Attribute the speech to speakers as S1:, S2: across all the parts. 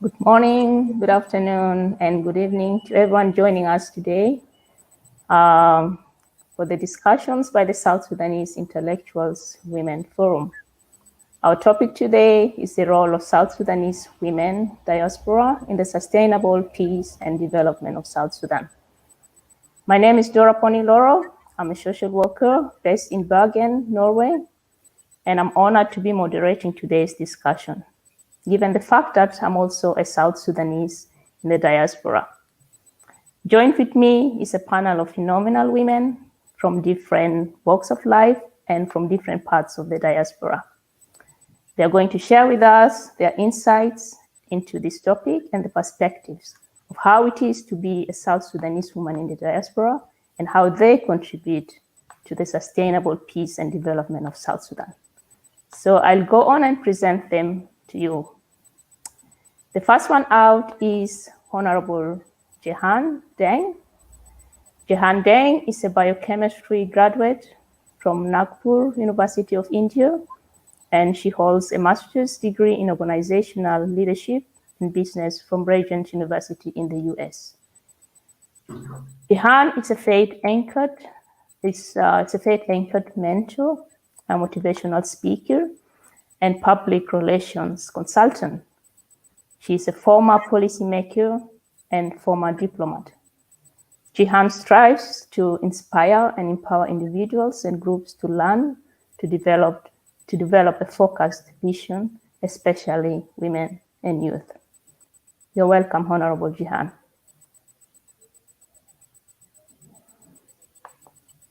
S1: Good morning, good afternoon, and good evening to everyone joining us today for the discussions by the South Sudanese Intellectuals Women Forum. Our topic today is the role of South Sudanese women diaspora in the sustainable peace and development of South Sudan. My name is Dora Poni Loro. I'm a social worker based in Bergen, Norway, and I'm honored to be moderating today's discussion, given the fact that I'm also a South Sudanese in the diaspora. Joined with me is a panel of phenomenal women from different walks of life and from different parts of the diaspora. They're going to share with us their insights into this topic and the perspectives of how it is to be a South Sudanese woman in the diaspora and how they contribute to the sustainable peace and development of South Sudan. So I'll go on and present them to you. The first one out is Honorable Jehan Deng. Jehan Deng is a biochemistry graduate from Nagpur University of India, and she holds a master's degree in organizational leadership and business from Regent University in the US. Jehan is a faith-anchored mentor, a motivational speaker, and public relations consultant. She is a former policymaker and former diplomat. Jehan strives to inspire and empower individuals and groups to learn, to develop a focused vision, especially women and youth. You're welcome, Honorable Jehan.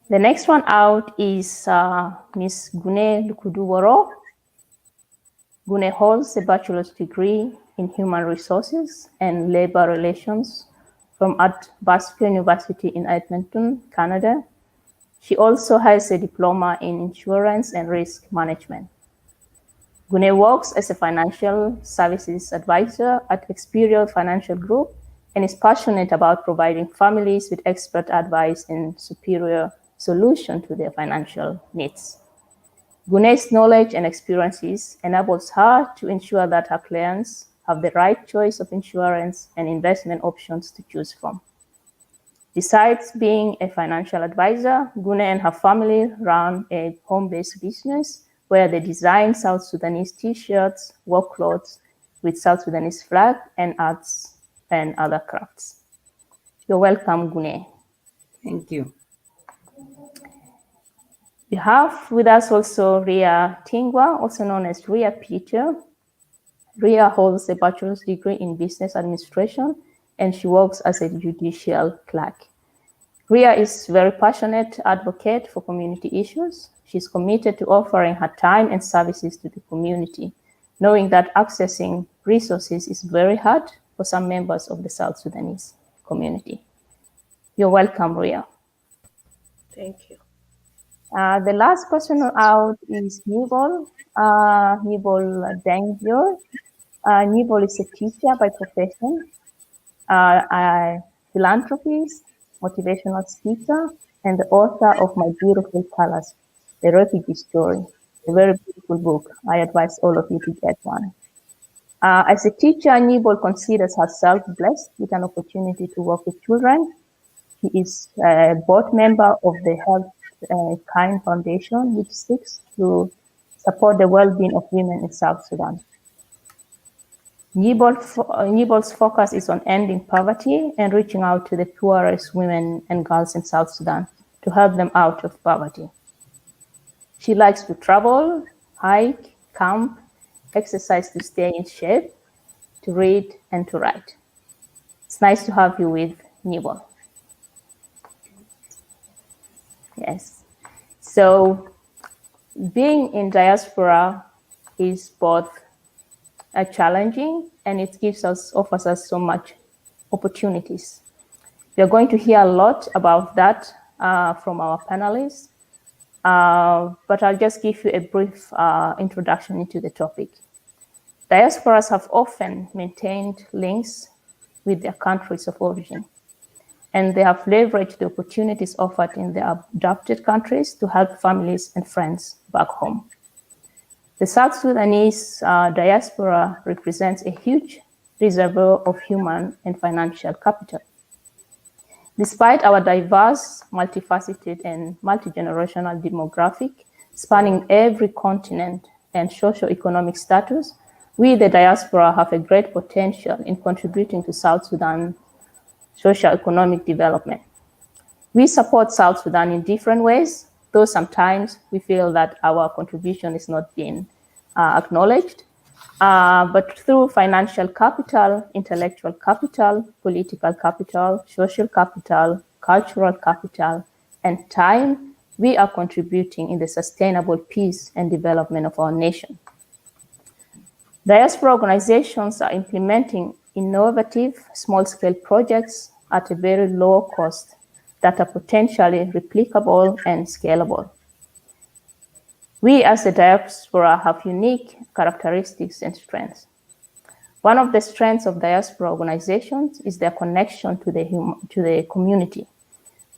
S1: The next one out is Ms. Gune Lukuduworo. Gune holds a bachelor's degree in human resources and labor relations from at Diaspora University in Edmonton, Canada. She also has a diploma in insurance and risk management. Gune works as a financial services advisor at Experial Financial Group and is passionate about providing families with expert advice and superior solution to their financial needs. Gune's knowledge and experiences enables her to ensure that her clients have the right choice of insurance and investment options to choose from. Besides being a financial advisor, Gune and her family run a home-based business where they design South Sudanese t-shirts, work clothes with South Sudanese flag and arts and other crafts. You're welcome, Gune.
S2: Thank you.
S1: We have with us also Ria Tingwa, also known as Ria Peter. Ria holds a bachelor's degree in business administration, and she works as a judicial clerk. Ria is a very passionate advocate for community issues. She's committed to offering her time and services to the community, knowing that accessing resources is very hard for some members of the South Sudanese community. You're welcome, Ria.
S3: Thank you.
S1: The last person out is Nibol Dengyor. Nibol is a teacher by profession, a philanthropist, motivational speaker, and the author of My Beautiful Colors, The Refugee Story, a very beautiful book. I advise all of you to get one. As a teacher, Nibol considers herself blessed with an opportunity to work with children. She is a board member of the Health Kind Foundation, which seeks to support the well-being of women in South Sudan. Nibol's focus is on ending poverty and reaching out to the poorest women and girls in South Sudan to help them out of poverty. She likes to travel, hike, camp, exercise to stay in shape, to read, and to write. It's nice to have you with Nibol. Yes. So being in diaspora is both challenging and it offers us so much opportunities. We are going to hear a lot about that from our panelists, but I'll just give you a brief introduction into the topic. Diasporas have often maintained links with their countries of origin, and they have leveraged the opportunities offered in their adopted countries to help families and friends back home. The South Sudanese diaspora represents a huge reservoir of human and financial capital. Despite our diverse, multifaceted, and multi-generational demographic spanning every continent and socio-economic status, we, the diaspora, have a great potential in contributing to South Sudan's socio-economic development. We support South Sudan in different ways, though sometimes we feel that our contribution is not being acknowledged. But through financial capital, intellectual capital, political capital, social capital, cultural capital, and time, we are contributing in the sustainable peace and development of our nation. Diaspora organizations are implementing innovative small-scale projects at a very low cost that are potentially replicable and scalable. We as the diaspora have unique characteristics and strengths. One of the strengths of diaspora organizations is their connection to the community,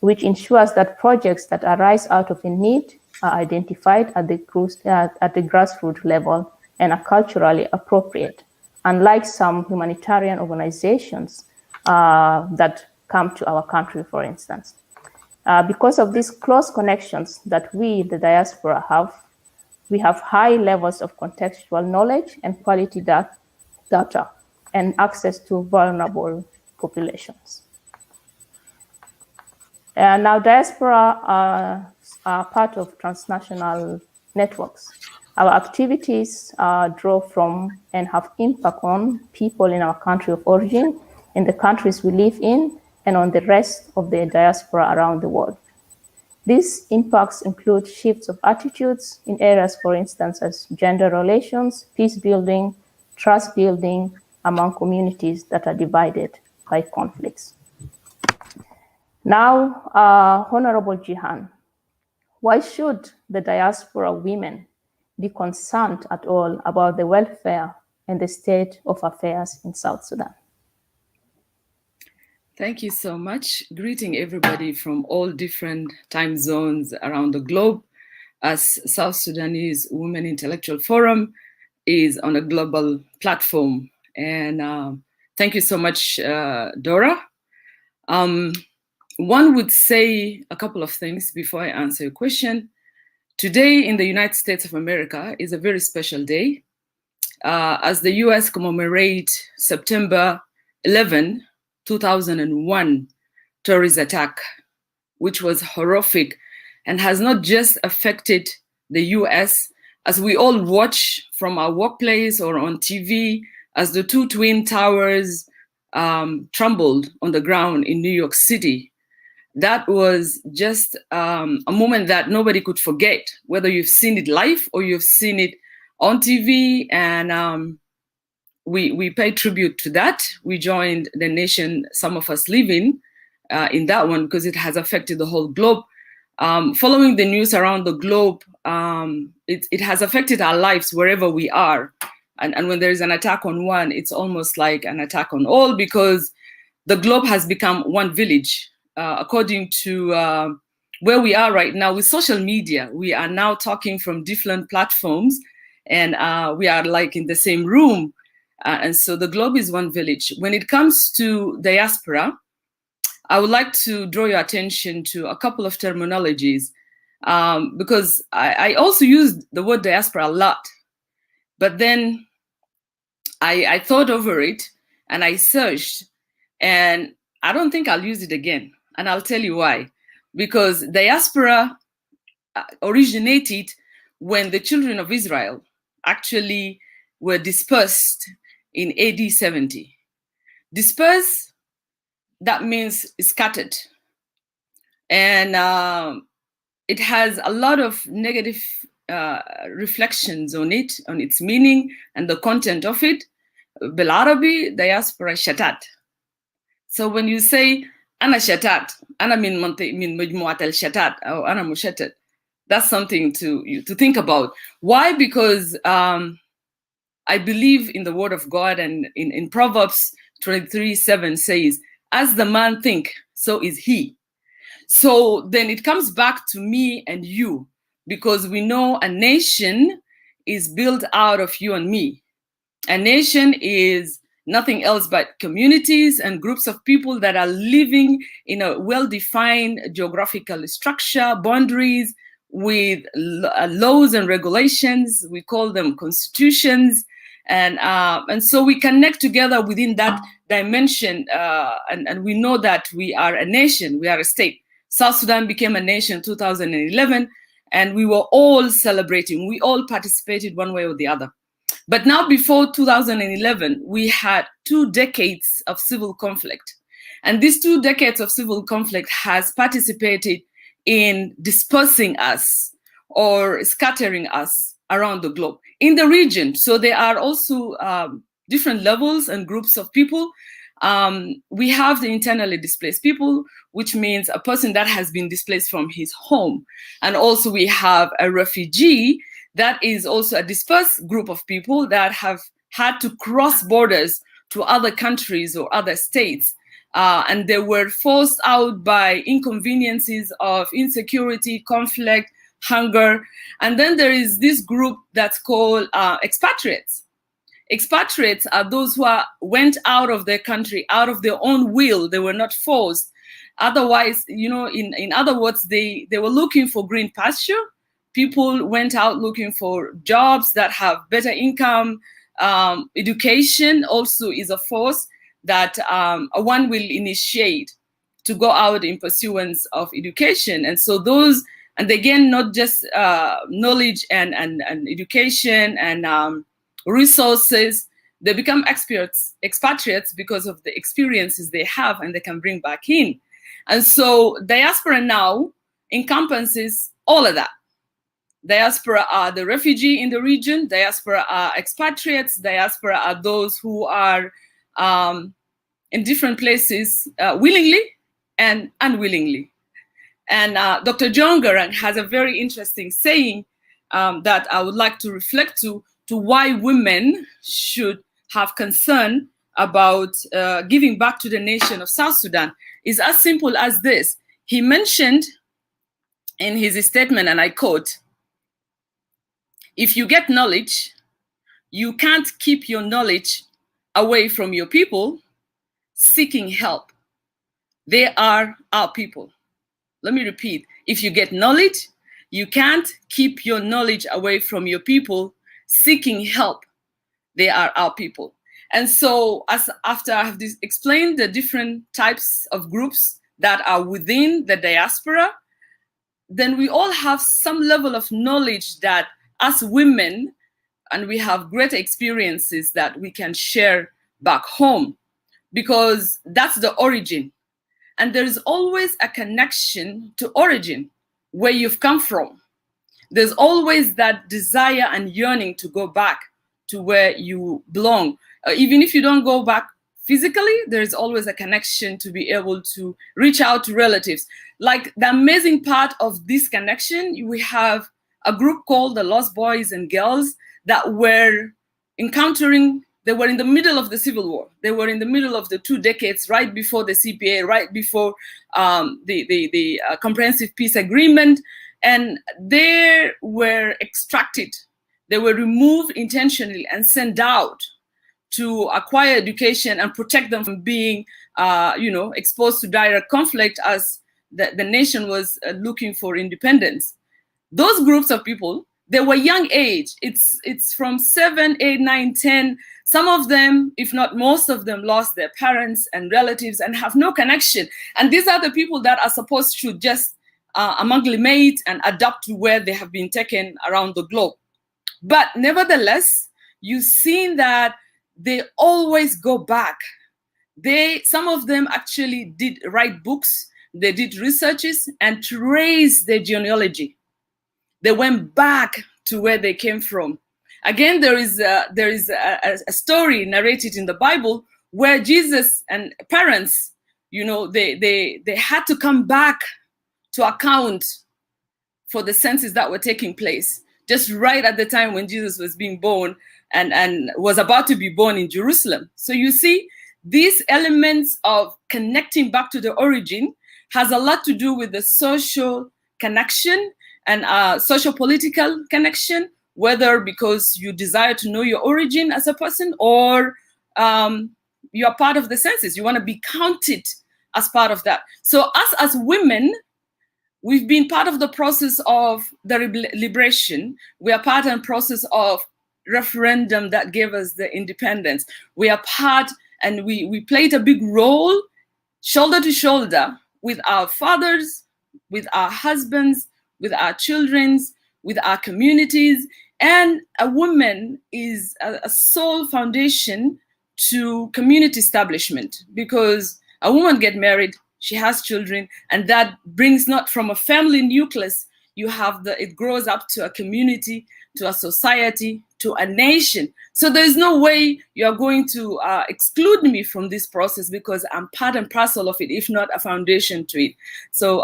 S1: which ensures that projects that arise out of a need are identified at the grassroots level and are culturally appropriate, unlike some humanitarian organizations that come to our country, for instance. Because of these close connections that we, the diaspora, have, we have high levels of contextual knowledge and quality data and access to vulnerable populations. Now, diaspora are part of transnational networks. Our activities draw from and have impact on people in our country of origin, in the countries we live in, and on the rest of the diaspora around the world. These impacts include shifts of attitudes in areas, for instance, as gender relations, peace building, trust building among communities that are divided by conflicts. Now, Honorable Jihan, why should the diaspora women be concerned at all about the welfare and the state of affairs in South Sudan?
S2: Thank you so much. Greeting everybody from all different time zones around the globe, as South Sudanese Women Intellectual Forum is on a global platform. And thank you so much, Dora. One would say a couple of things before I answer your question. Today in the United States of America is a very special day as the US commemorates September 11, 2001 terrorist attack, which was horrific and has not just affected the US, as we all watch from our workplace or on TV as the two twin towers trembled on the ground in New York City. That was just a moment that nobody could forget, whether you've seen it live or you've seen it on TV. And we pay tribute to that. We joined the nation, some of us living in that one, because it has affected the whole globe. Following the news around the globe, it has affected our lives wherever we are. And when there is an attack on one, it's almost like an attack on all, because the globe has become one village. According to where we are right now with social media, we are now talking from different platforms, and we are like in the same room. And so the globe is one village. When it comes to diaspora, I would like to draw your attention to a couple of terminologies, because I also use the word diaspora a lot. But then I thought over it and I searched, and I don't think I'll use it again. And I'll tell you why. Because diaspora originated when the children of Israel actually were dispersed in AD 70. Dispersed, that means scattered. And it has a lot of negative reflections on it, on its meaning and the content of it. بالعربي diaspora shatat. So when you say أنا شتات, أنا من مجموعة الشتات أو أنا مشتت, that's something to think about. Why? Because I believe in the word of God, and in Proverbs 23:7 says, as the man think, so is he. So then it comes back to me and you, because we know a nation is built out of you and me. A nation is nothing else but communities and groups of people that are living in a well-defined geographical structure, boundaries, with laws and regulations. We call them constitutions. And so we connect together within that dimension, and we know that we are a nation, we are a state. South Sudan became a nation in 2011, and we were all celebrating. We all participated one way or the other. But now, before 2011, we had 2 decades of civil conflict. And these 2 decades of civil conflict has participated in dispersing us or scattering us around the globe in the region. So there are also different levels and groups of people. We have the internally displaced people, which means a person that has been displaced from his home. And also we have a refugee that is also a dispersed group of people that have had to cross borders to other countries or other states. And they were forced out by inconveniences of insecurity, conflict, hunger. And then there is this group that's called expatriates. Expatriates are those who went out of their country, out of their own will. They were not forced. Otherwise, in other words, they were looking for green pasture. People went out looking for jobs that have better income. Education also is a force that one will initiate to go out in pursuance of education. And so those, and again, not just knowledge and education and resources, they become expatriates because of the experiences they have and they can bring back in. And so diaspora now encompasses all of that. Diaspora are the refugee in the region, diaspora are expatriates, diaspora are those who are in different places willingly and unwillingly. And Dr. John Garang has a very interesting saying that I would like to reflect to why women should have concern about giving back to the nation of South Sudan. Is as simple as this. He mentioned in his statement, and I quote, "If you get knowledge, you can't keep your knowledge away from your people seeking help. They are our people." Let me repeat. If you get knowledge, you can't keep your knowledge away from your people seeking help. They are our people. And so after I have explained the different types of groups that are within the diaspora, then we all have some level of knowledge that as women, and we have great experiences that we can share back home, because that's the origin. And there is always a connection to origin, where you've come from. There's always that desire and yearning to go back to where you belong. Even if you don't go back physically, there's always a connection to be able to reach out to relatives. Like the amazing part of this connection, we have a group called the Lost Boys and Girls that were encountering, they were in the middle of the Civil War. They were in the middle of the 2 decades, right before the CPA, right before the Comprehensive Peace Agreement. And they were extracted. They were removed intentionally and sent out to acquire education and protect them from being, exposed to direct conflict as the nation was looking for independence. Those groups of people, they were young age. It's from 7, 8, 9, 10. Some of them, if not most of them, lost their parents and relatives and have no connection. And these are the people that are supposed to just amalgamate and adapt to where they have been taken around the globe. But nevertheless, you've seen that they always go back. Some of them actually did write books, they did researches and trace their genealogy. They went back to where they came from. Again, there is a story narrated in the Bible where Jesus and parents, they had to come back to account for the census that were taking place just right at the time when Jesus was being born and was about to be born in Jerusalem. So you see, these elements of connecting back to the origin has a lot to do with the social connection and social political connection, whether because you desire to know your origin as a person or you are part of the census. You want to be counted as part of that. So us as women, we've been part of the process of the liberation. We are part of the process of referendum that gave us the independence. We are part, and we played a big role, shoulder to shoulder, with our fathers, with our husbands, with our children, with our communities. And a woman is a sole foundation to community establishment, because a woman gets married, she has children, and that brings not from a family nucleus, you have it grows up to a community, to a society, to a nation. So there's no way you're going to exclude me from this process, because I'm part and parcel of it, if not a foundation to it. So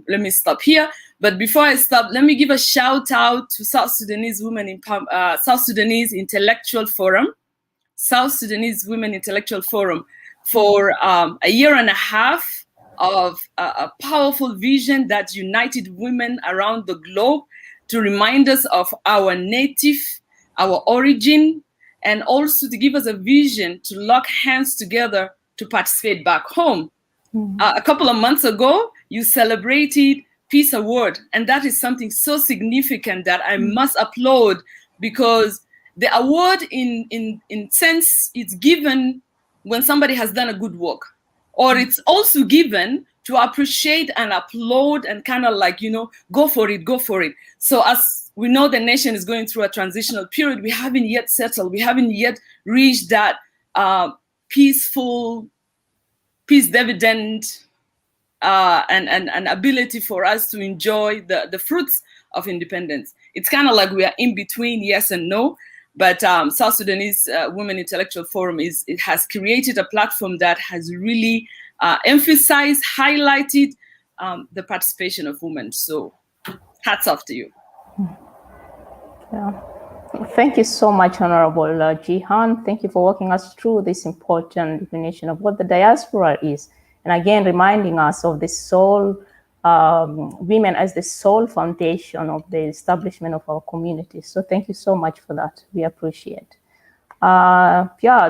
S2: let me stop here. But before I stop, let me give a shout out to South Sudanese Women in South Sudanese Intellectual Forum, South Sudanese Women Intellectual Forum, for a year and a half of a powerful vision that united women around the globe to remind us of our native, our origin, and also to give us a vision to lock hands together to participate back home. A couple of months ago, you celebrated Peace Award, and that is something so significant that I must applaud, because the award in sense it's given when somebody has done a good work, or it's also given to appreciate and applaud and kind of like, go for it, go for it. So as we know, the nation is going through a transitional period. We haven't yet settled. We haven't yet reached that peace dividend and ability for us to enjoy the fruits of independence. It's kind of like we are in between yes and no. But South Sudanese Women Intellectual Forum has created a platform that has really emphasized, highlighted the participation of women. So hats off to you.
S1: Yeah. Thank you so much, Honorable Jihan. Thank you for walking us through this important definition of what the diaspora is. And again, reminding us of the sole women as the sole foundation of the establishment of our communities. So thank you so much for that. We appreciate.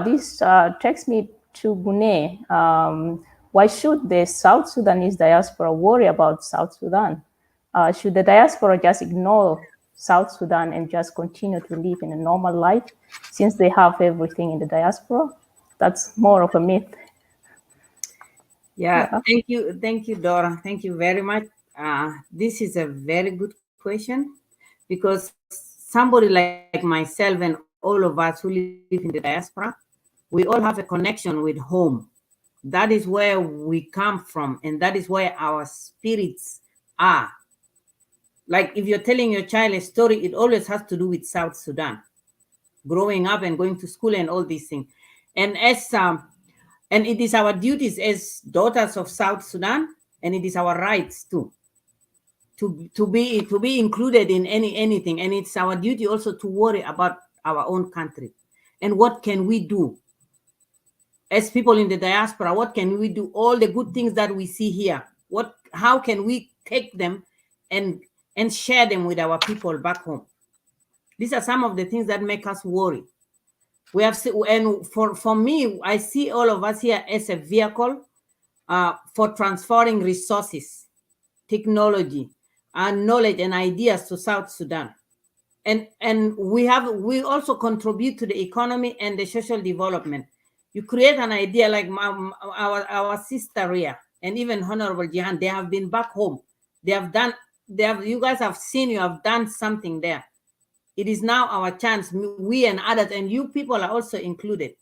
S1: This takes me to Gune. Why should the South Sudanese diaspora worry about South Sudan? Should the diaspora just ignore South Sudan and just continue to live in a normal life since they have everything in the diaspora? That's more of a myth.
S4: Yeah. Thank you, Dora. Thank you very much. This is a very good question, because somebody like myself and all of us who live in the diaspora, we all have a connection with home. That is where we come from, and that is where our spirits are. Like if you're telling your child a story, it always has to do with South Sudan, growing up and going to school and all these things. And and it is our duties as daughters of South Sudan, and it is our rights too, to be included in anything. And it's our duty also to worry about our own country. And what can we do as people in the diaspora? What can we do? All the good things that we see here, how can we take them and share them with our people back home? These are some of the things that make us worry. We have, and for me, I see all of us here as a vehicle for transferring resources, technology, and knowledge and ideas to South Sudan. And we also contribute to the economy and the social development. You create an idea like our sister Ria and even Honorable Jihan, they have been back home. You guys have seen, you have done something there. It is now our chance, we and others, and you people are also included,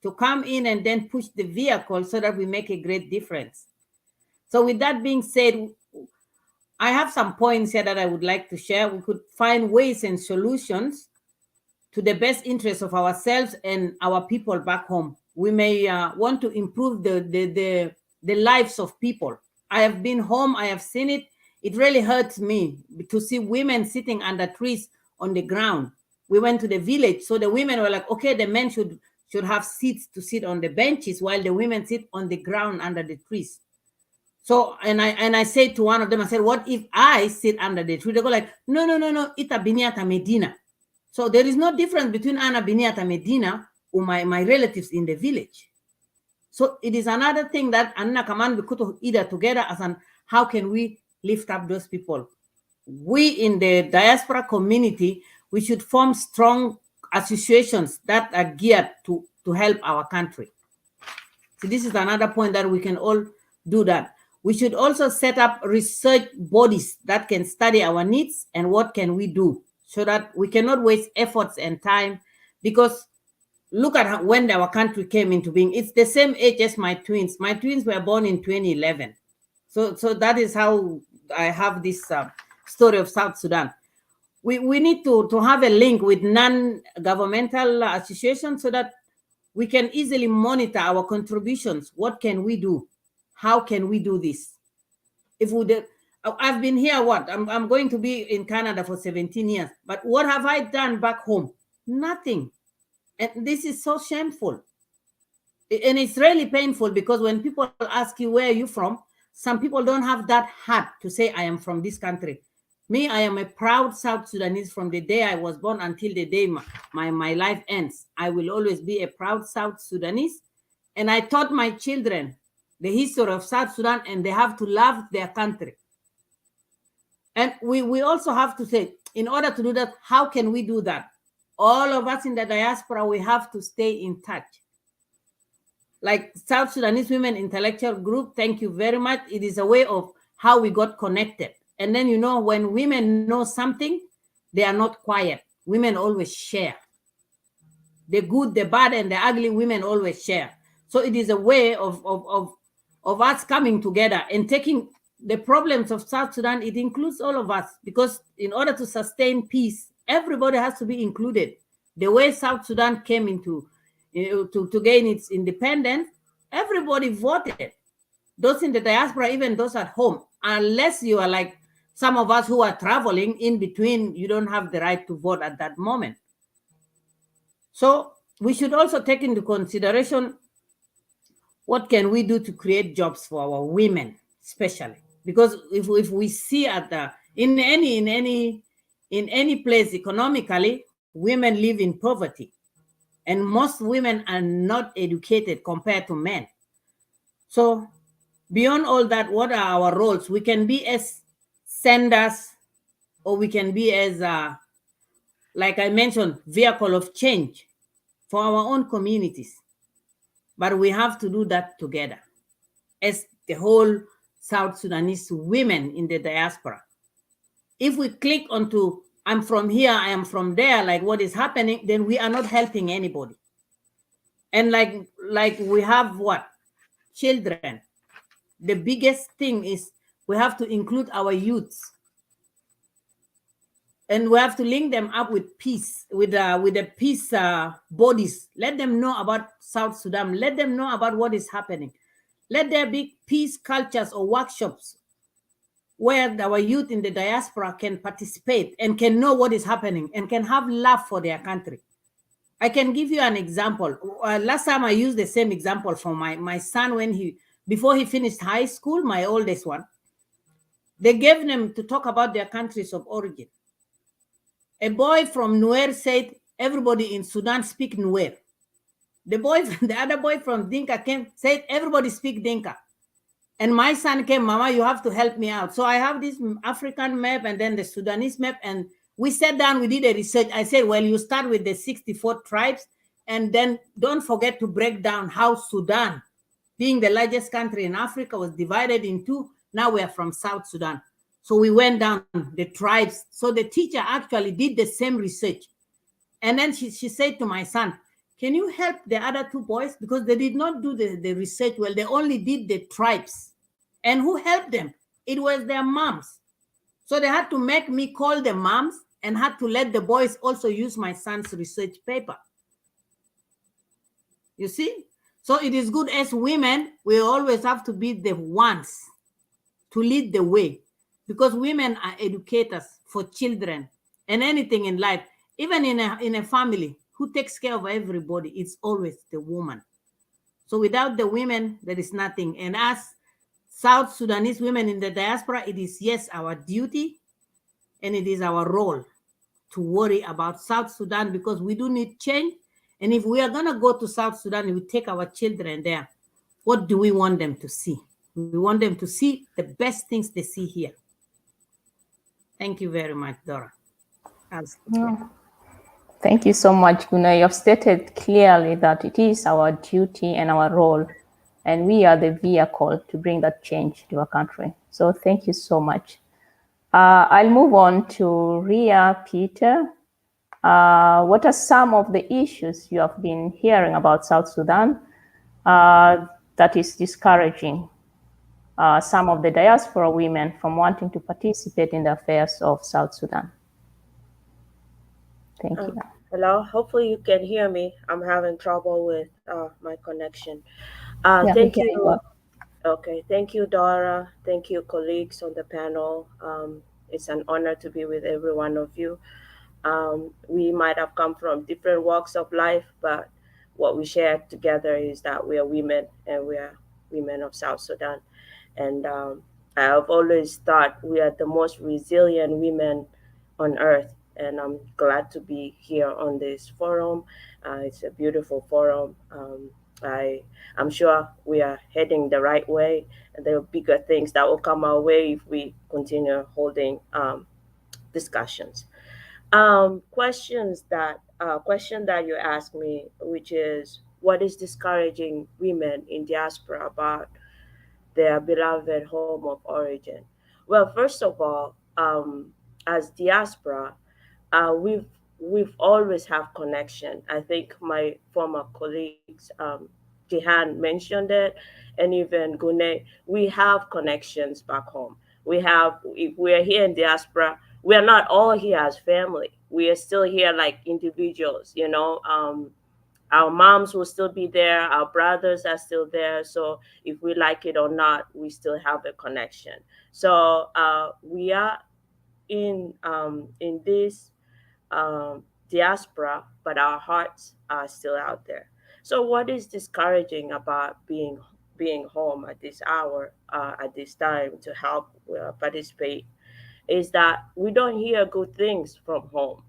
S4: to come in and then push the vehicle so that we make a great difference. So with that being said, I have some points here that I would like to share. We could find ways and solutions to the best interest of ourselves and our people back home. We may want to improve the lives of people. I have been home, I have seen it. It really hurts me to see women sitting under trees on the ground. We went to the village, so the women were like, okay, the men should have seats to sit on the benches while the women sit on the ground under the trees. So, and I said to one of them, I said, what if I sit under the tree? They go like, no, ita biniata Medina. So there is no difference between Ana biniata Medina or my relatives in the village. So it is another thing that Anna Kaman we could either together as an how can we lift up those people. We in the diaspora community, we should form strong associations that are geared to help our country. So this is another point that we can all do that. We should also set up research bodies that can study our needs and what can we do so that we cannot waste efforts and time, because look at when our country came into being. It's the same age as my twins. My twins were born in 2011. So that is how I have this story of South Sudan. We need to have a link with non-governmental associations so that we can easily monitor our contributions. What can we do? How can we do this? If we did, I've been here, I'm going to be in Canada for 17 years. But what have I done back home? Nothing. And this is so shameful. And it's really painful because when people ask you, where are you from? Some people don't have that heart to say, I am from this country. Me, I am a proud South Sudanese from the day I was born until the day my life ends. I will always be a proud South Sudanese. And I taught my children the history of South Sudan, and they have to love their country. And we also have to say, in order to do that, how can we do that? All of us in the diaspora, we have to stay in touch. Like South Sudanese Women Intellectual Group, thank you very much. It is a way of how we got connected. And then, you know, when women know something, they are not quiet. Women always share. The good, the bad, and the ugly, women always share. So it is a way of us coming together and taking the problems of South Sudan. It includes all of us, because in order to sustain peace, everybody has to be included. The way South Sudan came into to gain its independence, everybody voted. Those in the diaspora, even those at home, unless you are like some of us who are traveling in between, you don't have the right to vote at that moment. So we should also take into consideration what can we do to create jobs for our women, especially because if we see at the in any place economically, women live in poverty, and most women are not educated compared to men. So beyond all that, what are our roles? We can be as senders, or we can be as like I mentioned, vehicle of change for our own communities. But we have to do that together as the whole South Sudanese women in the diaspora. If we click onto, I'm from here, I am from there, like what is happening, then we are not helping anybody. And like we have what? Children. The biggest thing is we have to include our youths. And we have to link them up with peace, with the peace bodies. Let them know about South Sudan. Let them know about what is happening. Let there be peace cultures or workshops where our youth in the diaspora can participate and can know what is happening and can have love for their country. I can give you an example. Last time I used the same example for my son before he finished high school, my oldest one. They gave them to talk about their countries of origin. A boy from Nuer said, everybody in Sudan speak Nuer. The other boy from Dinka said, everybody speak Dinka. And my son came, Mama, you have to help me out. So I have this African map and then the Sudanese map. And we sat down, we did a research. I said, well, you start with the 64 tribes. And then don't forget to break down how Sudan, being the largest country in Africa, was divided in two. Now we are from South Sudan. So we went down the tribes. So the teacher actually did the same research. And then she said to my son, can you help the other two boys? Because they did not do the research well. They only did the tribes. And who helped them? It was their moms. So they had to make me call the moms and had to let the boys also use my son's research paper. You see? So it is good as women, we always have to be the ones to lead the way. Because women are educators for children and anything in life. Even in a family, who takes care of everybody? It's always the woman. So without the women, there is nothing. And as South Sudanese women in the diaspora, it is, yes, our duty and it is our role to worry about South Sudan, because we do need change. And if we are going to go to South Sudan, we take our children there. what do we want them to see? We want them to see the best things they see here. Thank you very much, Dora. I'll stop there.
S1: Yeah. Thank you so much, Guna. You have stated clearly that it is our duty and our role, and we are the vehicle to bring that change to our country. So thank you so much. I'll move on to Ria Peter. What are some of the issues you have been hearing about South Sudan that is discouraging some of the diaspora women from wanting to participate in the affairs of South Sudan? Thank you.
S3: Hello, hopefully you can hear me. I'm having trouble with my connection.
S1: Yeah, we
S3: Thank
S1: hear you
S3: you.
S1: well.
S3: Okay, thank you, Dora. Thank you, colleagues on the panel. It's an honor to be with every one of you. We might have come from different walks of life, but what we share together is that we are women and we are women of South Sudan. And I have always thought we are the most resilient women on earth. And I'm glad to be here on this forum. It's a beautiful forum. I'm sure we are heading the right way. And there are bigger things that will come our way if we continue holding discussions. Question that you asked me, which is what is discouraging women in diaspora about their beloved home of origin? Well, first of all, as diaspora, we've always have connection. I think my former colleagues, Jihan mentioned it, and even Gune, we have connections back home. We have, if we're here in diaspora, we are not all here as family. We are still here like individuals, you know. Our moms will still be there, our brothers are still there. So if we like it or not, we still have a connection. So we are in this diaspora, but our hearts are still out there. So what is discouraging about being home at this hour, at this time to help participate, is that we don't hear good things from home.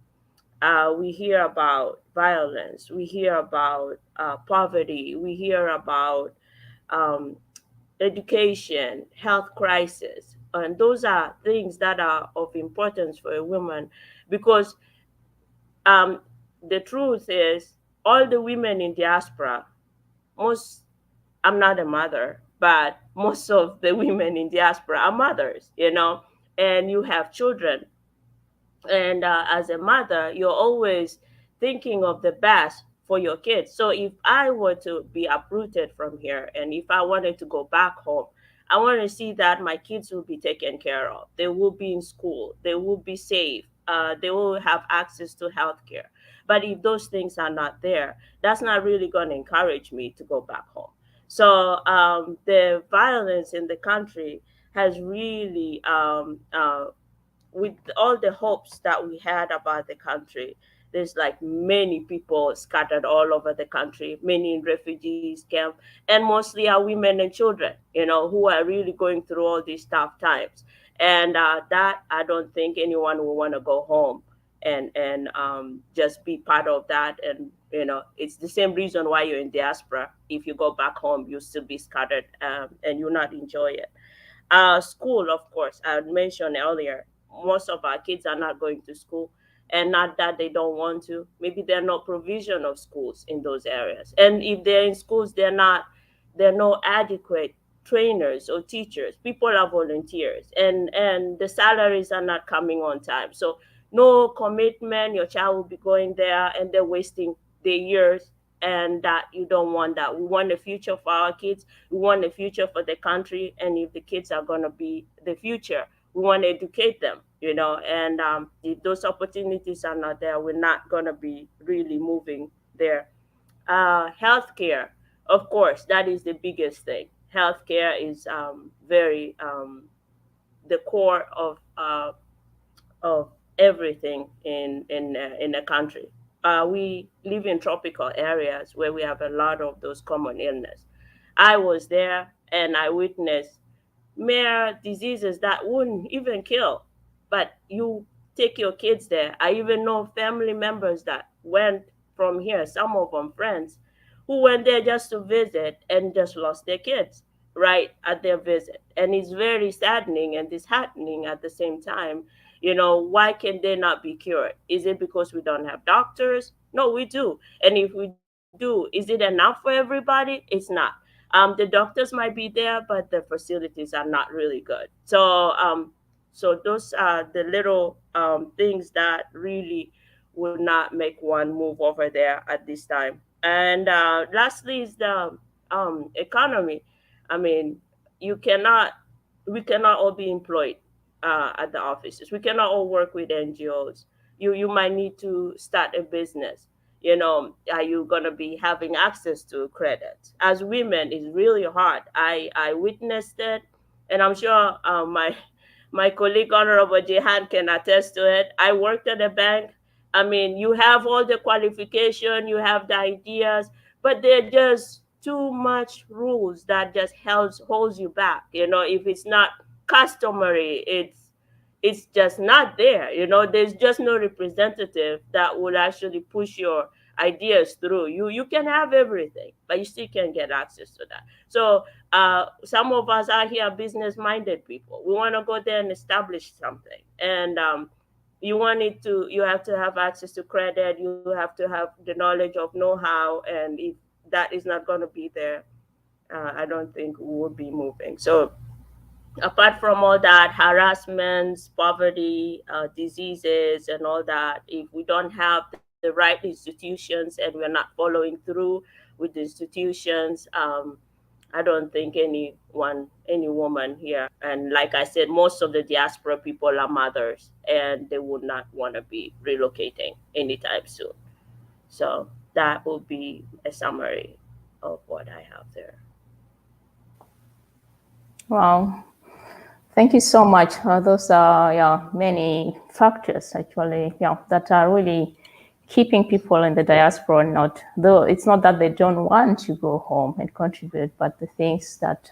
S3: We hear about violence, we hear about poverty, we hear about um, education, health crisis. And those are things that are of importance for a woman because um, the truth is, all the women in diaspora, most, I'm not a mother, but most of the women in diaspora are mothers, you know, and you have children, and as a mother you're always thinking of the best for your kids. So if I were to be uprooted from here and if I wanted to go back home, I want to see that my kids will be taken care of, they will be in school, they will be safe, they will have access to healthcare. But if those things are not there, that's not really going to encourage me to go back home. So the violence in the country has really with all the hopes that we had about the country, there's like many people scattered all over the country, many in refugees camp, and mostly are women and children, you know, who are really going through all these tough times. And that I don't think anyone will want to go home and just be part of that. And you know, it's the same reason why you're in diaspora. If you go back home, you'll still be scattered and you'll not enjoy it. School, of course, I mentioned earlier, most of our kids are not going to school, and not that they don't want to. Maybe there are no provision of schools in those areas, and if they're in schools, there are no adequate trainers or teachers. People are volunteers, and the salaries are not coming on time. So no commitment. Your child will be going there, and they're wasting their years, and that you don't want that. We want a future for our kids, we want a future for the country, and if the kids are going to be the future, we want to educate them, you know. And if those opportunities are not there, we're not going to be really moving there. Healthcare, of course, that is the biggest thing. Healthcare is very the core of everything in a country. We live in tropical areas where we have a lot of those common illness. I was there and I witnessed mere diseases that wouldn't even kill, but you take your kids there. I even know family members that went from here, some of them friends, who went there just to visit and just lost their kids right at their visit. And it's very saddening and disheartening at the same time. Why can they not be cured? Is it because we don't have doctors? No, we do. And if we do, is it enough for everybody? It's not. The doctors might be there, but the facilities are not really good. So those are the little things that really would not make one move over there at this time. And lastly is the economy. I mean, you cannot, we cannot all be employed at the offices. We cannot all work with NGOs. You might need to start a business. Are you gonna be having access to credit? As women, it's really hard. I witnessed it, and I'm sure my colleague Honorable Jehan can attest to it. I worked at a bank. I mean, you have all the qualification, you have the ideas, but they're just too much rules that just holds you back. If it's not customary, it's just not there. There's just no representative that will actually push your ideas through. You can have everything, but you still can't get access to that. So some of us are here business minded people. We want to go there and establish something. And you have to have access to credit, you have to have the knowledge of know-how, and if that is not going to be there, I don't think we will be moving. So apart from all that, harassments, poverty, diseases, and all that, if we don't have the right institutions and we're not following through with the institutions, I don't think any woman here, and like I said, most of the diaspora people are mothers, and they would not want to be relocating anytime soon. So that will be a summary of what I have there.
S1: Wow. Thank you so much. Those are many factors actually, that are really keeping people in the diaspora not, though it's not that they don't want to go home and contribute, but the things that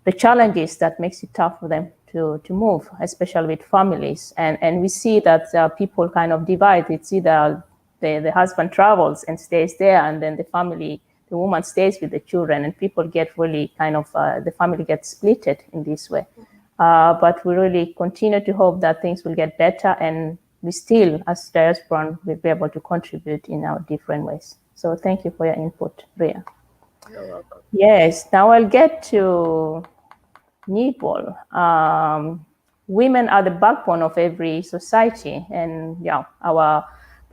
S1: the challenges that makes it tough for them to move, especially with families. And we see that people kind of divide. It's either the husband travels and stays there, and then the woman stays with the children, and people get really kind of, the family gets splitted in this way. But we really continue to hope that things will get better, and we still, as diaspora, will be able to contribute in our different ways. So thank you for your input, Ria.
S3: You're welcome.
S1: Yes, now I'll get to Nipol. Women are the backbone of every society, and our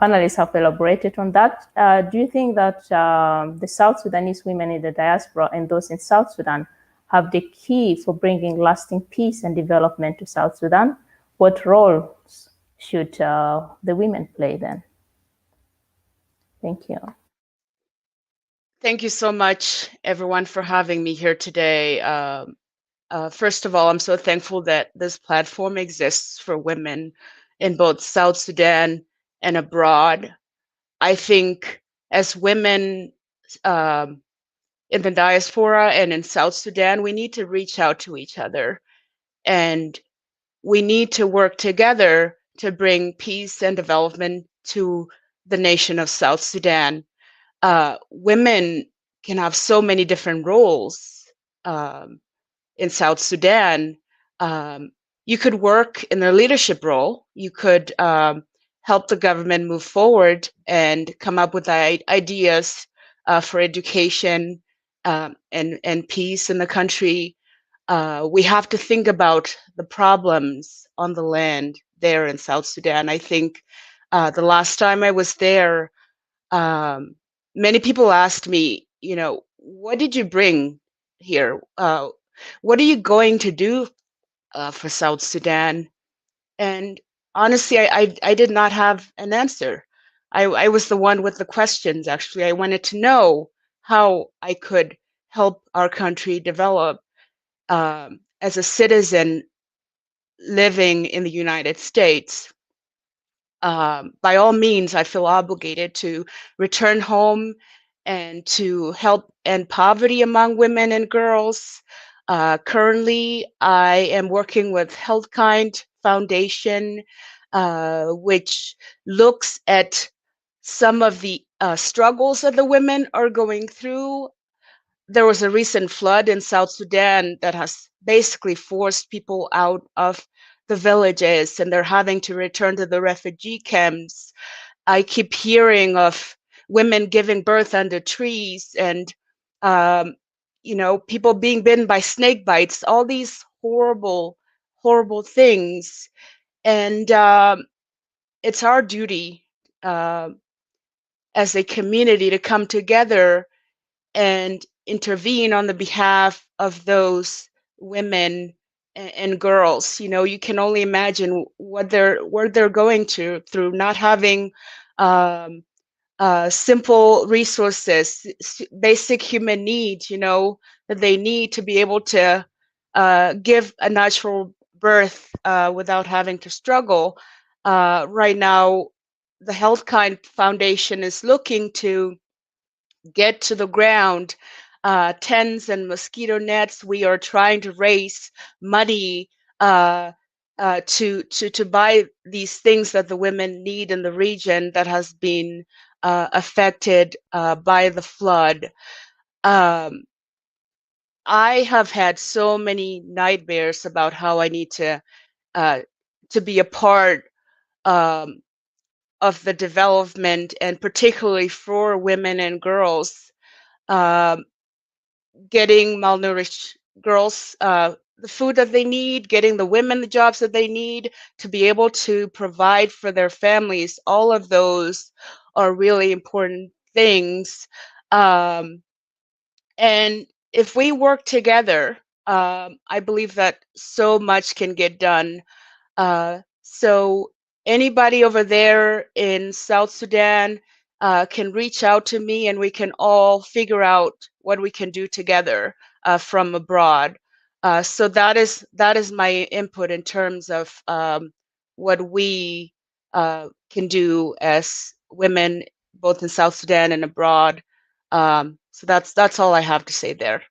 S1: panelists have elaborated on that. Do you think that the South Sudanese women in the diaspora and those in South Sudan have the key for bringing lasting peace and development to South Sudan? What roles should the women play then? Thank you.
S5: Thank you so much, everyone, for having me here today. First of all, I'm so thankful that this platform exists for women in both South Sudan and abroad. I think as women in the diaspora and in South Sudan, we need to reach out to each other, and we need to work together to bring peace and development to the nation of South Sudan. Women can have so many different roles in South Sudan. You could work in a leadership role. You could help the government move forward and come up with ideas for education and peace in the country. We have to think about the problems on the land there in South Sudan. I think the last time I was there, many people asked me, what did you bring here? What are you going to do for South Sudan? And honestly, I did not have an answer. I was the one with the questions, actually. I wanted to know how I could help our country develop as a citizen living in the United States. By all means, I feel obligated to return home and to help end poverty among women and girls. Currently, I am working with HealthKind Foundation, which looks at some of the struggles that the women are going through. There was a recent flood in South Sudan that has basically forced people out of the villages, and they're having to return to the refugee camps. I keep hearing of women giving birth under trees, and you know, people being bitten by snake bites, all these horrible, horrible things. And it's our duty as a community to come together and intervene on the behalf of those women and girls. You know, you can only imagine what they're going through not having simple resources, basic human needs, you know, that they need to be able to give a natural birth without having to struggle. Right now, the Health Kind Foundation is looking to get to the ground tents and mosquito nets. We are trying to raise money to buy these things that the women need in the region that has been affected by the flood. I have had so many nightmares about how I need to be a part of the development, and particularly for women and girls. Getting malnourished girls the food that they need, getting the women the jobs that they need to be able to provide for their families. All of those are really important things. And if we work together, I believe that so much can get done. So anybody over there in South Sudan can reach out to me, and we can all figure out what we can do together from abroad. So that is my input in terms of what we can do as women, both in South Sudan and abroad. So that's all I have to say there.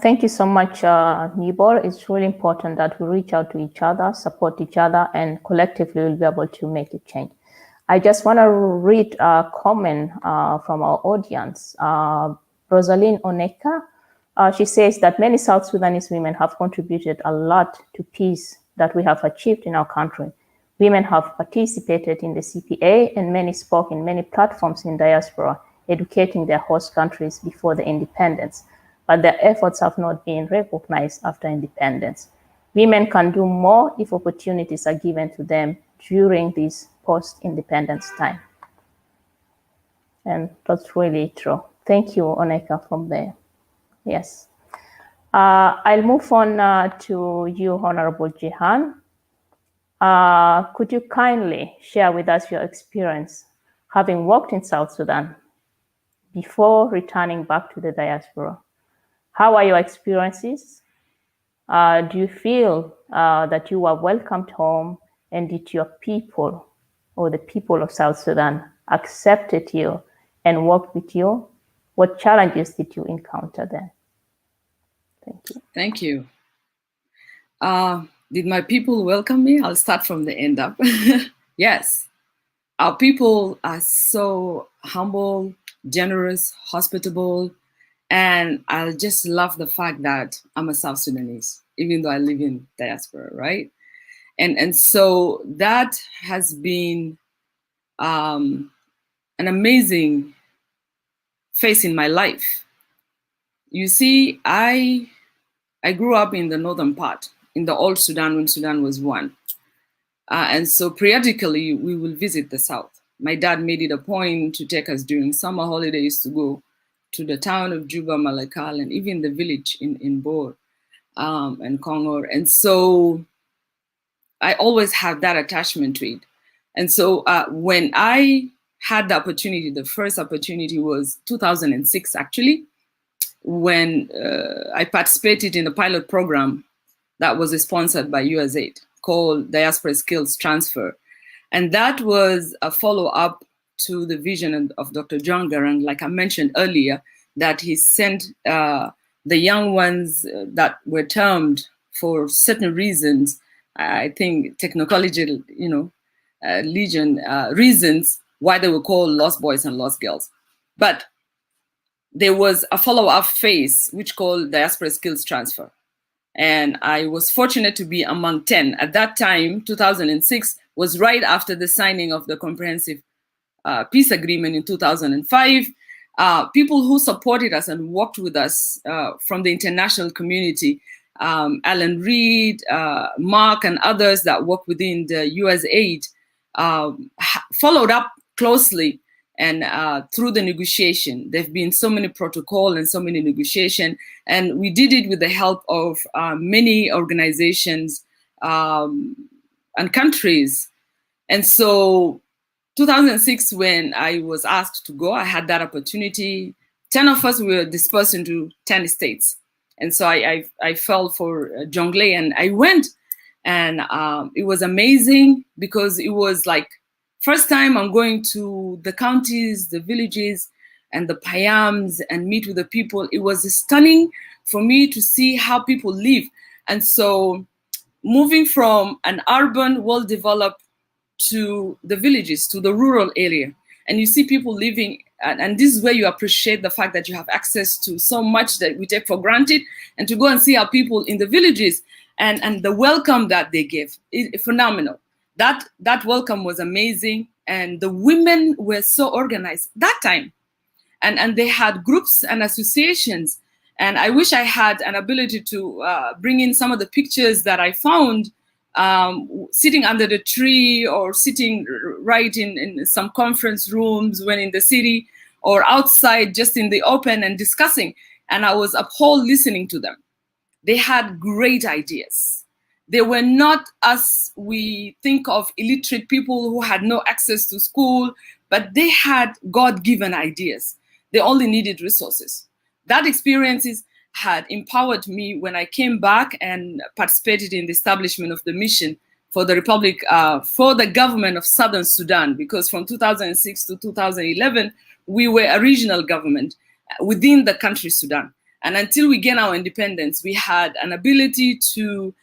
S1: Thank you so much, Nibor. It's really important that we reach out to each other, support each other, and collectively we'll be able to make a change. I just want to read a comment from our audience. Rosaline Oneka, she says that many South Sudanese women have contributed a lot to peace that we have achieved in our country. Women have participated in the CPA, and many spoke in many platforms in diaspora, educating their host countries before the independence. But their efforts have not been recognized after independence. Women can do more if opportunities are given to them during this post-independence time. And that's really true. Thank you, Oneka, from there. Yes. I'll move on to you, Honorable Jihan. Could you kindly share with us your experience having worked in South Sudan before returning back to the diaspora? How are your experiences? Do you feel that you were welcomed home, and did your people or the people of South Sudan accepted you and worked with you? What challenges did you encounter there? Thank you.
S2: Thank you. Did my people welcome me? I'll start from the end up. Yes. Our people are so humble, generous, hospitable, and I just love the fact that I'm a South Sudanese, even though I live in diaspora, right? And so that has been an amazing phase in my life. You see, I grew up in the northern part, in the old Sudan, when Sudan was one. And so periodically we will visit the south. My dad made it a point to take us during summer holidays to go to the town of Juba, Malakal, and even the village in Bor and Kongor. And so I always had that attachment to it. And so when I had the opportunity, the first opportunity was 2006, actually, when I participated in a pilot program that was sponsored by USAID called Diaspora Skills Transfer. And that was a follow-up to the vision of Dr. John Garang, like I mentioned earlier, that he sent the young ones that were termed for certain reasons, I think technological, reasons why they were called lost boys and lost girls. But there was a follow-up phase which called diaspora skills transfer. And I was fortunate to be among 10. At that time, 2006 was right after the signing of the comprehensive peace agreement in 2005. People who supported us and worked with us from the international community, Alan Reed, Mark, and others that work within the US aid, followed up closely. And through the negotiation, there have been so many protocol and so many negotiation, and we did it with the help of many organizations and countries. And so 2006, when I was asked to go, I had that opportunity. 10 of us were dispersed into 10 states. And so I fell for Jonglei, and I went, and it was amazing because it was like, first time I'm going to the counties, the villages, and the payams and meet with the people. It was stunning for me to see how people live. And so moving from an urban, well-developed to the villages, to the rural area, and you see people living, and this is where you appreciate the fact that you have access to so much that we take for granted, and to go and see our people in the villages and the welcome that they give, phenomenal. That welcome was amazing, and the women were so organized that time, and they had groups and associations. And I wish I had an ability to bring in some of the pictures that I found, sitting under the tree, or sitting right in some conference rooms when in the city, or outside just in the open and discussing. And I was appalled listening to them. They had great ideas. They were not, as we think of, illiterate people who had no access to school, but they had God-given ideas. They only needed resources. That experiences had empowered me when I came back and participated in the establishment of the mission for the Republic, for the government of Southern Sudan, because from 2006 to 2011, we were a regional government within the country Sudan. And until we gained our independence, we had an ability to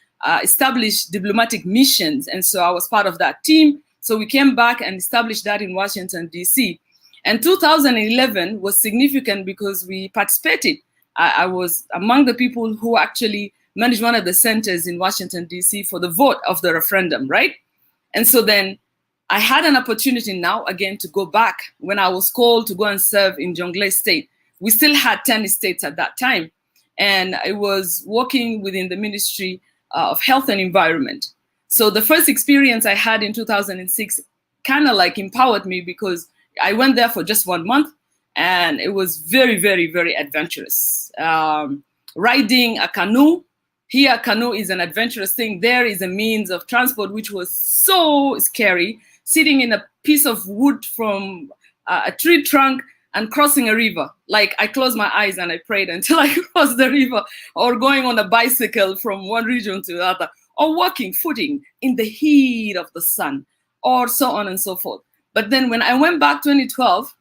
S2: establish diplomatic missions. And so I was part of that team. So we came back and established that in Washington, D.C. And 2011 was significant because we participated. I was among the people who actually managed one of the centers in Washington, D.C. for the vote of the referendum, right? And so then I had an opportunity now again to go back when I was called to go and serve in Jonglei State. We still had 10 states at that time. And I was working within the Ministry of Health and Environment. So the first experience I had in 2006 kind of like empowered me, because I went there for just 1 month, and it was very, very, very adventurous. Riding a canoe. Here, canoe is an adventurous thing. There is a means of transport which was so scary. Sitting in a piece of wood from a tree trunk and crossing a river. Like, I closed my eyes and I prayed until I crossed the river, or going on a bicycle from one region to the other, or walking, footing in the heat of the sun, or so on and so forth. But then when I went back 2012,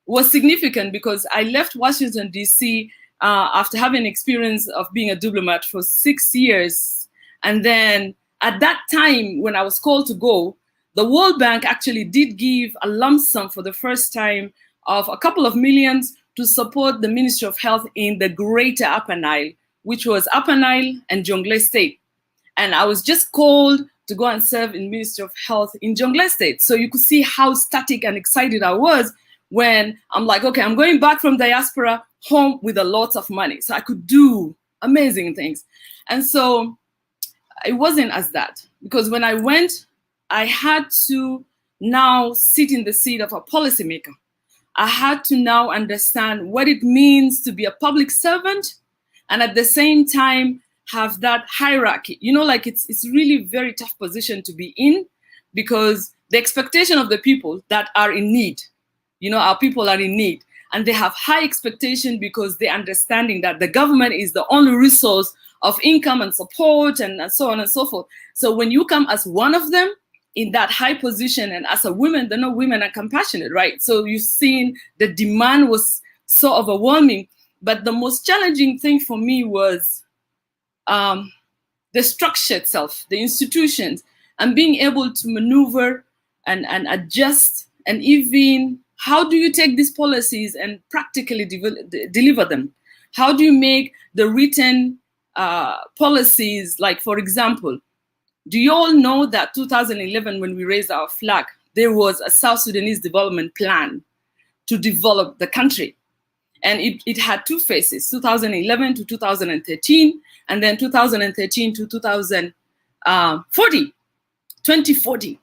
S2: was significant because I left Washington, D.C. After having experience of being a diplomat for 6 years. And then at that time, when I was called to go, the World Bank actually did give a lump sum for the first time of a couple of millions to support the Ministry of Health in the greater Upper Nile, which was Upper Nile and Jonglei State. And I was just called to go and serve in Ministry of Health in Jonglei State. So you could see how static and excited I was when I'm like, okay, I'm going back from diaspora home with a lot of money. So I could do amazing things. And so it wasn't as that, because when I went, I had to now sit in the seat of a policymaker. I had to now understand what it means to be a public servant, and at the same time have that hierarchy. You know, like it's really very tough position to be in, because the expectation of the people that are in need, you know, our people are in need, and they have high expectation because they're understanding that the government is the only resource of income and support and so on and so forth. So when you come as one of them in that high position, and as a woman, they know women are compassionate, right? So you've seen the demand was so overwhelming. But the most challenging thing for me was the structure itself, the institutions, and being able to maneuver and adjust, and even how do you take these policies and practically deliver them? How do you make the written policies, like, for example, do you all know that 2011, when we raised our flag, there was a South Sudanese development plan to develop the country? And it had two phases, 2011 to 2013, and then 2013 to 2040.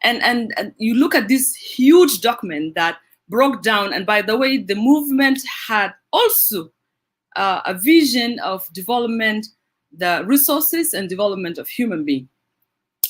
S2: And you look at this huge document that broke down, and by the way, the movement had also a vision of development, the resources and development of human beings.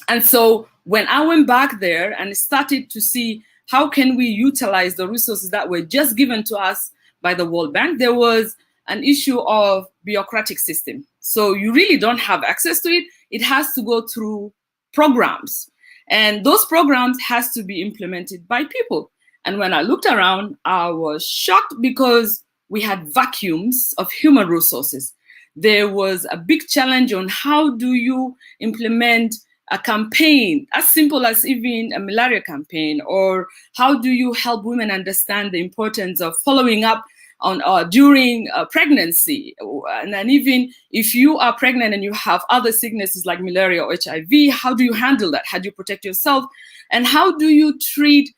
S2: And so when I went back there and started to see how can we utilize the resources that were just given to us by the World Bank, there was an issue of bureaucratic system. So you really don't have access to it. It has to go through programs. And those programs has to be implemented by people. And when I looked around, I was shocked because we had vacuums of human resources. There was a big challenge on how do you implement a campaign as simple as even a malaria campaign, or how do you help women understand the importance of following up on during pregnancy, and then even if you are pregnant and you have other sicknesses like malaria or HIV, how do you handle that? How do you protect yourself? And how do you treat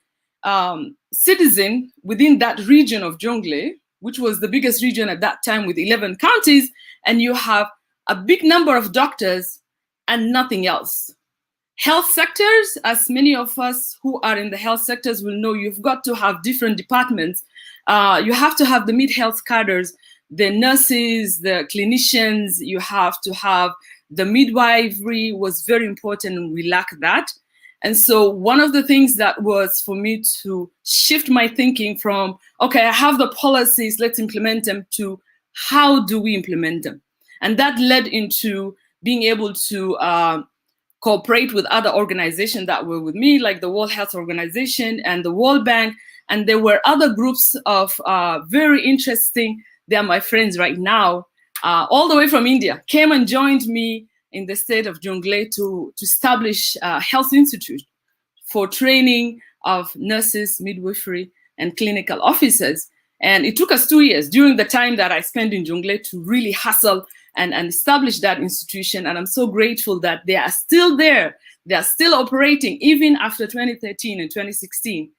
S2: citizens within that region of Jonglei, which was the biggest region at that time with 11 counties, and you have a big number of doctors and nothing else. Health sectors, as many of us who are in the health sectors will know, you've got to have different departments. You have to have the mid-health cadres, the nurses, the clinicians, you have to have the midwifery was very important, and we lack that. And so one of the things that was for me to shift my thinking from, okay, I have the policies, let's implement them, to how do we implement them? And that led into being able to cooperate with other organizations that were with me, like the World Health Organization and the World Bank. And there were other groups of very interesting, they are my friends right now, all the way from India, came and joined me in the state of Jonglei to establish a health institute for training of nurses, midwifery, and clinical officers. And it took us 2 years during the time that I spent in Jonglei to really hustle and establish that institution. And I'm so grateful that they are still there. They are still operating, even after 2013 and 2016.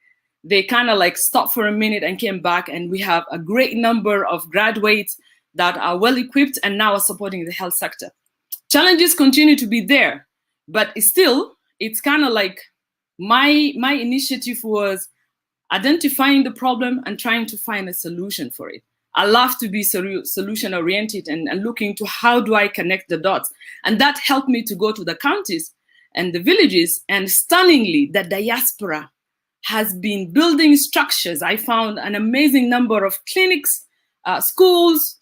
S2: They kind of like stopped for a minute and came back, and we have a great number of graduates that are well equipped and now are supporting the health sector. Challenges continue to be there, but still, it's kind of like my initiative was identifying the problem and trying to find a solution for it. I love to be solution oriented and looking to how do I connect the dots. And that helped me to go to the counties and the villages, and stunningly, the diaspora has been building structures. I found an amazing number of clinics, schools,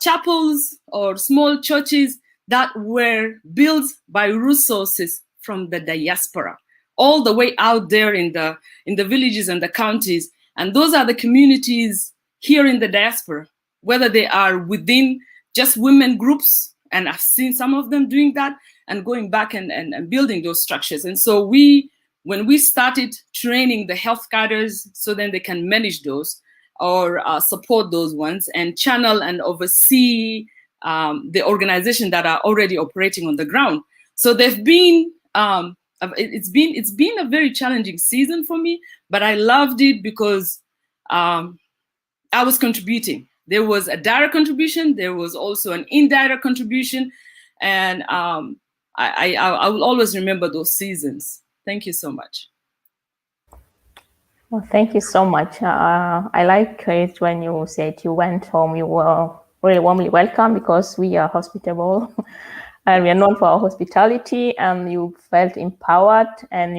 S2: chapels, or small churches that were built by resources from the diaspora, all the way out there in the villages and the counties. And those are the communities here in the diaspora, whether they are within just women groups, and I've seen some of them doing that, and going back and building those structures. And so when we started training the health cadres so then they can manage those or support those ones and channel and oversee the organization that are already operating on the ground. So they've been, it's been a very challenging season for me, but I loved it because I was contributing. There was a direct contribution. There was also an indirect contribution. And I will always remember those seasons. Thank you so much.
S1: Well, thank you so much. I like it when you said you went home, you were really warmly welcome, because we are hospitable and we are known for our hospitality, and you felt empowered, and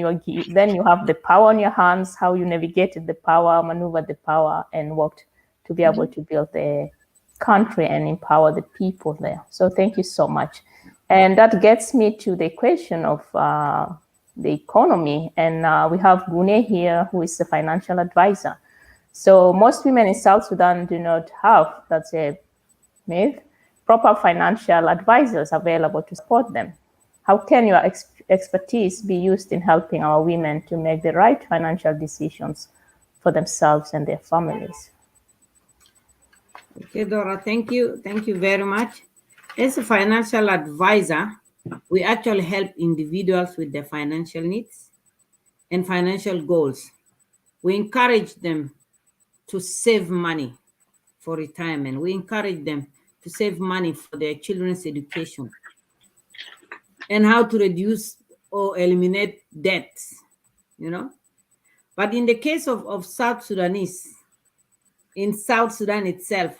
S1: then you have the power in your hands, how you navigated the power, maneuvered the power, and worked to be able to build the country and empower the people there. So thank you so much. And that gets me to the question of the economy. And we have Gune here, who is a financial advisor. So most women in South Sudan do not have, that's a myth, proper financial advisors available to support them. How can your expertise be used in helping our women to make the right financial decisions for themselves and their families?
S4: Okay, Dora, thank you. Thank you very much. As a financial advisor, we actually help individuals with their financial needs and financial goals. We encourage them to save money for retirement. We encourage them to save money for their children's education and how to reduce or eliminate debts, you know. But in the case of South Sudanese, in South Sudan itself,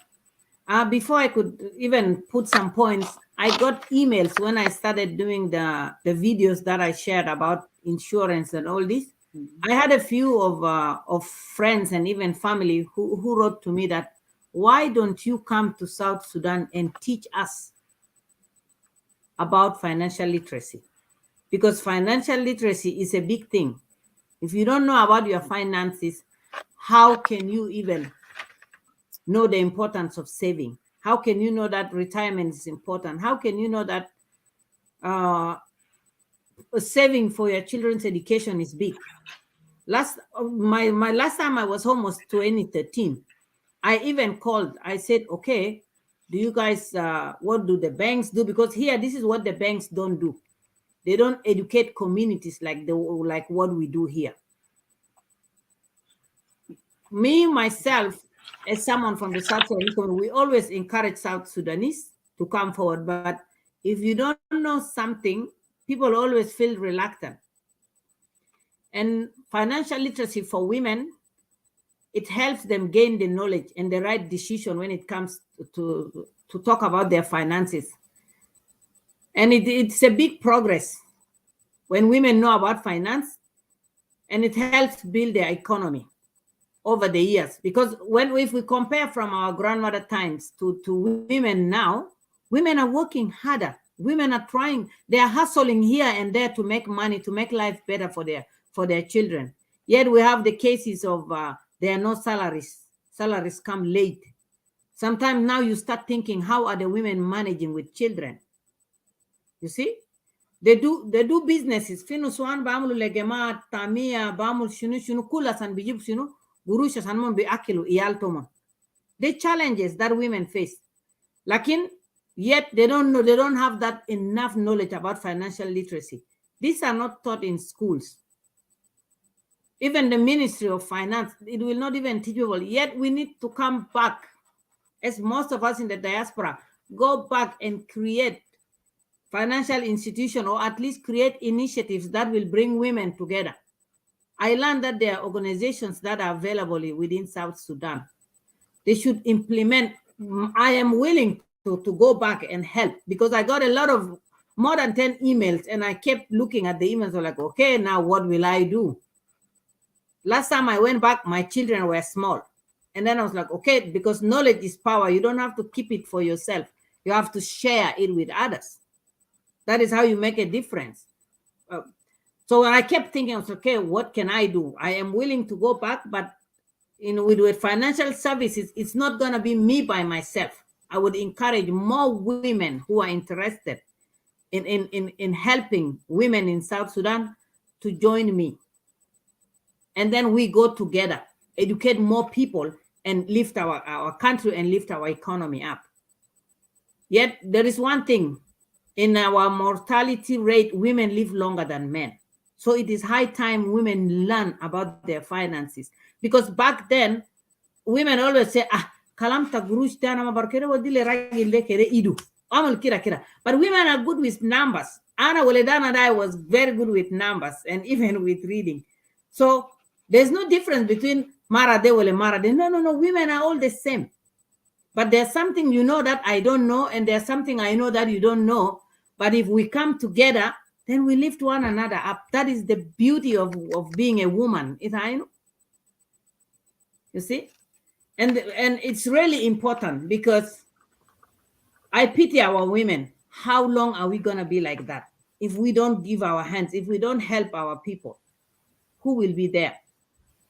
S4: before I could even put some points, I got emails when I started doing the videos that I shared about insurance and all this. I had a few of friends and even family who wrote to me that, why don't you come to South Sudan and teach us about financial literacy? Because financial literacy is a big thing. If you don't know about your finances, how can you even know the importance of saving? How can you know that retirement is important? How can you know that saving for your children's education is big? My last time I was home was 2013. I even called. I said, okay, do you guys, what do the banks do? Because here, this is what the banks don't do. They don't educate communities like what we do here. Me, myself, as someone from the South Sudanese community, we always encourage South Sudanese to come forward. But if you don't know something, people always feel reluctant. And financial literacy for women, it helps them gain the knowledge and the right decision when it comes to talk about their finances. And it's a big progress when women know about finance, and it helps build their economy over the years. Because if we compare from our grandmother times to women now, women are working harder. Women are trying, they are hustling here and there to make money, to make life better for their children. Yet we have the cases of there are no salaries. Salaries come late. Sometimes now you start thinking, how are the women managing with children? You see? They do businesses. Finu swan bamulu legema tamia bamul shunu kula san bijib shunu gurusha san mon be akilu iyal tomon. The challenges that women face. Lakin yet they don't know, they don't have that enough knowledge about financial literacy. These are not taught in schools. Even the Ministry of Finance, it will not even teach people. Yet we need to come back, as most of us in the diaspora, go back and create financial institution, or at least create initiatives that will bring women together. I learned that there are organizations that are available within South Sudan. They should implement. I am willing to go back and help, because I got a lot of more than 10 emails, and I kept looking at the emails. I'm like, okay, now what will I do? Last time I went back, my children were small. And then I was like, okay, because knowledge is power. You don't have to keep it for yourself. You have to share it with others. That is how you make a difference. So I kept thinking, I was okay, what can I do? I am willing to go back, but with financial services, it's not going to be me by myself. I would encourage more women who are interested in helping women in South Sudan to join me. And then we go together, educate more people, and lift our country and lift our economy up. Yet there is one thing. In our mortality rate, women live longer than men. So it is high time women learn about their finances. Because back then, women always say, kalam ta gurush dana ma barkere wadile ragil de kere idu. Amal kira kira. But women are good with numbers. Ana Waledana and I was very good with numbers and even with reading. So there's no difference between Mara de Wale Mara de. No. Women are all the same. But there's something you know that I don't know, and there's something I know that you don't know. But if we come together, then we lift one another up. That is the beauty of being a woman. You see? And it's really important, because I pity our women. How long are we going to be like that? If we don't give our hands, if we don't help our people, who will be there?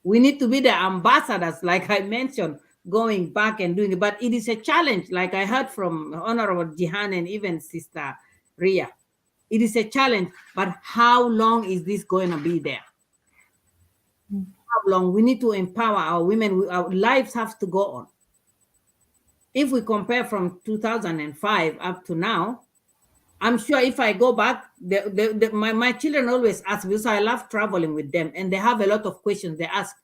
S4: We need to be the ambassadors, like I mentioned, going back and doing it. But it is a challenge, like I heard from Honorable Jihan and even Sister Ria. It is a challenge, but how long is this going to be there? How long? We need to empower our women. Our lives have to go on. If we compare from 2005 up to now, I'm sure if I go back, my children always ask me, because I love traveling with them, and they have a lot of questions. They ask,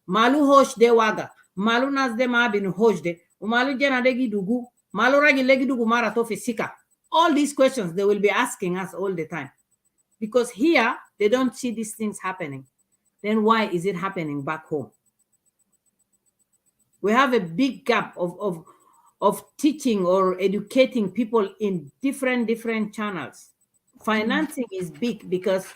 S4: Malu hosh de waga, Malu nas de ma bin hosh de, Malu jena degi dugu, Malu ragi legi dugu mara to fisika. All these questions they will be asking us all the time. Because here, they don't see these things happening. Then why is it happening back home? We have a big gap of teaching or educating people in different channels. Financing is big because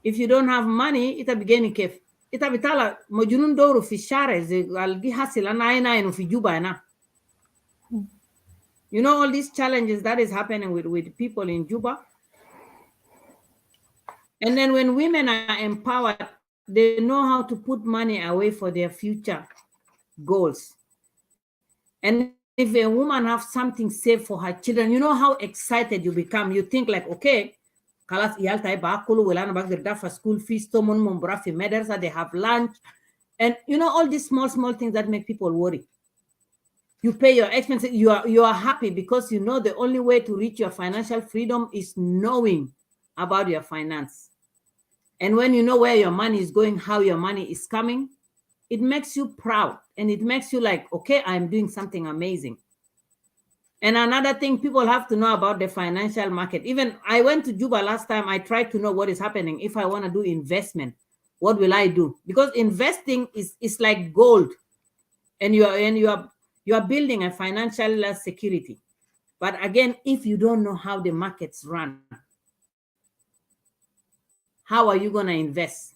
S4: if you don't have money, ita bigeni kef. Ita bitala mojunun doru fi share algi hasila na fi juba na. You know all these challenges that is happening with people in Juba. And then when women are empowered, they know how to put money away for their future goals. And if a woman has something saved for her children, you know how excited you become. You think like, okay, kalas iyal tay bakulu welana bag der for school fees, tomon mumbra fi medersa, they have lunch. And you know all these small things that make people worry. You pay your expenses, you are happy because you know the only way to reach your financial freedom is knowing about your finance. And when you know where your money is going, how your money is coming, it makes you proud and it makes you like, okay, I'm doing something amazing. And another thing people have to know about the financial market. Even I went to Juba last time, I tried to know what is happening. If I want to do investment, what will I do? Because investing is like gold, and you are building a financial security. But again, if you don't know how the markets run, how are you going to invest?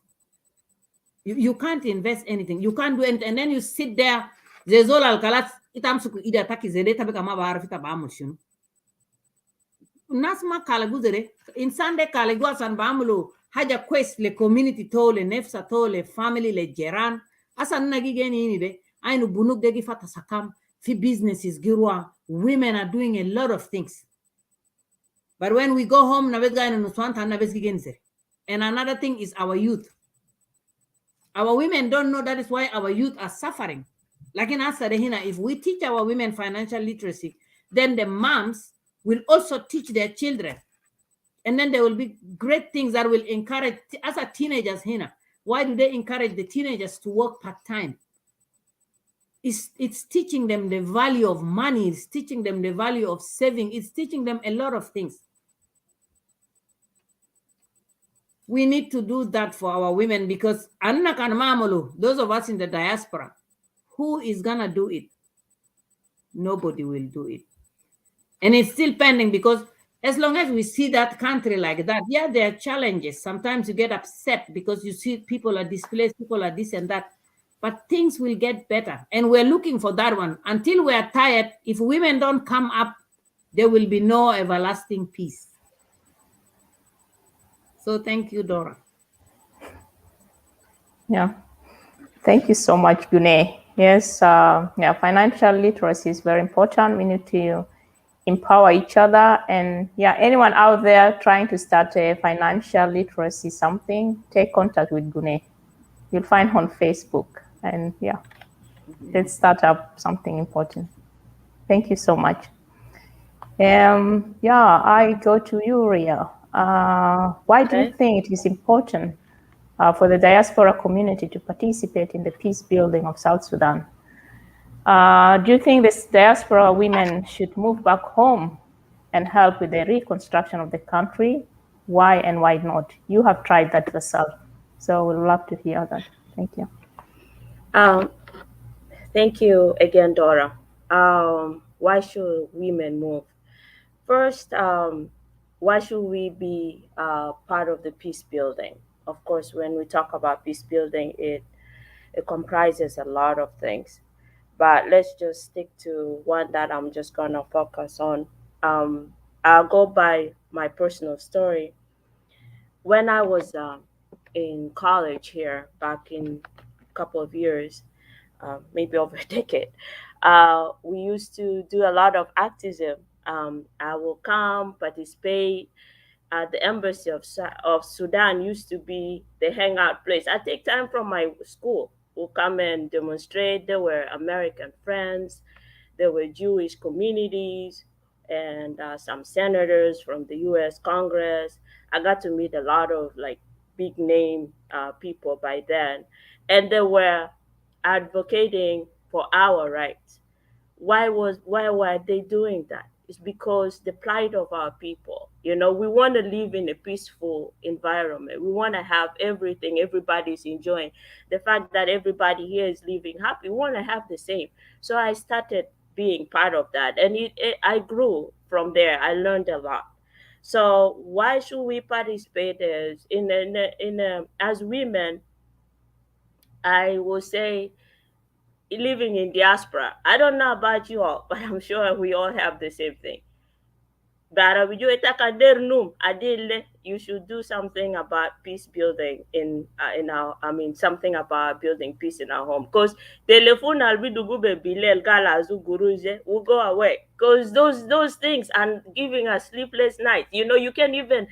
S4: You can't invest anything. You can't do anything. And then you sit there. There's all alkalat. Itamsuku ida taki zede tabe kama baarafita baamushun. Nasma kalaguzere. Insande kalagua san baamulo. Haja quest le community to le nefsa to le family le jeran. Asa nagi geni ini de. Ainu bunuk degi fata sakam. Fi businesses girwa. Women are doing a lot of things. But when we go home, nabezga inu nuswanta nabezgi genze. And another thing is our youth. Our women don't know. That is why our youth are suffering. Like in Asadehina, if we teach our women financial literacy, then the moms will also teach their children. And then there will be great things that will encourage, as a teenagers here. Why do they encourage the teenagers to work part-time? It's teaching them the value of money. It's teaching them the value of saving. It's teaching them a lot of things. We need to do that for our women because those of us in the diaspora, who is going to do it? Nobody will do it. And it's still pending because as long as we see that country like that, yeah, there are challenges. Sometimes you get upset because you see people are displaced, people are this and that. But things will get better. And we're looking for that one. Until we are tired, if women don't come up, there will be no everlasting peace. So thank you, Dora.
S1: Yeah. Thank you so much, Gune. Yes, financial literacy is very important. We need to empower each other. And yeah, anyone out there trying to start a financial literacy something, take contact with Gune. You'll find her on Facebook. And yeah, let's start up something important. Thank you so much. I go to you, Ria. Why do you think it is important for the diaspora community to participate in the peace building of South Sudan? Do you think the diaspora women should move back home and help with the reconstruction of the country? Why and why not? You have tried that yourself, so we'd love to hear that. Thank you.
S3: Thank you again, Dora. Why should women move? First, why should we be part of the peace building? Of course, when we talk about peace building, it comprises a lot of things. But let's just stick to one that I'm just gonna focus on. I'll go by my personal story. When I was in college here back in a couple of years, maybe over a decade, we used to do a lot of activism. I will come, participate, the embassy of Sudan used to be the hangout place. I take time from my school who come and demonstrate. There were American friends, there were Jewish communities, and some senators from the U.S. Congress. I got to meet a lot of like big name people by then, and they were advocating for our rights. Why were they doing that? It's because the plight of our people. You know, we want to live in a peaceful environment. We want to have everything everybody's enjoying. The fact that everybody here is living happy, we want to have the same. So I started being part of that, and I grew from there. I learned a lot. So why should we participate as women? I will say living in diaspora. I don't know about you all, but I'm sure we all have the same thing. You should do something about peace building in our. I mean, something about building peace in our home. Because telephone albidugube bilel galazu guruze will go away. Because those things are giving us sleepless nights. You know, you can even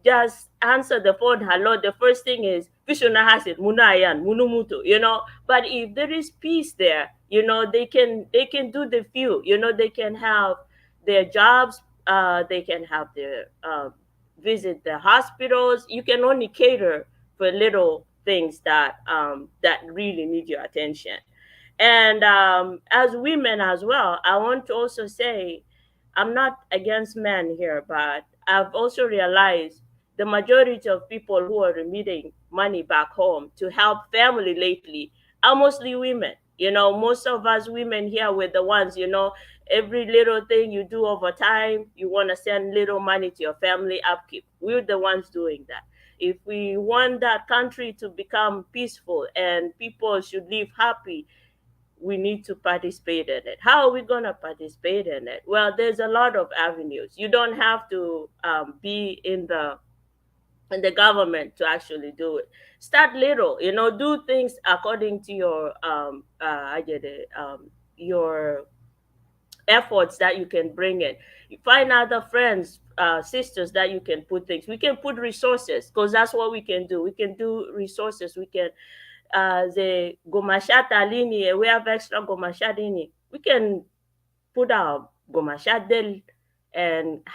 S3: just answer the phone hello. The first thing is Vishuna has it, Munayan, Munumutu, you know. But if there is peace there, you know, they can do the few, you know, they can have their jobs, they can have their visit the hospitals. You can only cater for little things that really need your attention. And as women as well, I want to also say I'm not against men here, but I've also realized the majority of people who are remitting money back home to help family lately are mostly women. You know, most of us women here were the ones, you know, every little thing you do over time, you want to send little money to your family upkeep. We're the ones doing that. If we want that country to become peaceful and people should live happy, we need to participate in it. How are we going to participate in it? Well, there's a lot of avenues. You don't have to be in the government to actually do it. Start little, you know, do things according to your efforts that you can bring in. You find other friends, sisters that you can put things. We can put resources because that's what we can do. We can do resources. We can the gomashata lini, we have extra gomashadini. We can put our gomashadel and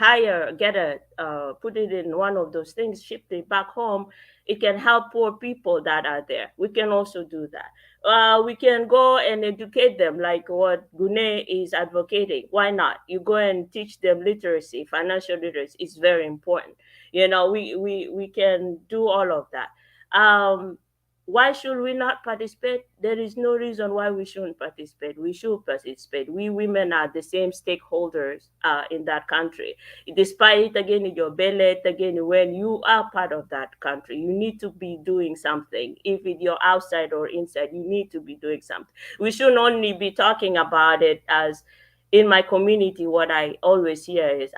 S3: put it in one of those things, ship it back home. It can help poor people that are there. We can also do that. We can go and educate them like what Gune is advocating. Why not? You go and teach them literacy, financial literacy. It's very important. You know, we can do all of that. Why should we not participate? There is no reason why we shouldn't participate. We should participate. We women are the same stakeholders in that country. Despite again your belly, again when you are part of that country, you need to be doing something. If you're outside or inside, you need to be doing something. We shouldn't only be talking about it as in my community. What I always hear is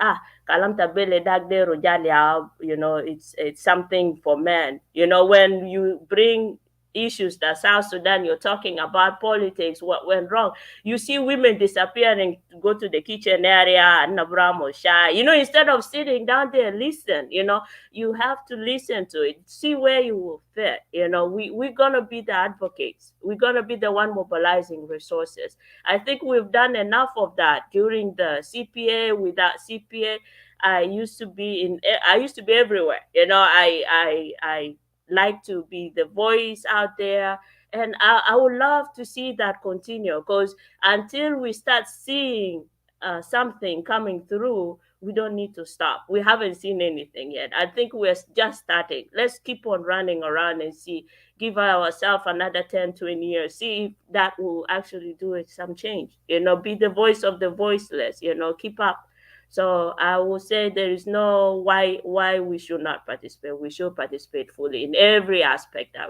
S3: kalamta bele dagde rojalia, you know, it's something for men. You know, when you bring issues that South Sudan, you're talking about politics, what went wrong. You see women disappearing to go to the kitchen area and Abraham shy. You know, instead of sitting down there, listen, you know, you have to listen to it, see where you will fit. You know, we're gonna be the advocates. We're gonna be the one mobilizing resources. I think we've done enough of that during the CPA. Without CPA, I used to be everywhere. You know, I like to be the voice out there. And I would love to see that continue because until we start seeing something coming through, we don't need to stop. We haven't seen anything yet. I think we're just starting. Let's keep on running around and see, give ourselves another 10, 20 years, see if that will actually do it some change. You know, be the voice of the voiceless, you know, keep up. So I will say there is no why we should not participate. We should participate fully in every aspect that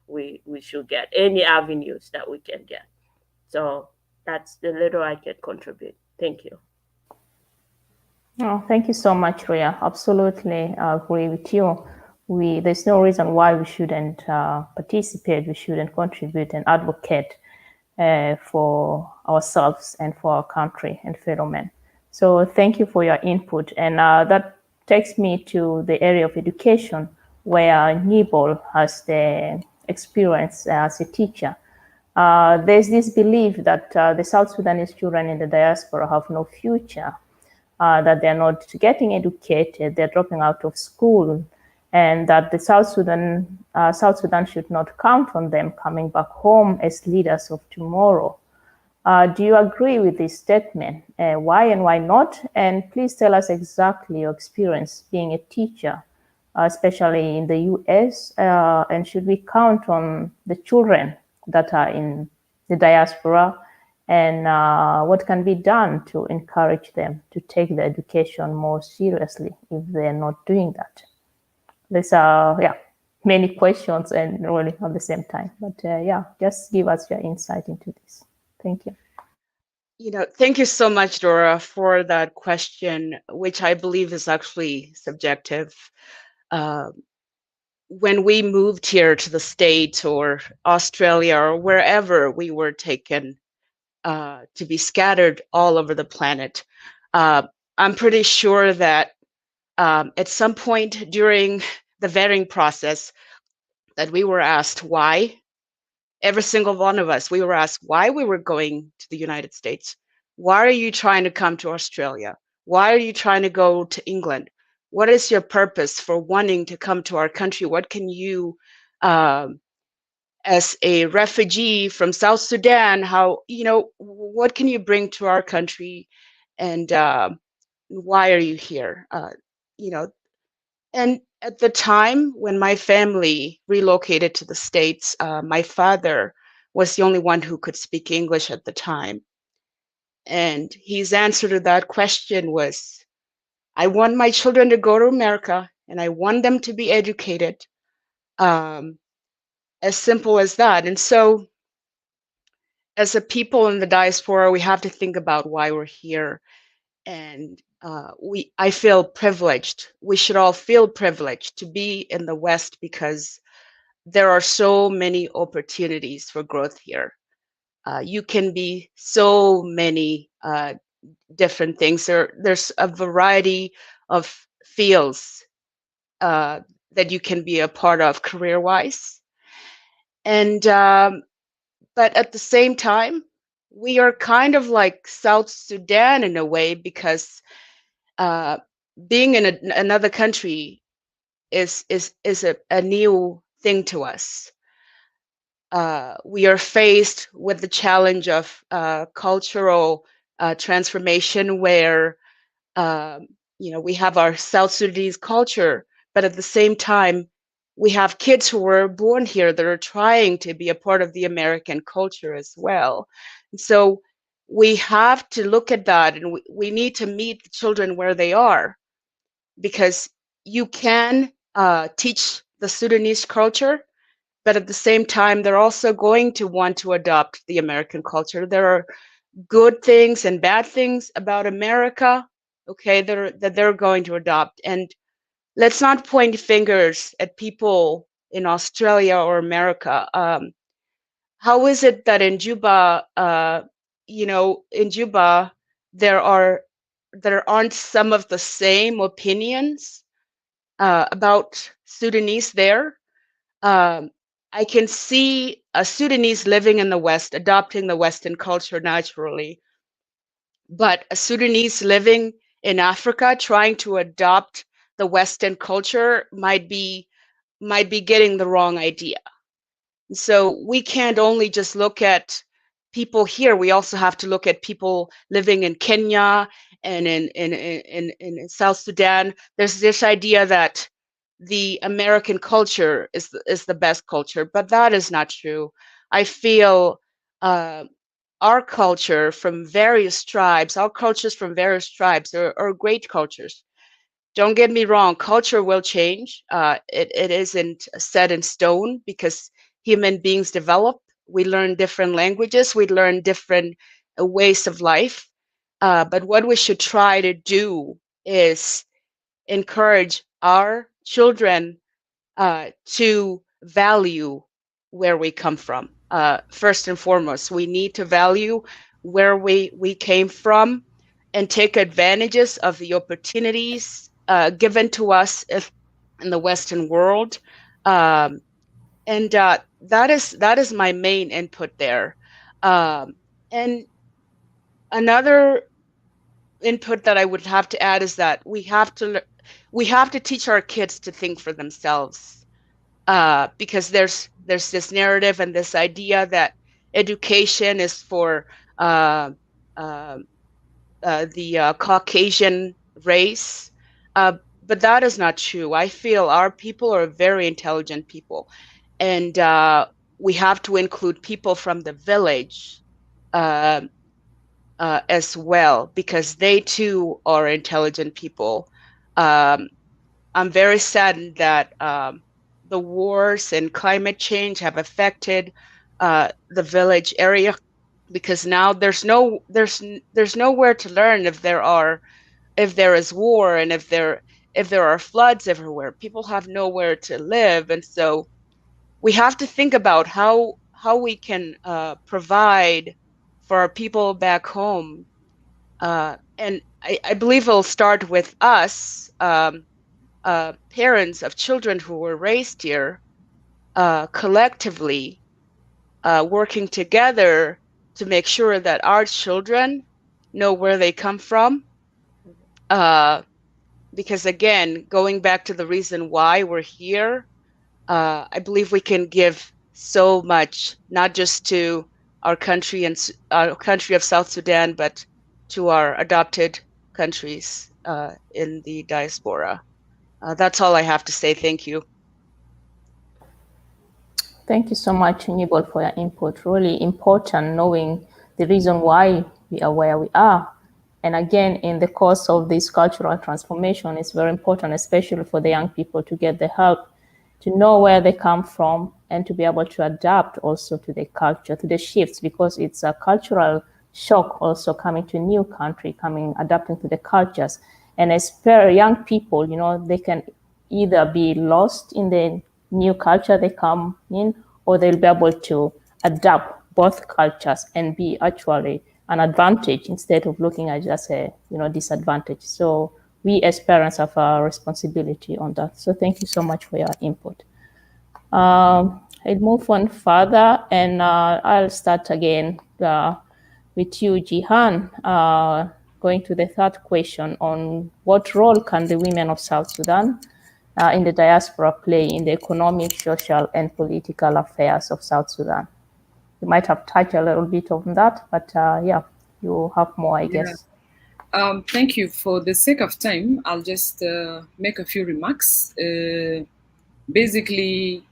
S3: we should get, any avenues that we can get. So that's the little I can contribute. Thank you.
S1: Oh, thank you so much, Ria. Absolutely agree with you. There's no reason why we shouldn't participate, we shouldn't contribute and advocate for ourselves and for our country and fellow men. So thank you for your input. And that takes me to the area of education, where Nibol has the experience as a teacher. There's this belief that the South Sudanese children in the diaspora have no future, that they're not getting educated, they're dropping out of school, and that the South Sudan should not count on them coming back home as leaders of tomorrow. Do you agree with this statement? Why and why not? And please tell us exactly your experience being a teacher, especially in the US, and should we count on the children that are in the diaspora, and what can be done to encourage them to take their education more seriously if they're not doing that? There's many questions and really at the same time, but just give us your insight into this. Thank you.
S5: Thank you so much, Dora, for that question, which I believe is actually subjective. When we moved here to the States or Australia or wherever we were taken to be scattered all over the planet, I'm pretty sure that at some point during the vetting process that we were asked why. Every single one of us, we were asked why we were going to the United States. Why are you trying to come to Australia? Why are you trying to go to England? What is your purpose for wanting to come to our country? What can you, as a refugee from South Sudan, what can you bring to our country? And why are you here? And at the time when my family relocated to the States, my father was the only one who could speak English at the time. And his answer to that question was, I want my children to go to America and I want them to be educated. As simple as that. And so as a people in the diaspora, we have to think about why we're here. And I feel privileged. We should all feel privileged to be in the West because there are so many opportunities for growth here. You can be so many different things. There's a variety of fields that you can be a part of career-wise. And but at the same time, we are kind of like South Sudan in a way because being in another country is a new thing to us. We are faced with the challenge of cultural transformation, where we have our South Sudanese culture, but at the same time, we have kids who were born here that are trying to be a part of the American culture as well. And so we have to look at that, and we need to meet the children where they are, because you can teach the Sudanese culture, but at the same time, they're also going to want to adopt the American culture. There are good things and bad things about America, okay, that they're going to adopt. And let's not point fingers at people in Australia or America. How is it that in Juba, there aren't some of the same opinions about Sudanese there? I can see a Sudanese living in the West adopting the Western culture naturally, but a Sudanese living in Africa trying to adopt the Western culture might be getting the wrong idea. So we can't only just look at people here. We also have to look at people living in Kenya and in South Sudan. There's this idea that the American culture is the best culture, but that is not true. I feel our culture from various tribes, our cultures from various tribes are great cultures. Don't get me wrong, culture will change. It isn't set in stone because human beings develop. We learn different languages, we learn different ways of life. But what we should try to do is encourage our children to value where we come from. First and foremost, we need to value where we came from and take advantages of the opportunities given to us in the Western world. And that is my main input there. And another input that I would have to add is that we have to teach our kids to think for themselves, because there's this narrative and this idea that education is for the Caucasian race, but that is not true. I feel our people are very intelligent people, and we have to include people from the village as well, because they too are intelligent people. I'm very saddened that the wars and climate change have affected the village area, because now there's nowhere to learn if there is war, and if there are floods everywhere. People have nowhere to live, and so we have to think about how we can provide for our people back home. And I believe it'll start with us, parents of children who were raised here, collectively working together to make sure that our children know where they come from. Because again, going back to the reason why we're here, I believe we can give so much, not just to our country and our country of South Sudan, but to our adopted countries in the diaspora. That's all I have to say. Thank you.
S1: Thank you so much, Nibol, for your input. Really important knowing the reason why we are where we are. And again, in the course of this cultural transformation, it's very important, especially for the young people, to get the help to know where they come from and to be able to adapt also to the culture, to the shifts, because it's a cultural shock also coming to a new country, adapting to the cultures. And as per young people, they can either be lost in the new culture they come in, or they'll be able to adapt both cultures and be actually an advantage instead of looking at just a disadvantage. So we as parents have a responsibility on that. So thank you so much for your input. I'll move on further, and I'll start again with you, Jihan, going to the third question on what role can the women of South Sudan in the diaspora play in the economic, social, and political affairs of South Sudan? You might have touched a little bit on that, but yeah, you have more, I guess.
S2: Thank you. For the sake of time, I'll just make a few remarks. Basically,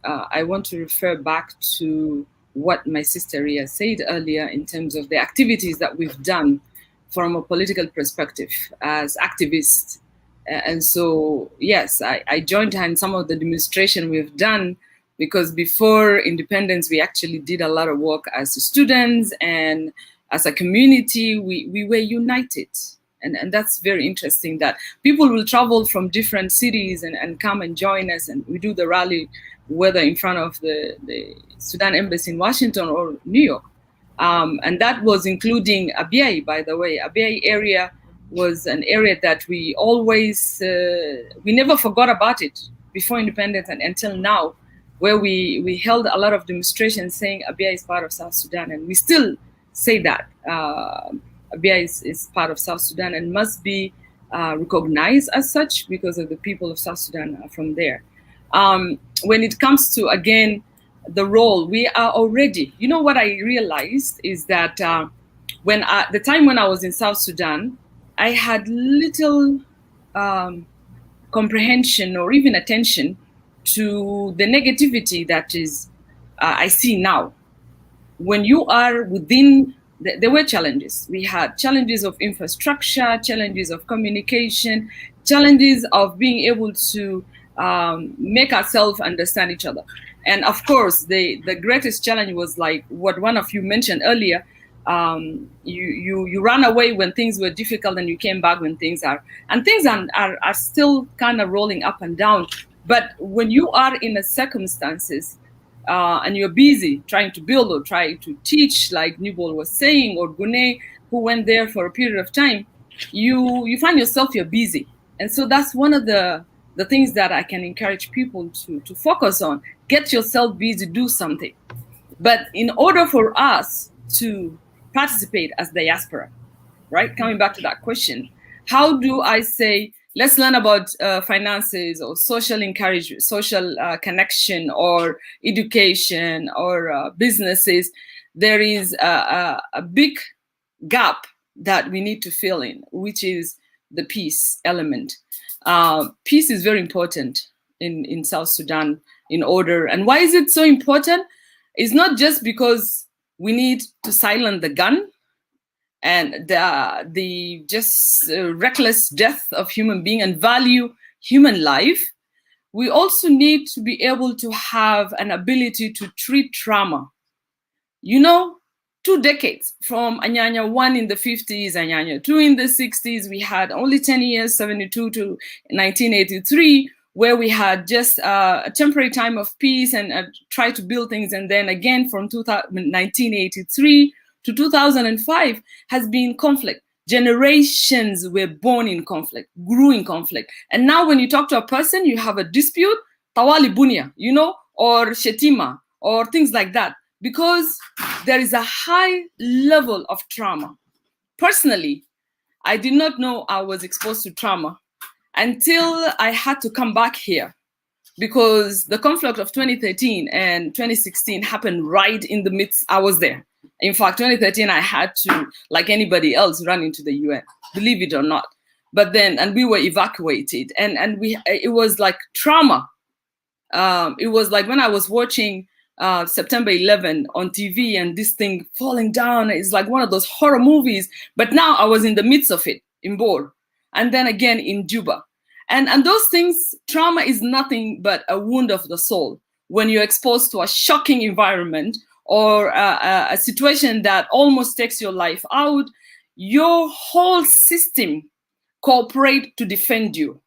S2: I want to refer back to what my sister Ria said earlier in terms of the activities that we've done from a political perspective as activists. And so, yes, I joined her in some of the demonstration we've done, because before independence, we actually did a lot of work as students, and as a community, we were united. And that's very interesting that people will travel from different cities and come and join us, and we do the rally, whether in front of the Sudan embassy in Washington or New York. And that was including Abyei, by the way. Abyei area was an area that we always, we never forgot about it before independence and until now, where we held a lot of demonstrations saying Abyei is part of South Sudan, and we still say that Abyei is part of South Sudan and must be recognized as such because of the people of South Sudan are from there. When it comes to, again, the role, we are already, what I realized is that the time when I was in South Sudan, I had little comprehension or even attention to the negativity that is I see now. When you are within, there were challenges. We had challenges of infrastructure, challenges of communication, challenges of being able to make ourselves understand each other. And of course, the greatest challenge was like what one of you mentioned earlier. You ran away when things were difficult, and you came back when things are still kind of rolling up and down. But when you are in the circumstances and you're busy trying to build or trying to teach, like Nubol was saying, or Gune, who went there for a period of time, you find yourself, you're busy. And so that's one of the things that I can encourage people to focus on. Get yourself busy, do something. But in order for us to participate as diaspora, right? Coming back to that question, how do I say, let's learn about finances or social encouragement, social connection, or education, or businesses? There is a big gap that we need to fill in, which is the peace element. Peace is very important in South Sudan in order. And why is it so important? It's not just because we need to silence the gun and the just reckless death of human being and value human life. We also need to be able to have an ability to treat trauma. You know, 2 decades from Anyanya 1 in the 50s, Anyanya 2 in the 60s, we had only 10 years, 72 to 1983, where we had just a temporary time of peace and try to build things. And then again from 1983 to 2005 has been conflict. Generations were born in conflict, grew in conflict. And now when you talk to a person, you have a dispute, tawali bunia, you know, or shetima, or things like that, because there is a high level of trauma. Personally, I did not know I was exposed to trauma until I had to come back here, because the conflict of 2013 and 2016 happened right in the midst. I was there. In fact, 2013, I had to, like anybody else, run into the UN, believe it or not. But then, and we were evacuated, and it was like trauma. It was like when I was watching September 11 on TV and this thing falling down. It's like one of those horror movies. But now I was in the midst of it in Bor, and then again in Juba. And those things, trauma is nothing but a wound of the soul. When you're exposed to a shocking environment or a situation that almost takes your life out, your whole system cooperates to defend you.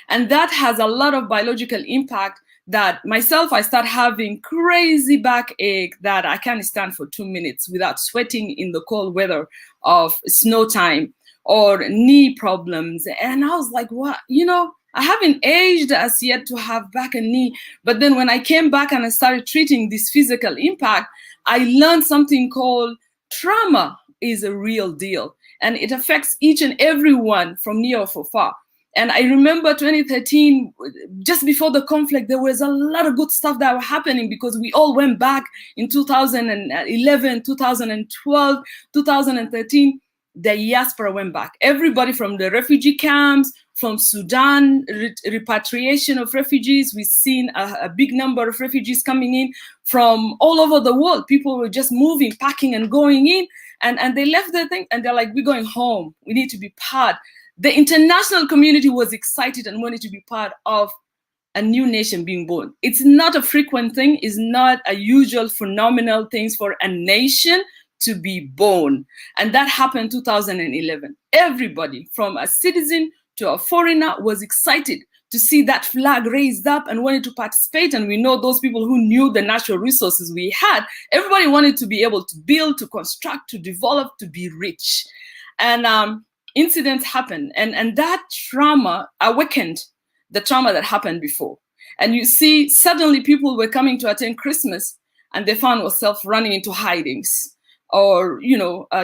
S2: And that has a lot of biological impact that myself, I start having crazy backache that I can't stand for 2 minutes without sweating in the cold weather of snow time, or knee problems. And I was like, what? You know, I haven't aged as yet to have back and knee. But then when I came back and I started treating this physical impact, I learned something called trauma is a real deal. And it affects each and every one from near or from far. And I remember 2013, just before the conflict, there was a lot of good stuff that were happening because we all went back in 2011, 2012, 2013. Diaspora went back. Everybody from the refugee camps, from Sudan, repatriation of refugees. We've seen a big number of refugees coming in from all over the world. People were just moving, packing and going in. And they left their thing and they're like, we're going home. We need to be part. The international community was excited and wanted to be part of a new nation being born. It's not a frequent thing. It's not a usual phenomenal thing for a nation to be born. And that happened 2011. Everybody from a citizen to a foreigner was excited to see that flag raised up and wanted to participate. And we know those people who knew the natural resources we had, everybody wanted to be able to build, to construct, to develop, to be rich. And incidents happened, and that trauma awakened the trauma that happened before. And you see, suddenly people were coming to attend Christmas and they found themselves running into hidings, or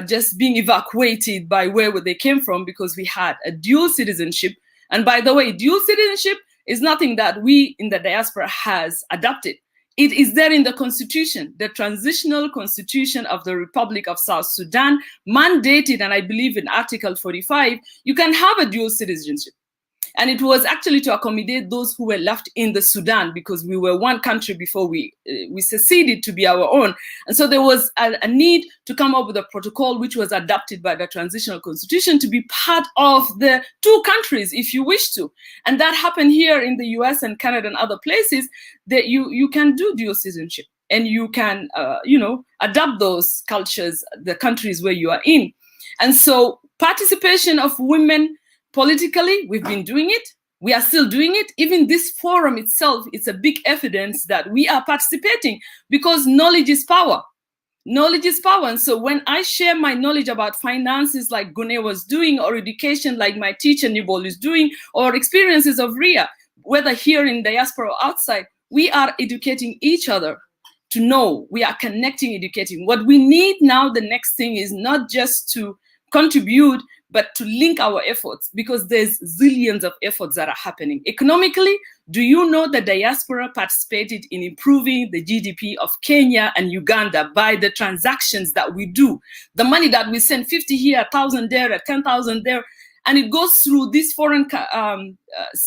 S2: just being evacuated by where they came from, because we had a dual citizenship. And by the way, dual citizenship is nothing that we in the diaspora has adopted. It is there in the constitution, the transitional constitution of the Republic of South Sudan, mandated, and I believe in Article 45, you can have a dual citizenship. And it was actually to accommodate those who were left in the Sudan, because we were one country before we seceded to be our own. And so there was a need to come up with a protocol which was adopted by the transitional constitution to be part of the two countries, if you wish to. And that happened here in the US and Canada and other places, that you can do dual citizenship and you can, adopt those cultures, the countries where you are in. And so participation of women politically, we've been doing it. We are still doing it. Even this forum itself, it's a big evidence that we are participating, because knowledge is power. Knowledge is power. And so when I share my knowledge about finances like Gune was doing, or education like my teacher Nibol is doing, or experiences of Ria, whether here in diaspora or outside, we are educating each other to know. We are connecting, educating. What we need now, the next thing is not just to contribute, but to link our efforts, because there's zillions of efforts that are happening. Economically, do you know that diaspora participated in improving the GDP of Kenya and Uganda by the transactions that we do? The money that we send, 50 here, 1,000 there, 10,000 there, and it goes through these foreign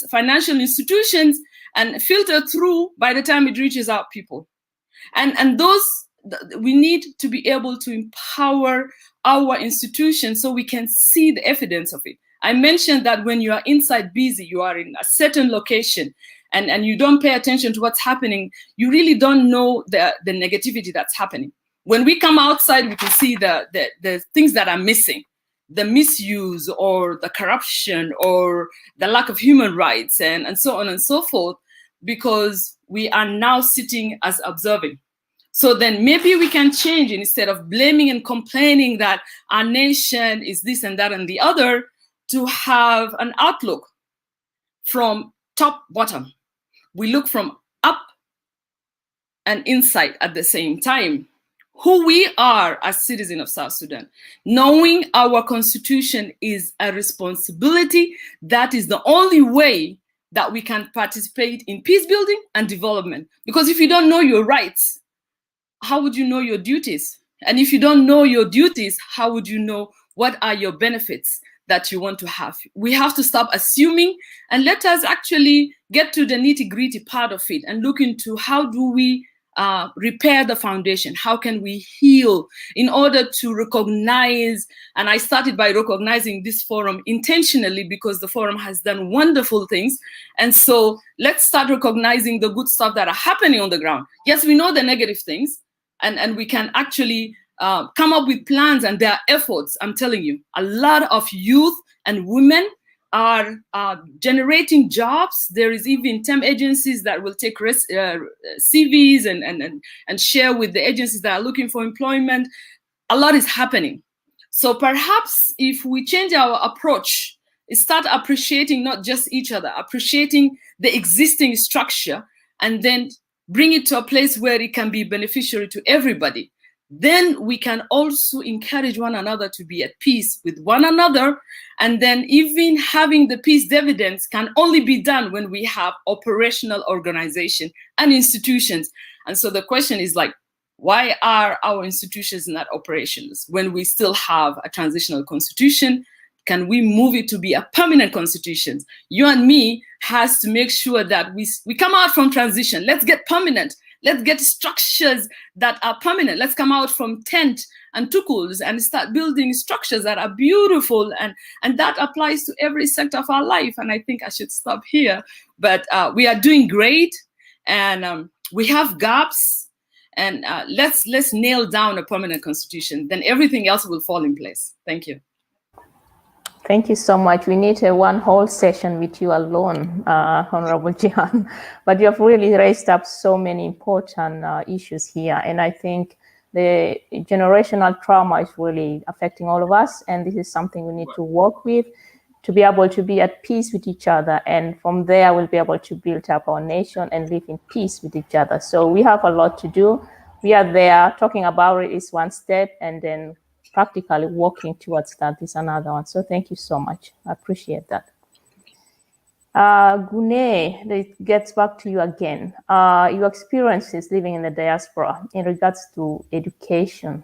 S2: financial institutions and filter through by the time it reaches our people. And those, we need to be able to empower our institutions so we can see the evidence of it. I mentioned that when you are inside busy, you are in a certain location, and you don't pay attention to what's happening, you really don't know the negativity that's happening. When we come outside, we can see the things that are missing, the misuse or the corruption or the lack of human rights and so on and so forth, because we are now sitting as observing. So then maybe we can change, instead of blaming and complaining that our nation is this and that and the other, to have an outlook from top bottom. We look from up and inside at the same time. Who we are as citizens of South Sudan. Knowing our constitution is a responsibility. That is the only way that we can participate in peace building and development. Because if you don't know your rights, how would you know your duties? And if you don't know your duties, how would you know what are your benefits that you want to have? We have to stop assuming, and let us actually get to the nitty-gritty part of it and look into how do we repair the foundation? How can we heal in order to recognize? And I started by recognizing this forum intentionally because the forum has done wonderful things. And so let's start recognizing the good stuff that are happening on the ground. Yes, we know the negative things, and we can actually come up with plans, and there are efforts. I'm telling you, a lot of youth and women are generating jobs. There is even temp agencies that will take CVs and share with the agencies that are looking for employment. A lot is happening. So perhaps if we change our approach, start appreciating not just each other, appreciating the existing structure, and then bring it to a place where it can be beneficiary to everybody, then we can also encourage one another to be at peace with one another. And then even having the peace dividends can only be done when we have operational organization and institutions. And so the question is like, why are our institutions not operations when we still have a transitional constitution? Can we move it to be a permanent constitution? You and me has to make sure that we come out from transition. Let's get permanent. Let's get structures that are permanent. Let's come out from tent and tukuls and start building structures that are beautiful. And that applies to every sector of our life. And I think I should stop here. But we are doing great, and we have gaps. And let's nail down a permanent constitution. Then everything else will fall in place. Thank you.
S1: Thank you so much. We need one whole session with you alone, Honorable Jihan. But you have really raised up so many important issues here. And I think the generational trauma is really affecting all of us. And this is something we need to work with to be able to be at peace with each other. And from there, we'll be able to build up our nation and live in peace with each other. So we have a lot to do. We are there. Talking about it is one step, and then practically working towards that is another one. So thank you so much. I appreciate that. Gune, it gets back to you again. Your experiences living in the diaspora in regards to education.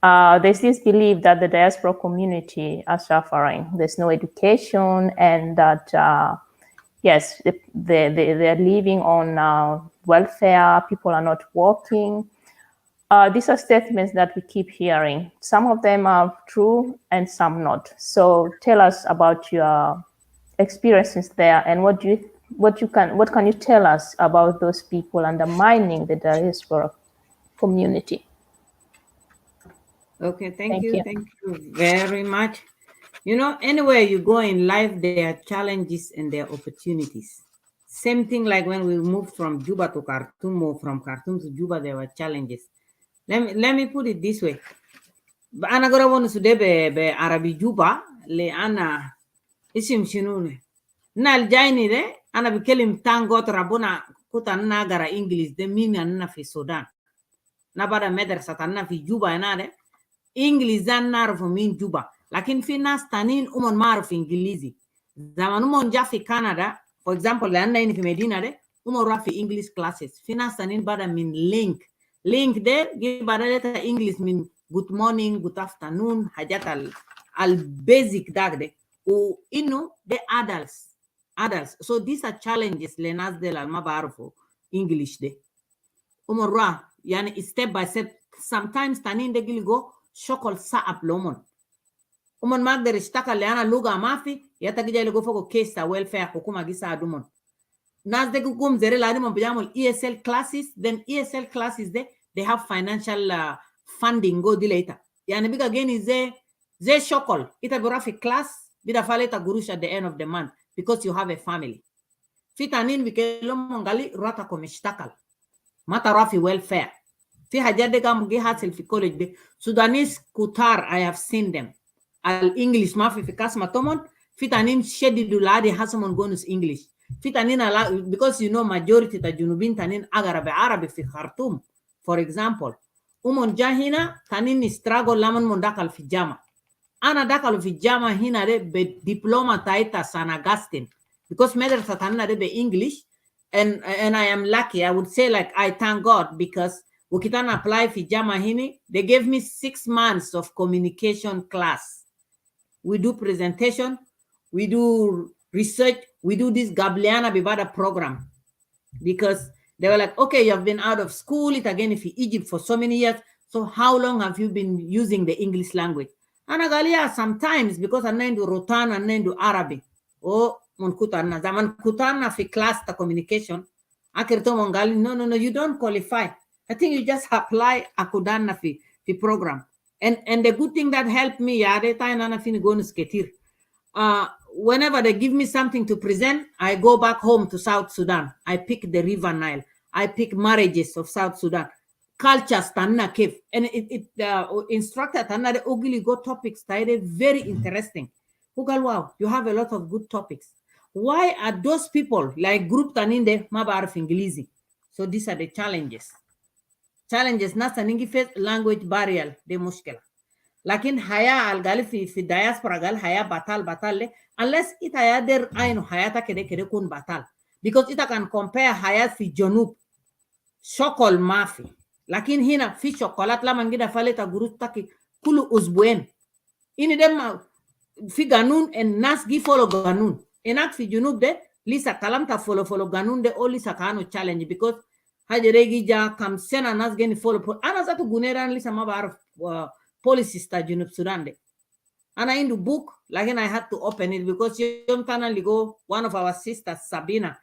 S1: There's this belief that the diaspora community are suffering. There's no education, and that, yes, they're living on welfare. People are not working. These are statements that we keep hearing. Some of them are true and some not. So tell us about your experiences there, and what can you tell us about those people undermining the diaspora community?
S4: Okay, thank you very much. You know, anywhere you go in life, there are challenges and there are opportunities. Same thing like when we moved from Juba to Khartoum, or from Khartoum to Juba, there were challenges. let me put it this way. Ana gora wonu sude be Arabi Juba le ana isim shinune. Nal jaini de ana bikelim tangot rabuna kuta na gara English de mimi anna fi Sudan. Na bada madrasa tanna fi Juba enade English zan narfu min Juba. Lakin fi nas tanin umon maruf Ingilizi. Zaman umon ja fi Canada, for example, le anna in fi Medina de umon ra fi English classes. Fi nas tanin bada min link de give bada leta English min good morning, good afternoon, hajat al basic dagde. U inu de adults. So these are challenges lenas de la mabarfo English de. Umorra, yani step by step. Sometimes tanin de gilgo shokol saap lomon. Umon magder ishtaka leana luga mafi, yata gija ilgo foko case welfare hukuma gisa adumon. Nas de gugum zere ladimon bijamol ESL classes, then ESL classes they have financial funding go di later. Yani big again is ze shokol. Ita burafi class, bida faleta gurush at the end of the month because you have a family. Fitanin bikelomon rata komishtakal. Mata rafi welfare. Fi hajade gam ge hasil fi college de. Sudanese kutar, I have seen them. Al English mafi fi kasma tomon. Fitanin shedi duladi hasamon gonus English. Fitanin ala, because you know majority ta junubin tanin Arabi fi Khartoum, for example. Umon jahina tanin struggle lamon mon dakal fi jama. Ana dakal fi jama hina de be diploma taita San Augustine. Because madrasa tanina de be English. And I am lucky. I would say like I thank God because ukitan apply fi jama hini, they gave me 6 months of communication class. We do presentation, we do research, we do this Gabliana Bibada program because they were like, okay, you have been out of school, it again if Egypt for so many years. So how long have you been using the English language? And I go, yeah, sometimes because I'm named Rotan and named Arabic. Oh, Monkutana, Zaman Kutana fi class the communication. Akirto Mongali, no, you don't qualify. I think you just apply Akudana fi program. And the good thing that helped me, whenever they give me something to present, I go back home to South Sudan. I pick the River Nile. I pick marriages of South Sudan. Cultures tanna cave. And instructor tanna the ugly go topics very interesting. Ugal, wow, you have a lot of good topics. Why are those people like group taninde mabarf Ingilizi? So these are the challenges. Challenges nasa ningi face language barrier de mushkila. Lakin haya al gali fi diaspora gal haya batal le unless ita ya der ainu hayata kede kun batal because ita can compare haya fi jonub shokol mafi. Lakin hina fi chokolat la mangida faleta guru taki kulu uzbuen. Ini dem fi ganun and nas gi follow ganun. Enak fi junub de lisa kalamta follow ganun de all lisa kano challenge because hajeregi ja kam sena nas geni follow ana zatu guneran lisa mabar policies ta junub Sudan de. Ana in the book like I had to open it because yom tana ligo one of our sisters Sabina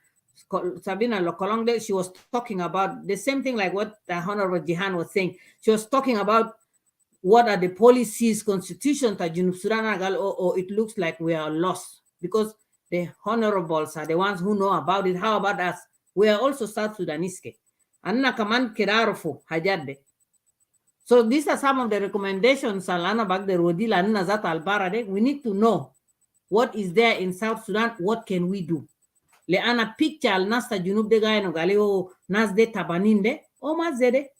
S4: Lokolongde, she was talking about the same thing like what the Honorable Jihan was saying. She was talking about what are the policies, constitution that Junub Sudan it looks like we are lost because the honorables are the ones who know about it. How about us? We are also South Sudanese. Anna kaman kirarufu hajade. So these are some of the recommendations Alana Bag the Rodila Anna Zata Albarade. We need to know what is there in South Sudan, what can we do? Le ana picture al nasta junub de gaino galeo nas de tabaninde Oma zede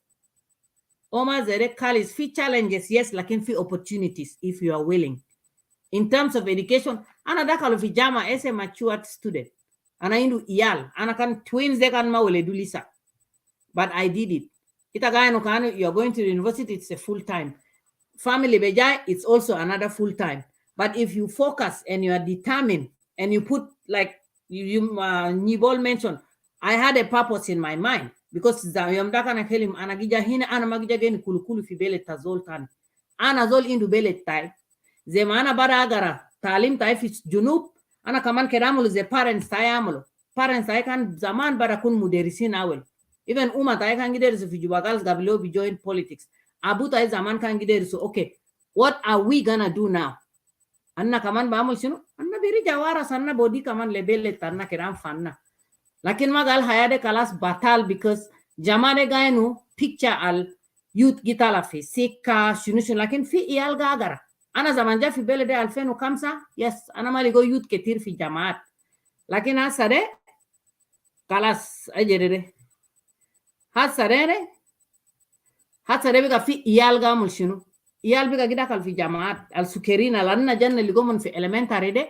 S4: kalis fi challenges yes lakin fi opportunities if you are willing. In terms of education ana dakalo fi jama as a matured student ana indu iyal ana kan twins de kan mawle dulisa but I did it. Ita gaino kanu you're going to the university, it's a full time. Family beja, it's also another full time. But if you focus and you are determined and you put like Nibol mentioned, I had a purpose in my mind because yamdaka na kelim anagija hina ana magija geni kulukulu fi belet tazol tan ana zol indu belet tai zemana bara agara talim tai fi junub ana kaman kedamul ze parents tai amulo parents tai kan zaman bara kun muderisin awel even uma tai kan gider fi jubagal gablo bi join politics abu tai zaman kan gider so okay what are we gonna do now anna kaman ba mo sino anna biri jawara sanna body kaman lebele tanna kiram fanna lakin magal hayade kalas batal because jamane gainu picture al youth gitala fi sika shunu lakin fi iyal gagara. Ana zaman ja fi belede 2005 yes ana mali go youth ketir fi jamaat. Lakin asade kalas ajerere. Hasarere biga fi iyal gamul shunu. Iyal biga gida kal fi jamaat al sukerina lanna janna ligomon fi elementary de.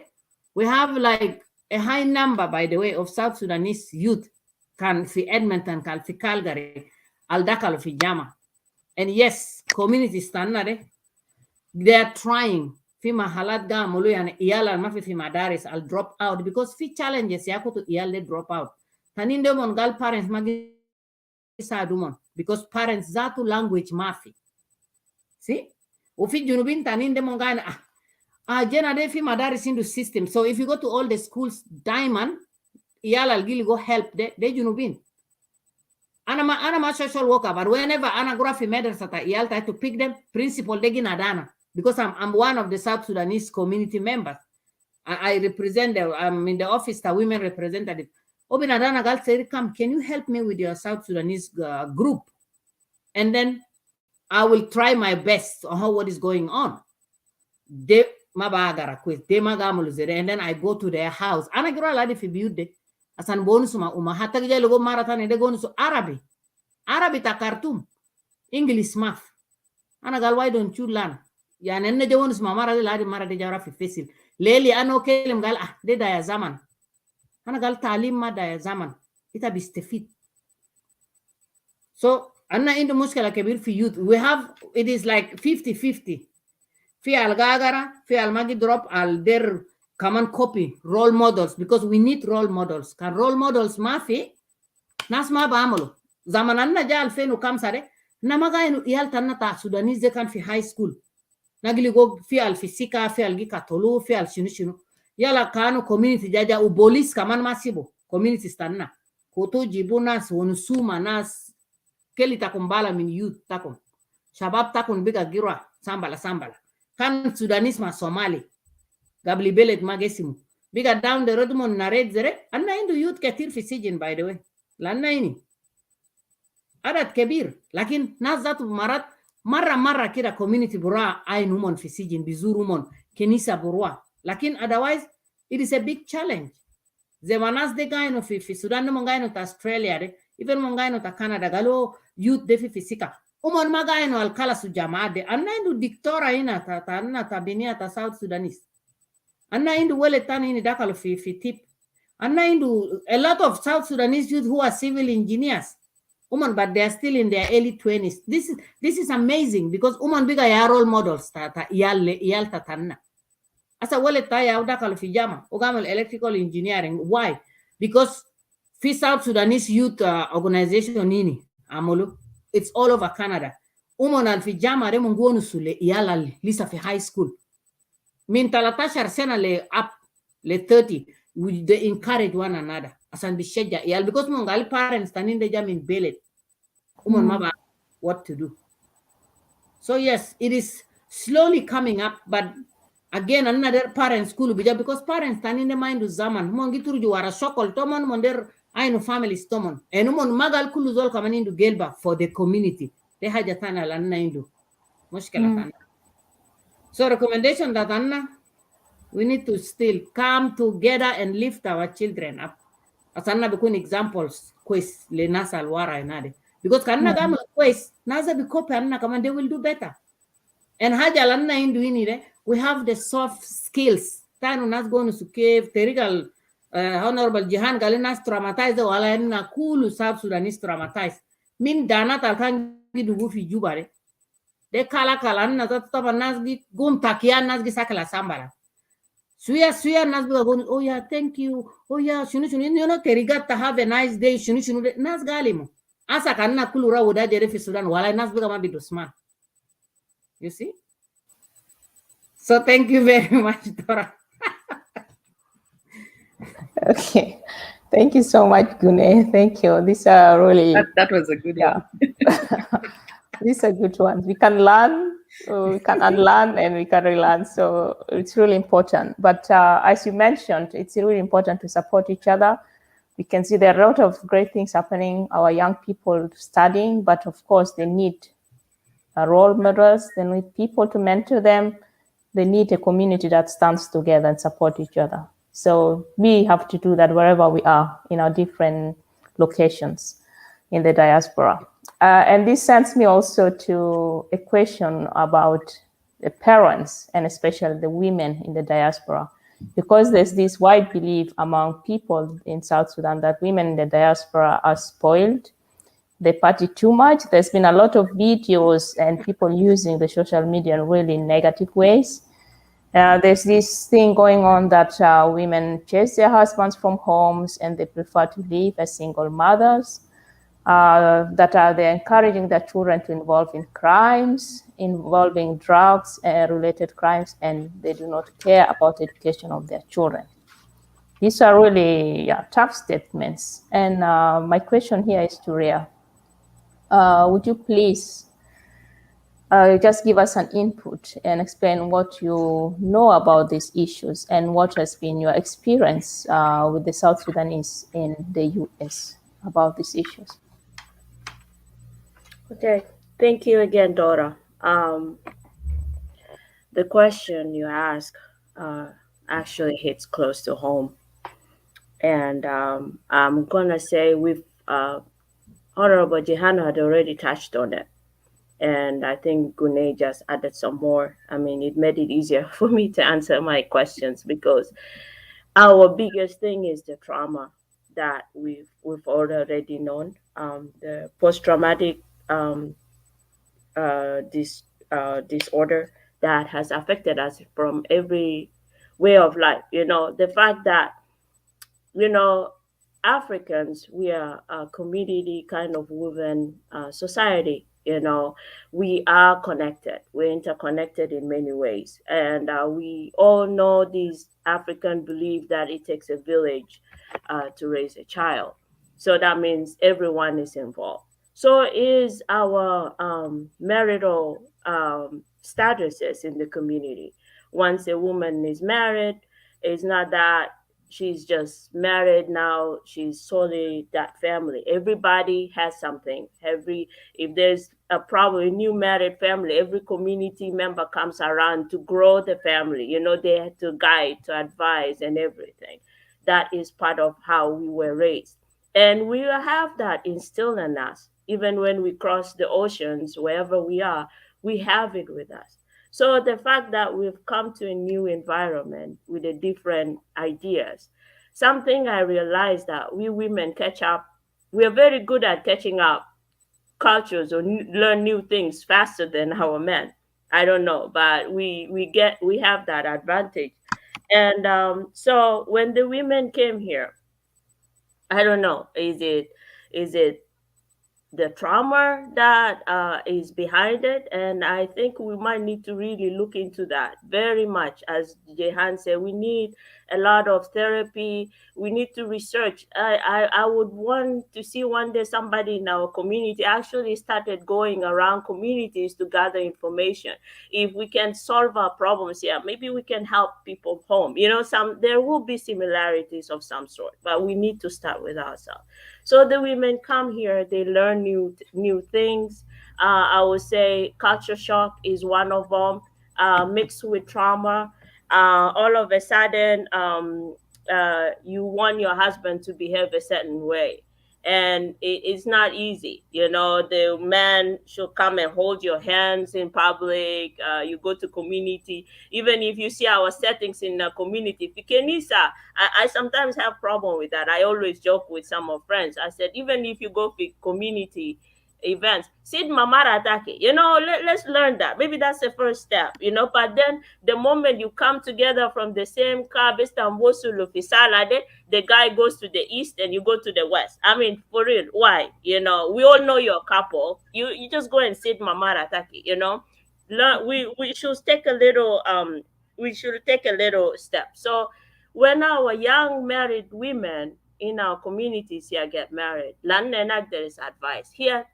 S4: We have like a high number, by the way, of South Sudanese youth can fi Edmonton, can fi Calgary, al dakal fi Jama. And yes, community standard, they are trying. Fi mahalat ga mulu yani iyal al mafi fi madaris al drop out because fi challenges ya kutu iyal they drop out. Taninde mon gal parents magi sadumon because parents zatu language mafi. See? Ufi junubin taninde mon gana Jena de fi madaris into system. So if you go to all the schools, diamond, iyal al gili go help de junubin. Anama social worker, but whenever ana grafi madrasata iyal try to pick them, principal de ginadana because I'm one of the South Sudanese community members. I represent I'm in the office the women representative. Obinadana gal say, come, can you help me with your South Sudanese group? And then I will try my best on how what is going on. They mabagara quiz de magamuluzere and then I go to their house ana gira ladi fi biude asan bonus uma hatta gija logo marathon de gonu so arabi ta Khartoum English math ana gal why don't you learn ya nenne de bonus ma mara de ladi mara de jara fi fesil leli ano kelim gal de daya zaman ana gal talim ma daya zaman ita bistefit so anna indu mushkila kabir fi youth we have it is like 50-50 fi al gagara, fi al magi drop al der common copy role models because we need role models. Kan role models mafi nas ma baamolo. Zaman anna ja al fenu kam sare na maga inu iyal tanna ta Sudanese de kan fi high school. Nagili go fi al fisika, fi al gikatolu, fi al shinu. Yala kanu community jaja u bolis kaman masibo community stanna. Koto jibu nas wonusuma nas keli takumbala min youth takum. Shabab takun biga girwa sambala. Kan Sudanese ma Somali gabli belet magesimu biga down the road mon nared zere anna indu youth katir fi sijin by the way lanna ini adat kabir lakin nazatu marat marra kida community bura ay numon fi sijin bizuru mon kenisa burwa lakin otherwise it is a big challenge zemanas de gaino fi Sudan mon gaino ta Australia de even mon gaino ta Canada galo youth de fi fisika umon magaino al kala su jamaade anna indu diktora ina ta anna ta binia ta South Sudanese anna indu wele tani ini dakalo fi tip anna indu a lot of South Sudanese youth who are civil engineers umon but they are still in their early 20s this is amazing because umon biga ya role models ta iyal ta tanna asa wele ta ya dakalo fi jama ugamal electrical engineering why because fi South Sudanese youth organization nini amolo it's all over Canada. Umon fi jama re mungonu sule iyala lisa fi high school. Min 13 sena le up le 30 they encourage one another. Asan bisheja iyal because mungali parents tanin de jam in belet. Umon maba what to do. So yes, it is slowly coming up, but again another parent school bija because parents tanin de mind zaman mongi turu wara sokol tomon monder ainu families tomon enumon magal kulu zol kamani indu gelba for the community de haja tana lanna indu mushkila tana so recommendation that anna we need to still come together and lift our children up asanna bikun examples quest le nasal wara inade because kanna gamal quest nasa bikope anna kama they will do better and haja lanna indu inire we have the soft skills tanu nas gonu su cave terigal Honorable Jihan Galinas traumatized wala na kulu South Sudanese traumatized. Min dana talkan gidugu fi jubare. De kala na tata nasgi gum takia nasgi sakala sambara. Suya nasgi gon oh yeah thank you. Oh yeah shunu you know terigata have a nice day shunu nas galimo. Asa kanna kulu ra woda jere fi Sudan wala nasgi kama bidusman. You see? So thank you very much Dora.
S1: Okay, thank you so much, Gune. Thank you. These are really
S2: that was a good one.
S1: These are good ones. We can learn, we can unlearn, and we can relearn. So it's really important. But as you mentioned, it's really important to support each other. We can see there are a lot of great things happening. Our young people studying, but of course they need role models, they need people to mentor them. They need a community that stands together and support each other. So we have to do that wherever we are in our different locations in the diaspora. And this sends me also to a question about the parents and especially the women in the diaspora, because there's this wide belief among people in South Sudan that women in the diaspora are spoiled. They party too much. There's been a lot of videos and people using the social media in really negative ways. There's this thing going on that women chase their husbands from homes and they prefer to live as single mothers. They're encouraging their children to involve in crimes involving drugs related crimes, and they do not care about the education of their children. These are really tough statements. And my question here is to Ria. Would you please just give us an input and explain what you know about these issues and what has been your experience with the South Sudanese in the US about these issues?
S3: Okay, thank you again, Dora. The question you ask actually hits close to home. And I'm going to say Honorable Jehan had already touched on it. And I think Gune just added some more. I mean, it made it easier for me to answer my questions because our biggest thing is the trauma that we've already known, the post-traumatic disorder that has affected us from every way of life. The fact that you know, Africans, we are a community kind of woven society. We are connected. We're interconnected in many ways. And we all know these African belief that it takes a village to raise a child. So that means everyone is involved. So is our marital statuses in the community. Once a woman is married, it's not that she's just married now, she's solely that family. Everybody has something. If there's a problem, a new married family, every community member comes around to grow the family. They have to guide, to advise, and everything. That is part of how we were raised, and we have that instilled in us. Even when we cross the oceans, wherever we are, we have it with us. So the fact that we've come to a new environment with a different ideas, something I realized that we women catch up. We're very good at catching up cultures or learn new things faster than our men. I don't know, but we have that advantage. And so when the women came here, I don't know, is it the trauma that is behind it. And I think we might need to really look into that very much. As Jehan said, we need a lot of therapy. We need to research. I would want to see one day somebody in our community actually started going around communities to gather information. If we can solve our problems here, maybe we can help people home. There will be similarities of some sort, but we need to start with ourselves. So the women come here, they learn new things. I would say culture shock is one of them, mixed with trauma. All of a sudden, you want your husband to behave a certain way. And it's not easy. The man should come and hold your hands in public. You go to community. Even if you see our settings in the community, Fikenisa, I sometimes have problem with that. I always joke with some of friends. I said, even if you go to community events, Sid Mamara Take, let's learn that. Maybe that's the first step, but then the moment you come together from the same car, the guy goes to the east and you go to the west. I mean, for real, why? We all know you're a couple. You just go and sit Mamara Take, Learn, we should take a little step. So when our young married women in our communities here get married, there is advice. Here,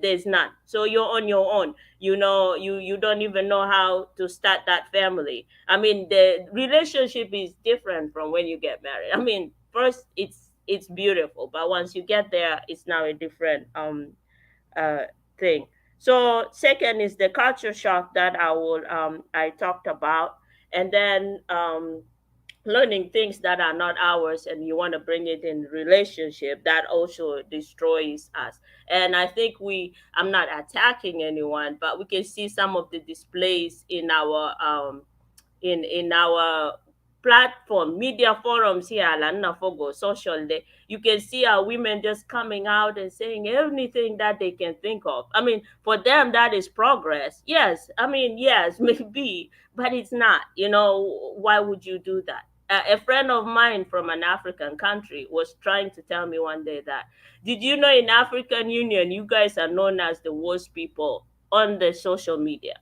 S3: there's none. So you're on your own. You don't even know how to start that family. I mean, the relationship is different from when you get married. I mean, first it's beautiful, but once you get there, it's now a different thing. So second is the culture shock that I talked about, and then learning things that are not ours, and you want to bring it in relationship, that also destroys us. And I think I'm not attacking anyone, but we can see some of the displays in our platform media forums here Lanna Fogo social day. You can see our women just coming out and saying anything that they can think of. I mean, for them that is progress. Yes, I mean, yes, maybe, but it's not. Why would you do that? A friend of mine from an African country was trying to tell me one day that, did you know in African Union you guys are known as the worst people on the social media?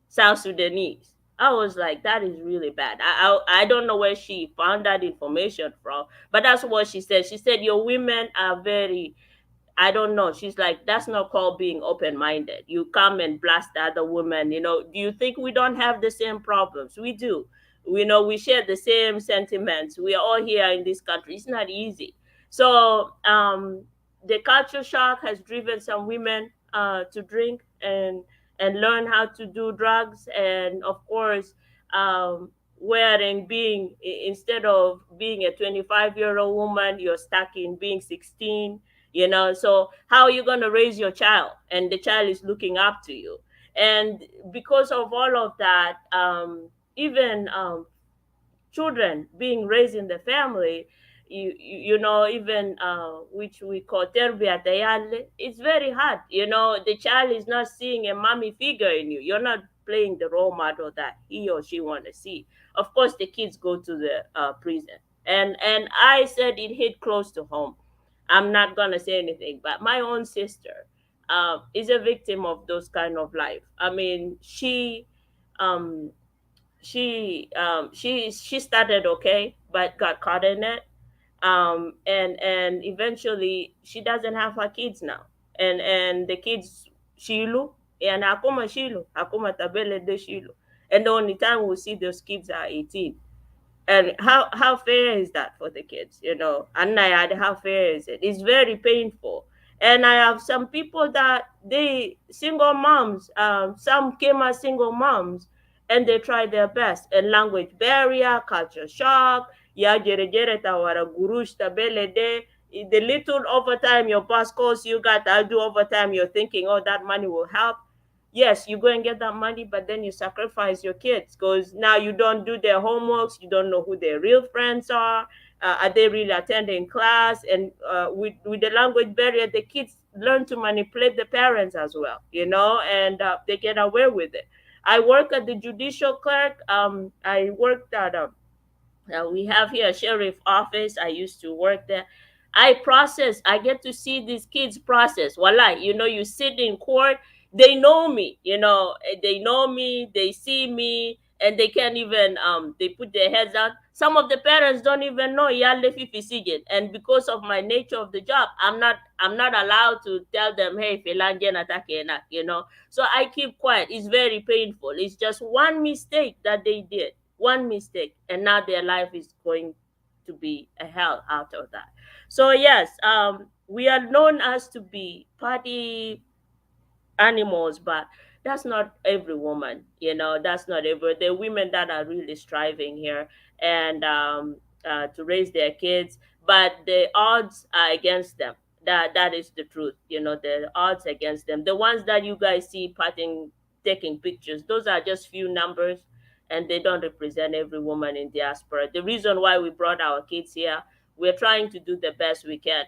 S3: South Sudanese. I was like, that is really bad. I don't know where she found that information from, but that's what she said. She said your women are very, I don't know. She's like, that's not called being open minded. You come and blast the other woman. Do you think we don't have the same problems? We do. We share the same sentiments. We are all here in this country. It's not easy. So the culture shock has driven some women to drink and learn how to do drugs, and of course, wearing being instead of being a 25-year-old woman, you're stuck in being 16. So how are you going to raise your child, and the child is looking up to you? And because of all of that, even children being raised in the family, even which we call terbiyat ayal, it's very hard. The child is not seeing a mommy figure in you. You're not playing the role model that he or she want to see. Of course, the kids go to the prison, and I said it hit close to home. I'm not gonna say anything, but my own sister is a victim of those kind of life. I mean, um, she started okay, but got caught in it. And eventually she doesn't have her kids now, and the kids shilu, and akuma shilu, akuma tabele de shilu, and the only time we see those kids are 18. And how fair is that for the kids? And how fair is it? It's very painful. And I have some people that they single moms, some came as single moms, and they try their best. And language barrier, culture shock, ya jere jere tawara gurush tabele de, the little overtime your boss calls you got to do overtime, you're thinking, oh, that money will help. Yes, you go and get that money, but then you sacrifice your kids because now you don't do their homeworks, you don't know who their real friends are they really attending class? And with the language barrier, the kids learn to manipulate the parents as well, and they get away with it. I work at the judicial clerk. I worked at we have here a sheriff office. I used to work there. I get to see these kids process. Voila, you sit in court, they know me, they know me, they see me, and they can't even, they put their heads out. Some of the parents don't even know Yale Fifi. And because of my nature of the job, I'm not allowed to tell them, hey, Filangen atake na, So I keep quiet. It's very painful. It's just one mistake that they did, one mistake, and now their life is going to be a hell out of that. So yes, we are known as to be party animals, but that's not every woman. That's not every. The women that are really striving here, and to raise their kids, but the odds are against them. That is the truth. The odds against them. The ones that you guys see parting, taking pictures, those are just few numbers, and they don't represent every woman in diaspora. The reason why we brought our kids here, we're trying to do the best we can,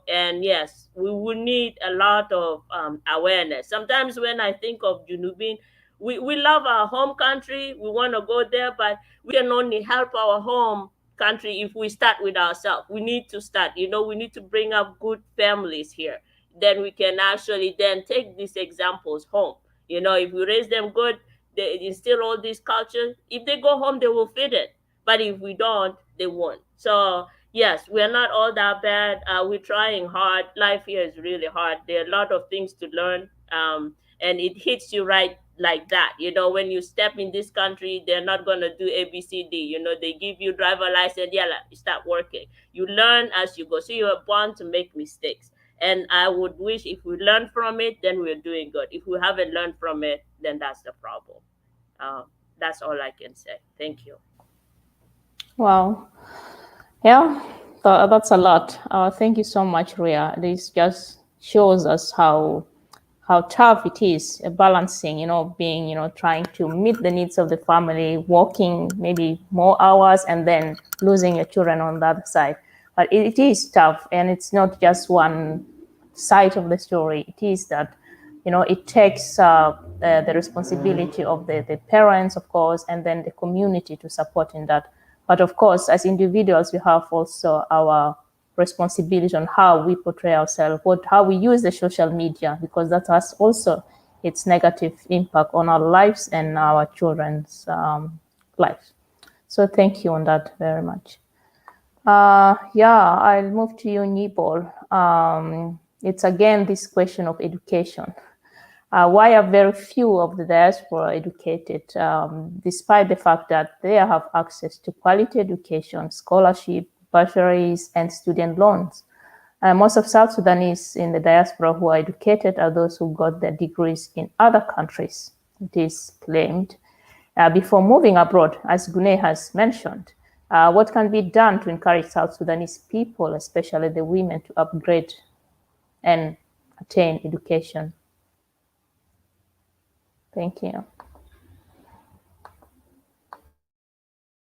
S3: and yes, we will need a lot of awareness. Sometimes when I think of Junubin, we love our home country, we want to go there, but we can only help our home country if we start with ourselves. We need to start, we need to bring up good families here. Then we can actually then take these examples home. If we raise them good, they instill all these cultures. If they go home, they will fit it. But if we don't, they won't. So yes, we're not all that bad. We're trying hard. Life here is really hard. There are a lot of things to learn, and it hits you right like that. When you step in this country, they're not gonna do ABCD. They give you driver license. Yeah, like, you start working. You learn as you go. So you're born to make mistakes. And I would wish if we learn from it, then we're doing good. If we haven't learned from it, then that's the problem. That's all I can say. Thank you.
S1: Wow. Yeah, that's a lot. Thank you so much, Ria. This just shows us how tough it is balancing, being, trying to meet the needs of the family, working maybe more hours, and then losing your children on the other side. But it is tough, and it's not just one side of the story. It is that, it takes the responsibility of the parents, of course, and then the community to support in that. But of course, as individuals, we have also our responsibility on how we portray ourselves, how we use the social media, because that has also its negative impact on our lives and our children's lives. So thank you on that very much. Yeah, I'll move to you, Nibol. It's again this question of education. Why are very few of the diaspora educated, despite the fact that they have access to quality education, scholarship, bursaries, and student loans? Most of South Sudanese in the diaspora who are educated are those who got their degrees in other countries, it is claimed, before moving abroad, as Gune has mentioned. What can be done to encourage South Sudanese people, especially the women, to upgrade and attain education? Thank you.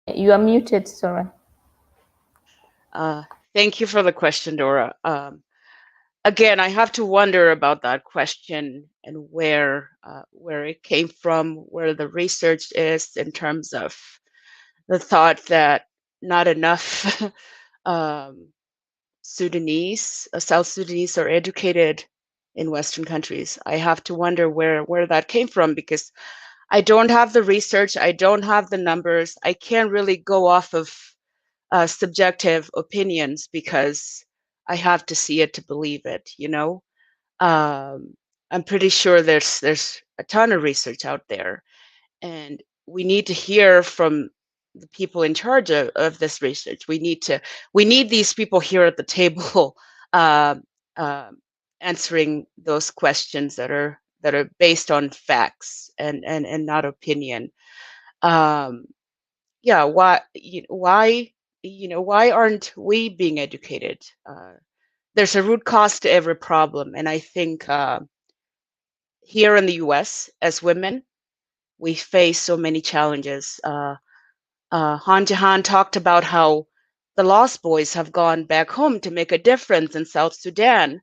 S1: You are muted, sorry.
S5: Thank you for the question, Dora. Again, I have to wonder about that question and where it came from, where the research is in terms of the thought that not enough Sudanese, South Sudanese are educated in Western countries. I have to wonder where that came from, because I don't have the research, I don't have the numbers, I can't really go off of subjective opinions because I have to see it to believe it, I'm pretty sure there's a ton of research out there, and we need to hear from the people in charge of this research. We need these people here at the table uh, answering those questions that are based on facts and not opinion. Yeah, why aren't we being educated? There's a root cause to every problem, and I think here in the U.S. as women, we face so many challenges. Han Jahan talked about how the Lost Boys have gone back home to make a difference in South Sudan.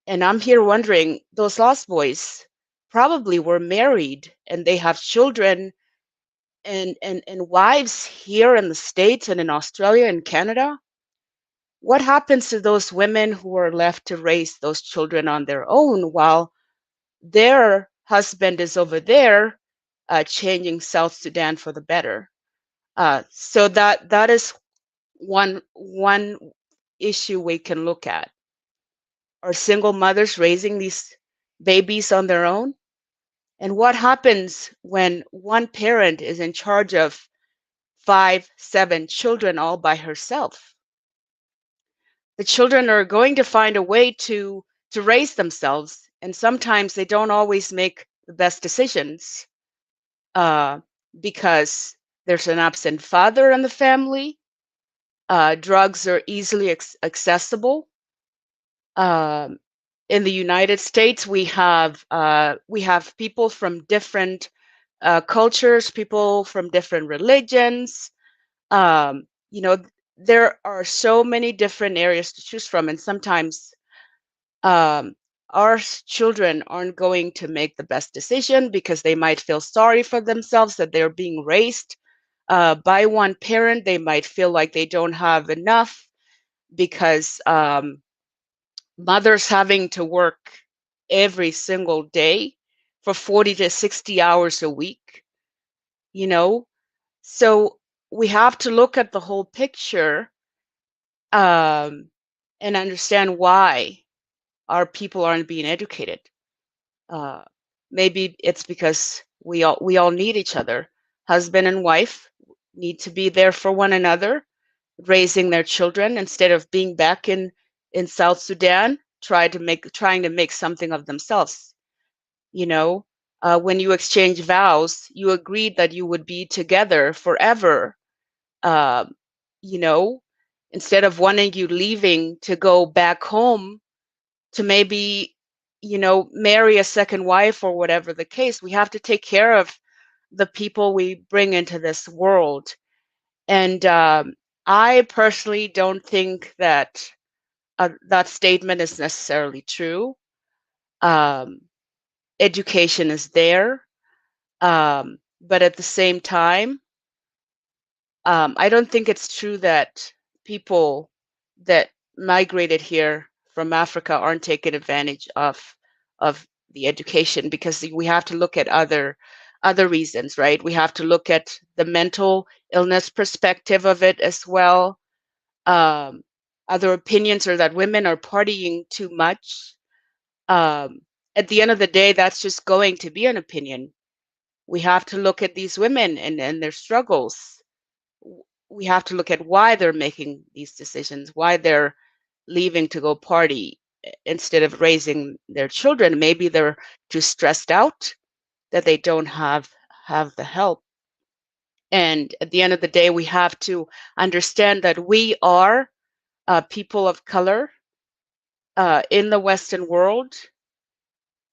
S5: And I'm here wondering, those Lost Boys probably were married and they have children and wives here in the States and in Australia and Canada. What happens to those women who are left to raise those children on their own while their husband is over there changing South Sudan for the better? So that is one issue we can look at. Are single mothers raising these babies on their own? And what happens when one parent is in charge of 5, 7 children all by herself? The children are going to find a way to raise themselves, and sometimes they don't always make the best decisions because there's an absent father in the family. Drugs are easily accessible. In the United States, we have people from different cultures, people from different religions. There are so many different areas to choose from, and sometimes our children aren't going to make the best decision because they might feel sorry for themselves that they're being raised by one parent. They might feel like they don't have enough because mothers having to work every single day for 40 to 60 hours a week, So we have to look at the whole picture and understand why our people aren't being educated. Maybe it's because we all need each other. Husband and wife need to be there for one another, raising their children instead of being back in South Sudan trying to make something of themselves. You know, when you exchange vows, you agreed that you would be together forever. You know, instead of wanting you leaving to go back home to maybe, you know, marry a second wife or whatever the case, we have to take care of the people we bring into this world. And I personally don't think that that statement is necessarily true. Education is there, but at the same time, I don't think it's true that people that migrated here from Africa aren't taking advantage of the education, because we have to look at other reasons, right? We have to look at the mental illness perspective of it as well. Other opinions are that women are partying too much. At the end of the day, that's just going to be an opinion. We have to look at these women and their struggles. We have to look at why they're making these decisions, why they're leaving to go party instead of raising their children. Maybe they're too stressed out that they don't have the help. And at the end of the day, we have to understand that we are people of color in the Western world,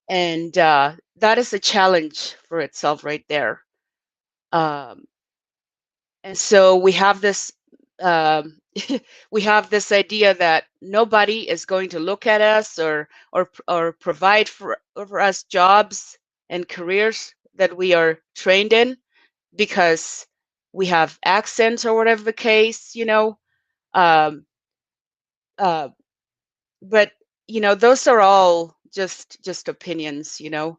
S5: and that is a challenge for itself right there. And so we have this we have this idea that nobody is going to look at us or provide for us jobs and careers that we are trained in because we have accents or whatever the case, you know. Um, uh, but you know, those are all just opinions, you know.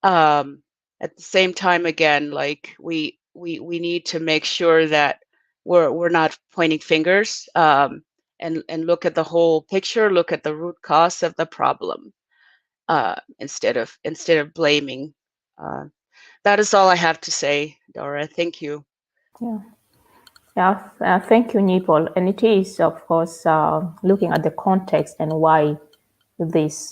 S5: At the same time, again, like we need to make sure that we're not pointing fingers, and look at the whole picture, look at the root cause of the problem, instead of blaming. That is all I have to say, Dora. Thank you.
S1: Yeah. Yeah, thank you, Nipol. And it is, of course, looking at the context and why these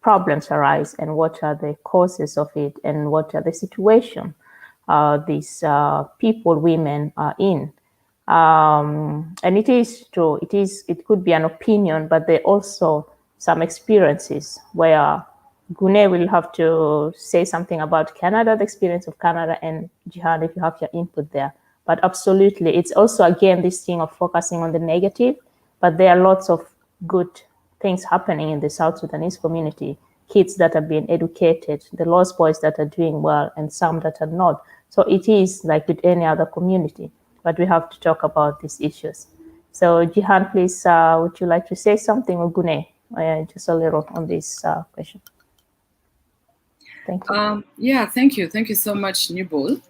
S1: problems arise and what are the causes of it and what are the situation these people, women are in. And it is true, it could be an opinion, but there are also some experiences where Gune will have to say something about Canada, the experience of Canada, and Jihan, if you have your input there. But absolutely, it's also, again, this thing of focusing on the negative, but there are lots of good things happening in the South Sudanese community, kids that are being educated, the lost boys that are doing well, and some that are not. So it is like with any other community, but we have to talk about these issues. So Jihan, please, would you like to say something, or Gune, just a little on this question? Thank you.
S2: Yeah, thank you. Thank you so much, Nubol.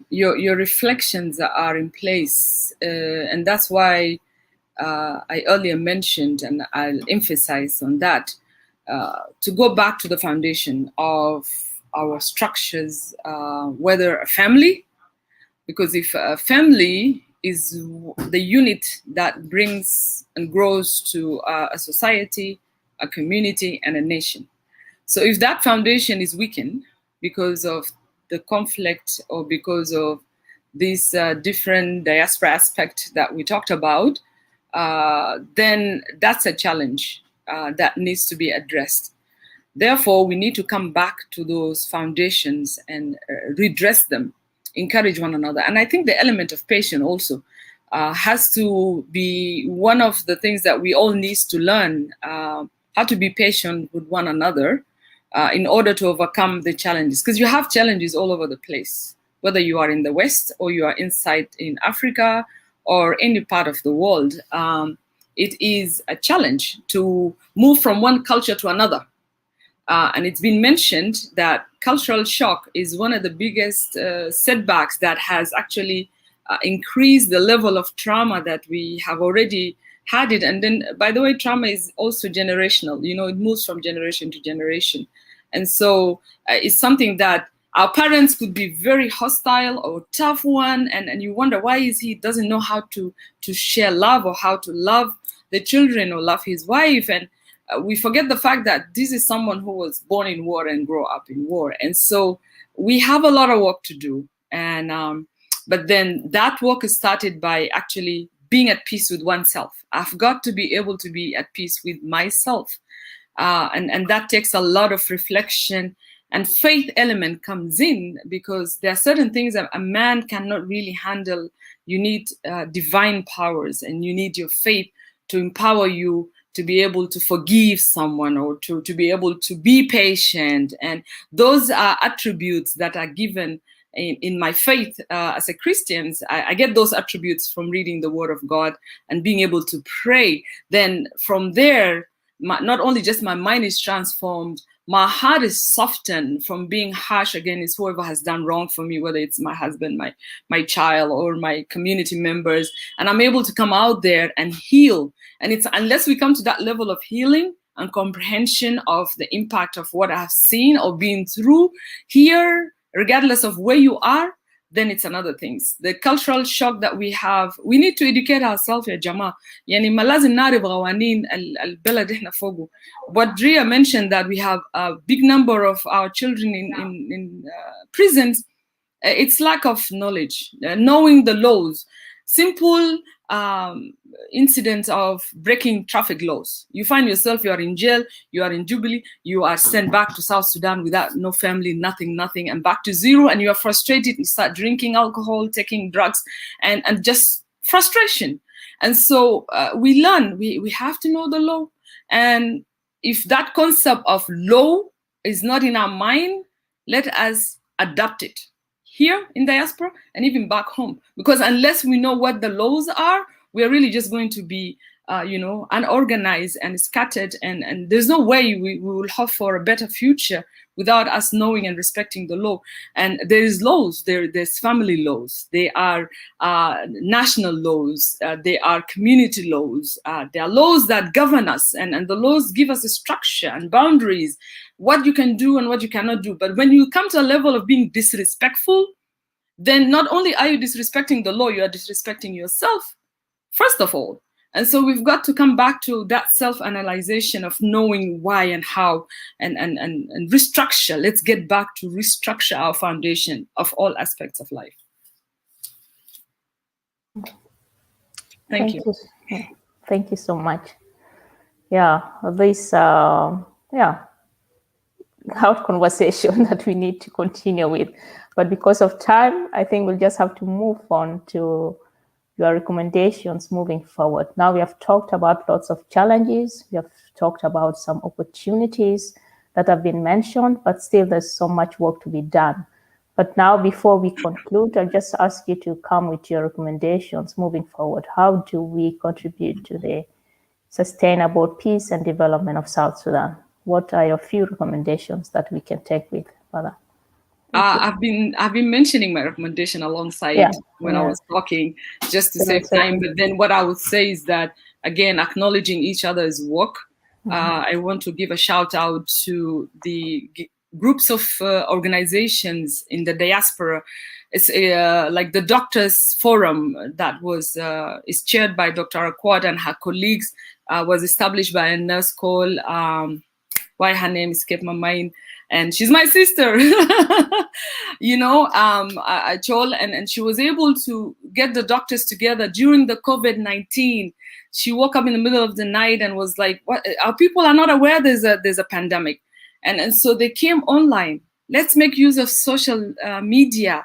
S2: Your reflections are in place, and that's why I earlier mentioned, and I'll emphasize on that, to go back to the foundation of our structures, whether a family, because if a family is the unit that brings and grows to a society, a community, and a nation. So if that foundation is weakened because of the conflict or because of this different diaspora aspect that we talked about, then that's a challenge that needs to be addressed. Therefore, we need to come back to those foundations and redress them, encourage one another. And I think the element of patience also has to be one of the things that we all need to learn, how to be patient with one another in order to overcome the challenges. Because you have challenges all over the place, whether you are in the West or you are inside in Africa or any part of the world. It is a challenge to move from one culture to another. And it's been mentioned that cultural shock is one of the biggest setbacks that has actually increased the level of trauma that we have already had it. And then, by the way, trauma is also generational. You know, it moves from generation to generation. And so it's something that our parents could be very hostile or tough one. And you wonder, why is he doesn't know how to share love or how to love the children or love his wife? And we forget the fact that this is someone who was born in war and grew up in war. And so we have a lot of work to do. And but then that work is started by actually being at peace with oneself. I've got to be able to be at peace with myself. And that takes a lot of reflection, and faith element comes in, because there are certain things that a man cannot really handle. You need divine powers, and you need your faith to empower you to be able to forgive someone, or to be able to be patient. And those are attributes that are given in my faith as a Christian. I get those attributes from reading the Word of God and being able to pray. Then from there, not only just my mind is transformed, my heart is softened from being harsh against whoever has done wrong for me, whether it's my husband, my child, or my community members. And I'm able to come out there and heal. And it's unless we come to that level of healing and comprehension of the impact of what I've seen or been through here, regardless of where you are, then it's another thing. The cultural shock that we have, we need to educate ourselves, ya jamaa. Yani malazim narib qawanin al-balad ihna fogu. What Drea mentioned, that we have a big number of our children in prisons, it's lack of knowledge, knowing the laws. Simple incidents of breaking traffic laws. You find yourself, you are in jail, you are in Jubilee, you are sent back to South Sudan without no family, nothing, and back to zero, and you are frustrated, you start drinking alcohol, taking drugs, and just frustration. And so we learn, we have to know the law. And if that concept of law is not in our mind, let us adapt it here in diaspora and even back home. Because unless we know what the laws are, we are really just going to be, unorganized and scattered. And there's no way we will hope for a better future without us knowing and respecting the law. And there is laws, there's family laws, there are national laws, there are community laws, there are laws that govern us, and the laws give us a structure and boundaries, what you can do and what you cannot do. But when you come to a level of being disrespectful, then not only are you disrespecting the law, you are disrespecting yourself, first of all. And so we've got to come back to that self-analyzation of knowing why and how, and restructure. Let's get back to restructure our foundation of all aspects of life. Thank you.
S1: Thank you so much. Yeah, this hard conversation that we need to continue with. But because of time, I think we'll just have to move on to your recommendations moving forward. Now we have talked about lots of challenges. We have talked about some opportunities that have been mentioned, but still there's so much work to be done. But now, before we conclude, I'll just ask you to come with your recommendations moving forward. How do we contribute to the sustainable peace and development of South Sudan? What are your few recommendations that we can take with, Father?
S2: I've been mentioning my recommendation alongside when I was talking, just to save time. But then what I would say is that, again, acknowledging each other's work. I want to give a shout out to the groups of organizations in the diaspora. It's like the Doctors Forum that is chaired by Dr. Akwad and her colleagues, was established by a nurse called, why her name escaped my mind, and she's my sister, Chol, and she was able to get the doctors together during the COVID-19. She woke up in the middle of the night and was like, "What? Our people are not aware there's a pandemic," and so they came online. Let's make use of social media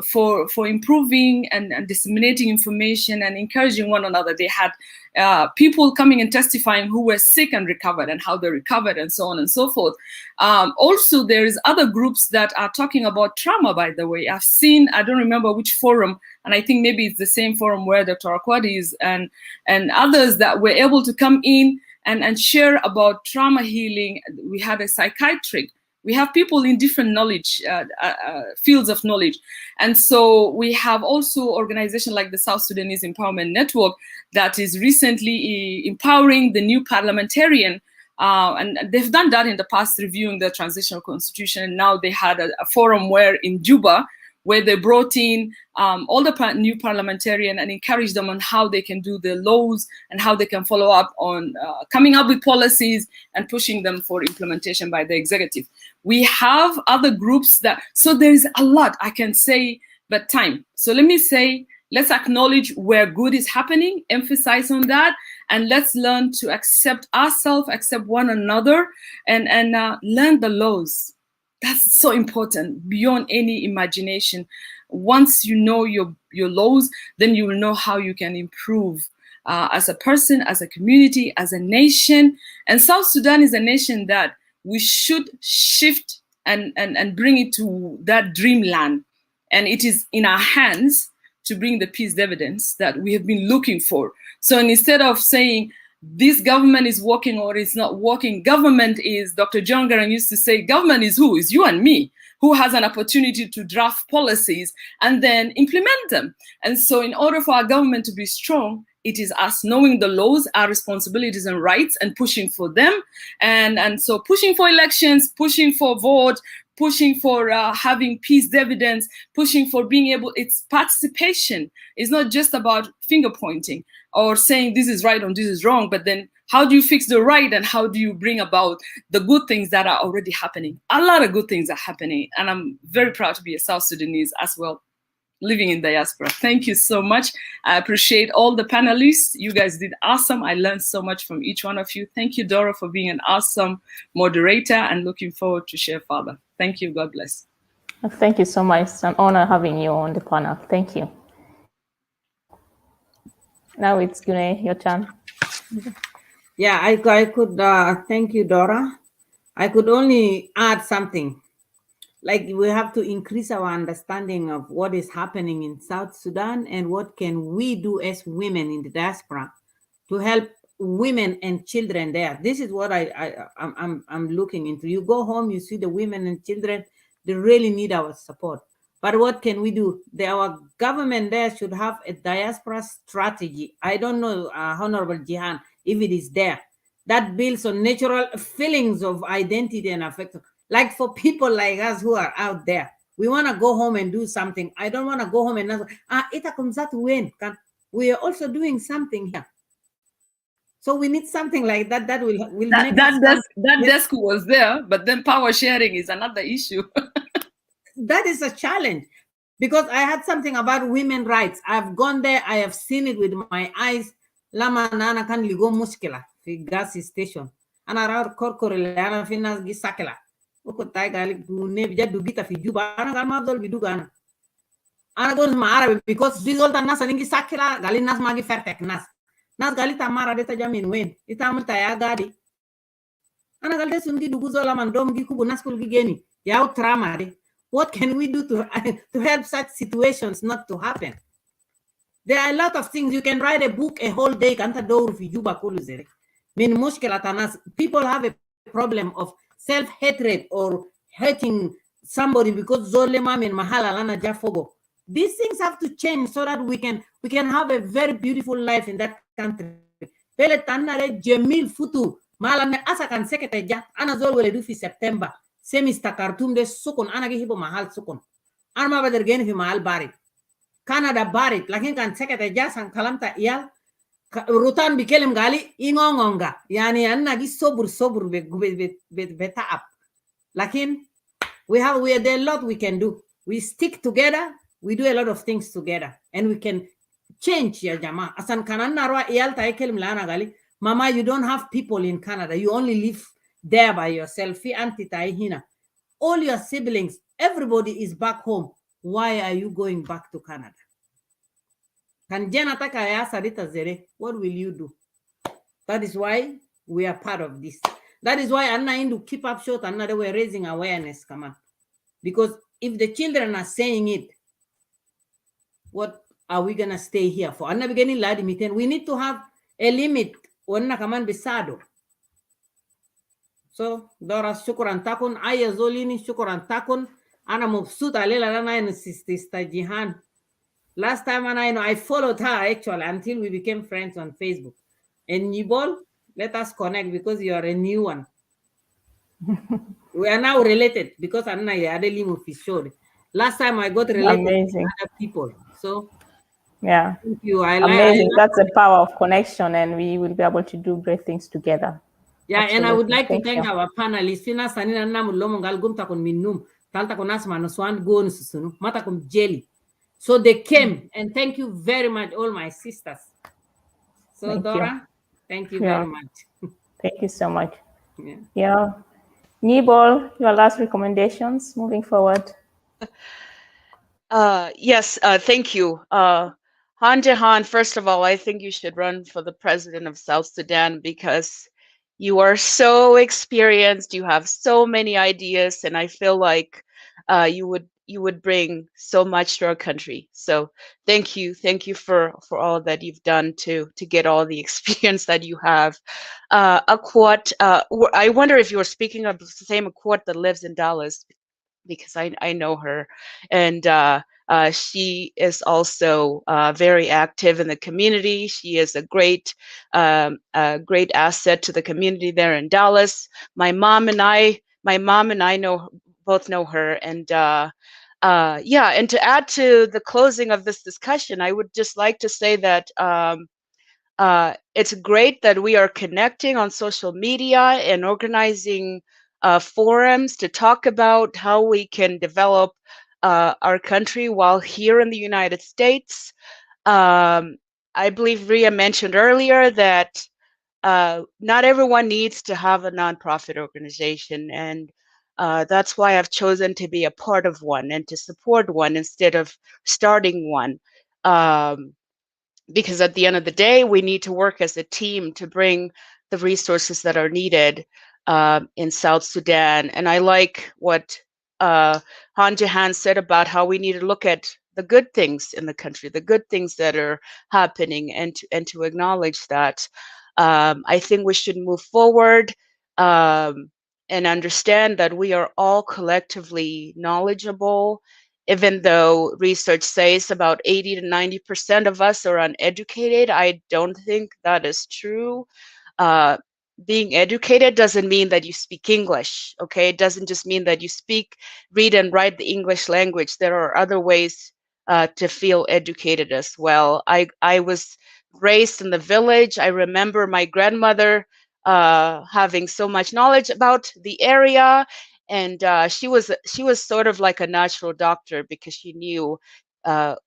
S2: for improving and disseminating information and encouraging one another. They had people coming and testifying who were sick and recovered, and how they recovered, and so on and so forth. Also, there is other groups that are talking about trauma, by the way. I've seen, I don't remember which forum, and I think maybe it's the same forum where Dr. Akwad is, and others that were able to come in and share about trauma healing. We had a psychiatric. We have people in different knowledge, fields of knowledge. And so we have also organizations like the South Sudanese Empowerment Network that is recently empowering the new parliamentarian. And they've done that in the past, reviewing the transitional constitution. And now they had a forum in Juba, where they brought in all the new parliamentarians and encouraged them on how they can do the laws and how they can follow up on coming up with policies and pushing them for implementation by the executive. We have other groups that, so there's a lot I can say, but time. So let me say, let's acknowledge where good is happening, emphasize on that, and let's learn to accept ourselves, accept one another, and learn the laws. That's so important, beyond any imagination. Once you know your laws, then you will know how you can improve as a person, as a community, as a nation. And South Sudan is a nation that we should shift and bring it to that dreamland. And it is in our hands to bring the peace dividends that we have been looking for. So instead of saying this government is working or it's not working, government is, Dr. John Garang used to say, government is who? Is you and me, who has an opportunity to draft policies and then implement them. And so in order for our government to be strong, it is us knowing the laws, our responsibilities and rights, and pushing for them. And so pushing for elections, pushing for vote, pushing for having peace dividends, pushing for being able, it's participation. It's not just about finger pointing or saying this is right or this is wrong, but then how do you fix the right and how do you bring about the good things that are already happening? A lot of good things are happening. And I'm very proud to be a South Sudanese as well, living in diaspora. Thank you so much. I appreciate all the panelists. You guys did awesome. I learned so much from each one of you. Thank you, Dora, for being an awesome moderator and looking forward to share further. Thank you. God bless.
S1: Thank you so much. It's an honor having you on the panel. Thank you. Now it's Gune, your turn.
S4: Yeah, I could, thank you, Dora. I could only add something. Like, we have to increase our understanding of what is happening in South Sudan and what can we do as women in the diaspora to help women and children there. This is what I'm looking into. You go home, you see the women and children, they really need our support. But what can we do? Our government there should have a diaspora strategy. I don't know, Honorable Jihan, if it is there, that builds on natural feelings of identity and affection. Like for people like us who are out there, we want to go home and do something. I don't want to go home and it comes out to win. We are also doing something here. So we need something like that that will make
S2: that desk was there, but then power sharing is another issue.
S4: That is a challenge, because I had something about women's rights. I've gone there, I have seen it with my eyes. Lama nana kan ligo muskila fi gas station. Ana rar korkore ana fi nas gi sakela. Uko tai gali ne bija dugita fi Juba. Ana gal mabdol biduga ana. Ana goes ma Arabic because this all the nas aningi sakela gali nas magi fertek nas. Nas gali tamara deta jamin wen. Ita amulta ya gadi. Ana gal desu ngi duguzo la mandom gi kubu nas kul gi geni. Yao trama de. What can we do to help such situations not to happen? There are a lot of things. You can write a book a whole day. People have a problem of self-hatred or hating somebody because these things have to change so that we can have a very beautiful life in that country. Jamil Futu Malame Asakan Secretary Ana Zol will do for September. Semester Khartoum de sukun ana gi hibo mahal sukun arma bader gen fi mahal barit Canada barit lakin kan sekete jasan kalamta iyal rutan bikelem gali ingongonga yani anna gi sobur be taab lakin there are a lot we can do. We stick together, we do a lot of things together, and we can change ya jama asan kananna ro iyal ta ikelem lana gali mama, you don't have people in Canada, you only live there by yourself. All your siblings, everybody is back home. Why are you going back to Canada? What will you do? That is why we are part of this. That is why Anna Indu keep up short and they were raising awareness, come on. Because if the children are saying it, what are we gonna stay here for? Anna beginning ladi miten. We need to have a limit. Wanna come on besado. So, Dora, shukran takun. Aya zolini, shukran takun. Ana mubsuta lela lana and sister Jihan. Last time I followed her actually until we became friends on Facebook. And Nibol, let us connect because you are a new one. We are now related because Anna Yadelimu Fishori. Last time I got related with
S1: Amazing.
S4: other people. So
S1: Yeah.
S4: thank you. I
S1: Amazing.
S4: like
S1: That's the power of connection, and we will be able to do great things together.
S4: yeah, and I would
S1: Absolutely.
S4: like to
S1: Thank
S4: thank
S1: you.
S4: our panelists. Fina sanina namu lomongal gumta kon minum. Talta kon asma no swan gon susunu. Mata kon jelly. So they came and thank you very much, all my sisters. So
S1: Thank you.
S4: Dora, thank you very
S1: Yeah.
S4: much.
S1: Thank you so much.
S4: Yeah.
S1: Yeah. Nibol, your last recommendations moving forward.
S5: Yes, thank you. Han Jahan, first of all, I think you should run for the president of South Sudan because you are so experienced, you have so many ideas, and I feel like you would bring so much to our country. So thank you for all that you've done to get all the experience that you have. A quote. I wonder if you were speaking of the same quote that lives in Dallas because I know her, and she is also very active in the community. She is a great asset to the community there in Dallas. My mom and I both know her, and yeah. And to add to the closing of this discussion, I would just like to say that. It's great that we are connecting on social media and organizing forums to talk about how we can develop our country while here in the United States. I believe Ria mentioned earlier that not everyone needs to have a nonprofit organization, and that's why I've chosen to be a part of one and to support one instead of starting one. Um, because at the end of the day, we need to work as a team to bring the resources that are needed in South Sudan. And I like what Han Jahan said about how we need to look at the good things in the country, the good things that are happening, and to acknowledge that. I think we should move forward and understand that we are all collectively knowledgeable, even though research says about 80 to 90% of us are uneducated. I don't think that is true. Uh, Being educated doesn't mean that you speak English, okay? It doesn't just mean that you speak, read, and write the English language. There are other ways to feel educated as well. I was raised in the village. I remember my grandmother having so much knowledge about the area, and she was sort of like a natural doctor because she knew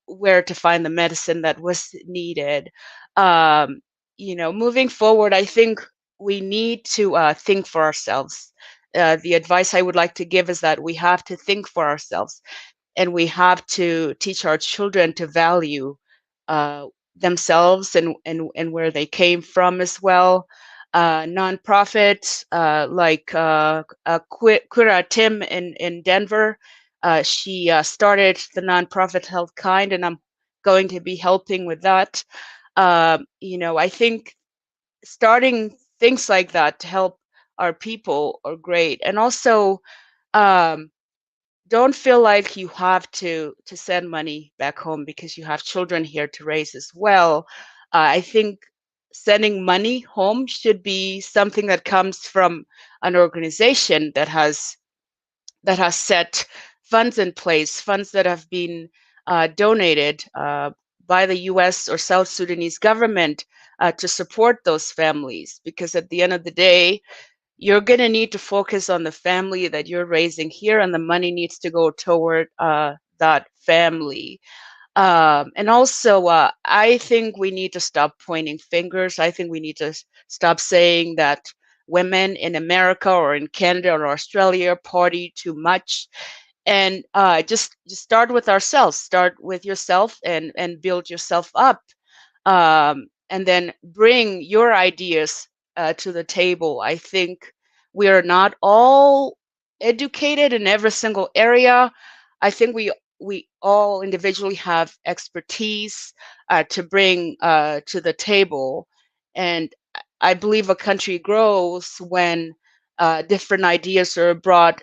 S5: where to find the medicine that was needed. Um, Moving forward, I think we need to think for ourselves. The advice I would like to give is that we have to think for ourselves, and we have to teach our children to value uh, themselves and where they came from as well. Nonprofits like Kura Tim in Denver, she started the nonprofit Health Kind, and I'm going to be helping with that. I think starting things like that to help our people are great, and also um, don't feel like you have to send money back home because you have children here to raise as well. I think sending money home should be something that comes from an organization that has set funds in place, funds that have been donated by the U.S. or South Sudanese government to support those families. Because at the end of the day, you're going to need to focus on the family that you're raising here, and the money needs to go toward that family. And also, I think we need to stop pointing fingers. I think we need to stop saying that women in America or in Canada or Australia party too much, and just start with ourselves. Start with yourself and build yourself up, and then bring your ideas to the table. I think we are not all educated in every single area. I think we all individually have expertise to bring to the table, and I believe a country grows when different ideas are brought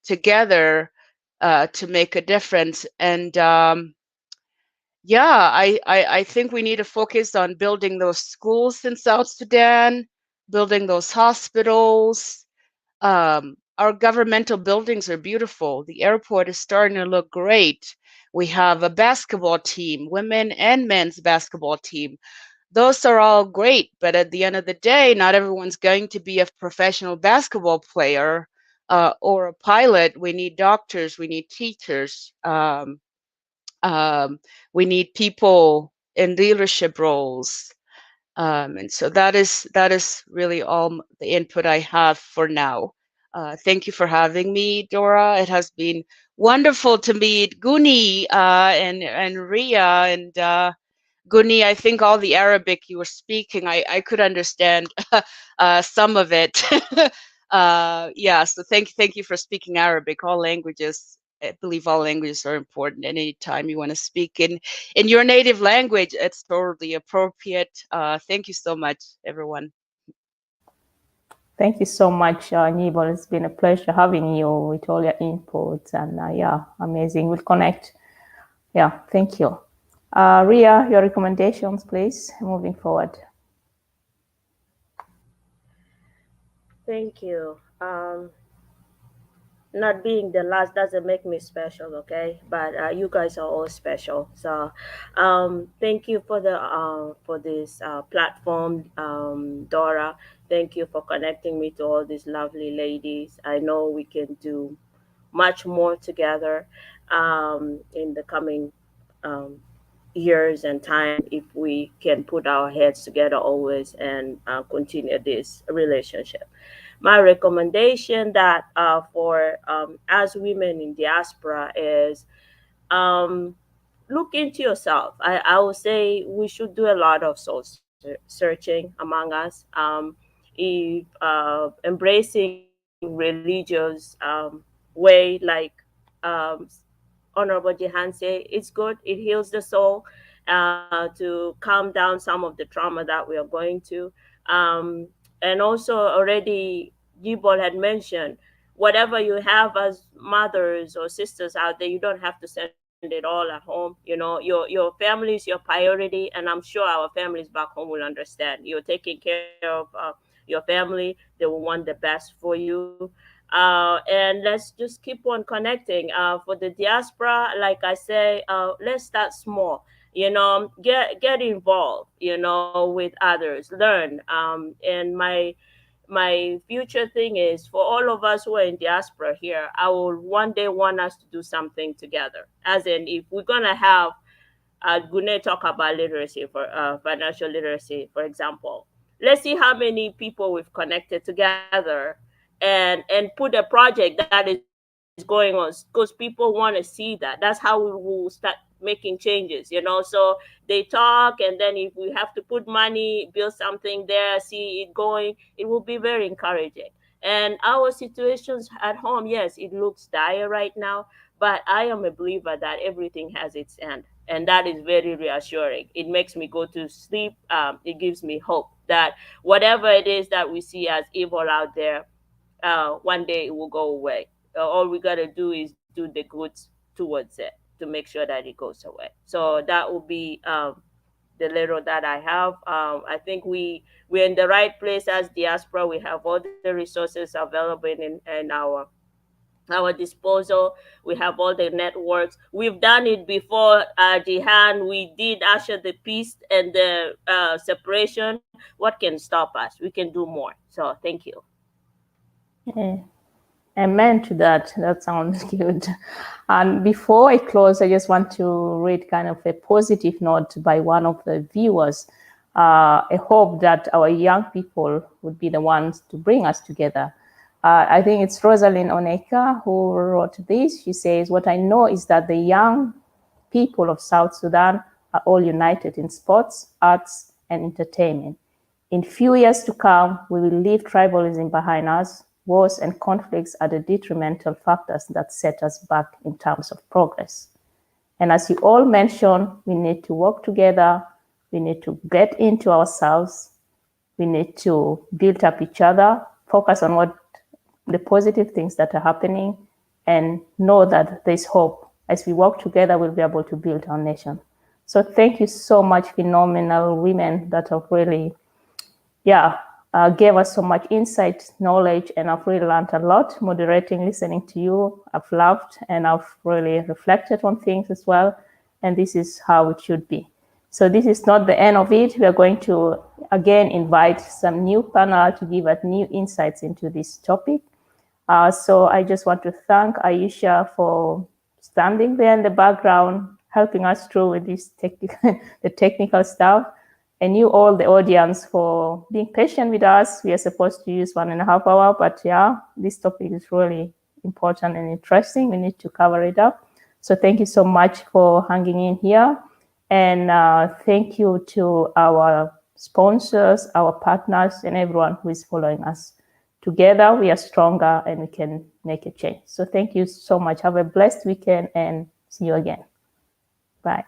S5: together to make a difference. And yeah, I think we need to focus on building those schools in South Sudan, building those hospitals, Our governmental buildings are beautiful. The airport is starting to look great. We have a basketball team, women and men's basketball team. Those are all great, but at the end of the day, not everyone's going to be a professional basketball player or a pilot. We need doctors, we need teachers, we need people in leadership roles. And so that is really all the input I have for now. Thank you for having me, Dora. It has been wonderful to meet Guni and Ria and Guni. I think all the Arabic you were speaking, I could understand some of it. Yeah, so thank you for speaking Arabic. All languages, I believe all languages are important. Anytime you want to speak in your native language, it's totally appropriate. Thank you so much, everyone.
S1: Thank you so much, Nibal. It's been a pleasure having you with all your inputs, and yeah, amazing. We'll connect. Yeah, thank you. Ria, your recommendations, please, moving forward.
S3: Thank you. Not being the last doesn't make me special, okay? But you guys are all special. So, thank you for this platform, Dora. Thank you for connecting me to all these lovely ladies. I know we can do much more together in the coming um, years and time if we can put our heads together always and continue this relationship. My recommendation that for as women in diaspora is um, look into yourself. I would say we should do a lot of soul searching among us. If embracing religious way, like um, Honorable Jihan say, it's good. It heals the soul to calm down some of the trauma that we are going to. Um, and also, already Gibol had mentioned, whatever you have as mothers or sisters out there, you don't have to send it all at home. You know, your family is your priority, and I'm sure our families back home will understand. You're taking care of your family; they will want the best for you. And let's just keep on connecting. For the diaspora, like I say, let's start small. You know, get involved. You know, with others, learn. And my future thing is for all of us who are in diaspora here, I will one day want us to do something together. As in, if we're gonna have Gune talk about literacy for financial literacy, for example. Let's see how many people we've connected together and put a project that is going on because people want to see that. That's how we will start making changes, you know. So they talk, and then if we have to put money, build something there, see it going, it will be very encouraging. And our situations at home, yes, it looks dire right now, but I am a believer that everything has its end, and that is very reassuring. It makes me go to sleep. It gives me hope that whatever it is that we see as evil out there, one day it will go away. All we gotta do is do the good towards it to make sure that it goes away. So that will be the little that I have. I think we're in the right place as diaspora. We have all the resources available in our disposal. We have all the networks. We've done it before, Jihan. We did usher the peace and the separation. What can stop us? We can do more. So thank you.
S1: Yeah. Amen to that. That sounds good. And before I close, I just want to read kind of a positive note by one of the viewers. I hope that our young people would be the ones to bring us together. I think it's Rosalind Oneka who wrote this. She says, "What I know is that the young people of South Sudan are all united in sports, arts, and entertainment. In few years to come, we will leave tribalism behind us. Wars and conflicts are the detrimental factors that set us back in terms of progress. And as you all mentioned, we need to work together. We need to get into ourselves. We need to build up each other, focus on what the positive things that are happening, and know that there's hope. As we work together, we'll be able to build our nation." So thank you so much, phenomenal women that have really, gave us so much insight, knowledge, and I've really learned a lot moderating, listening to you. I've loved and I've really reflected on things as well. And this is how it should be. So this is not the end of it. We are going to, again, invite some new panel to give us new insights into this topic. So I just want to thank Aisha for standing there in the background, helping us through with this the technical stuff, and you all, the audience, for being patient with us. We are supposed to use 1.5 hours, but yeah, this topic is really important and interesting. We need to cover it up. So thank you so much for hanging in here. And thank you to our sponsors, our partners, and everyone who is following us. Together, we are stronger and we can make a change. So thank you so much. Have a blessed weekend and see you again. Bye.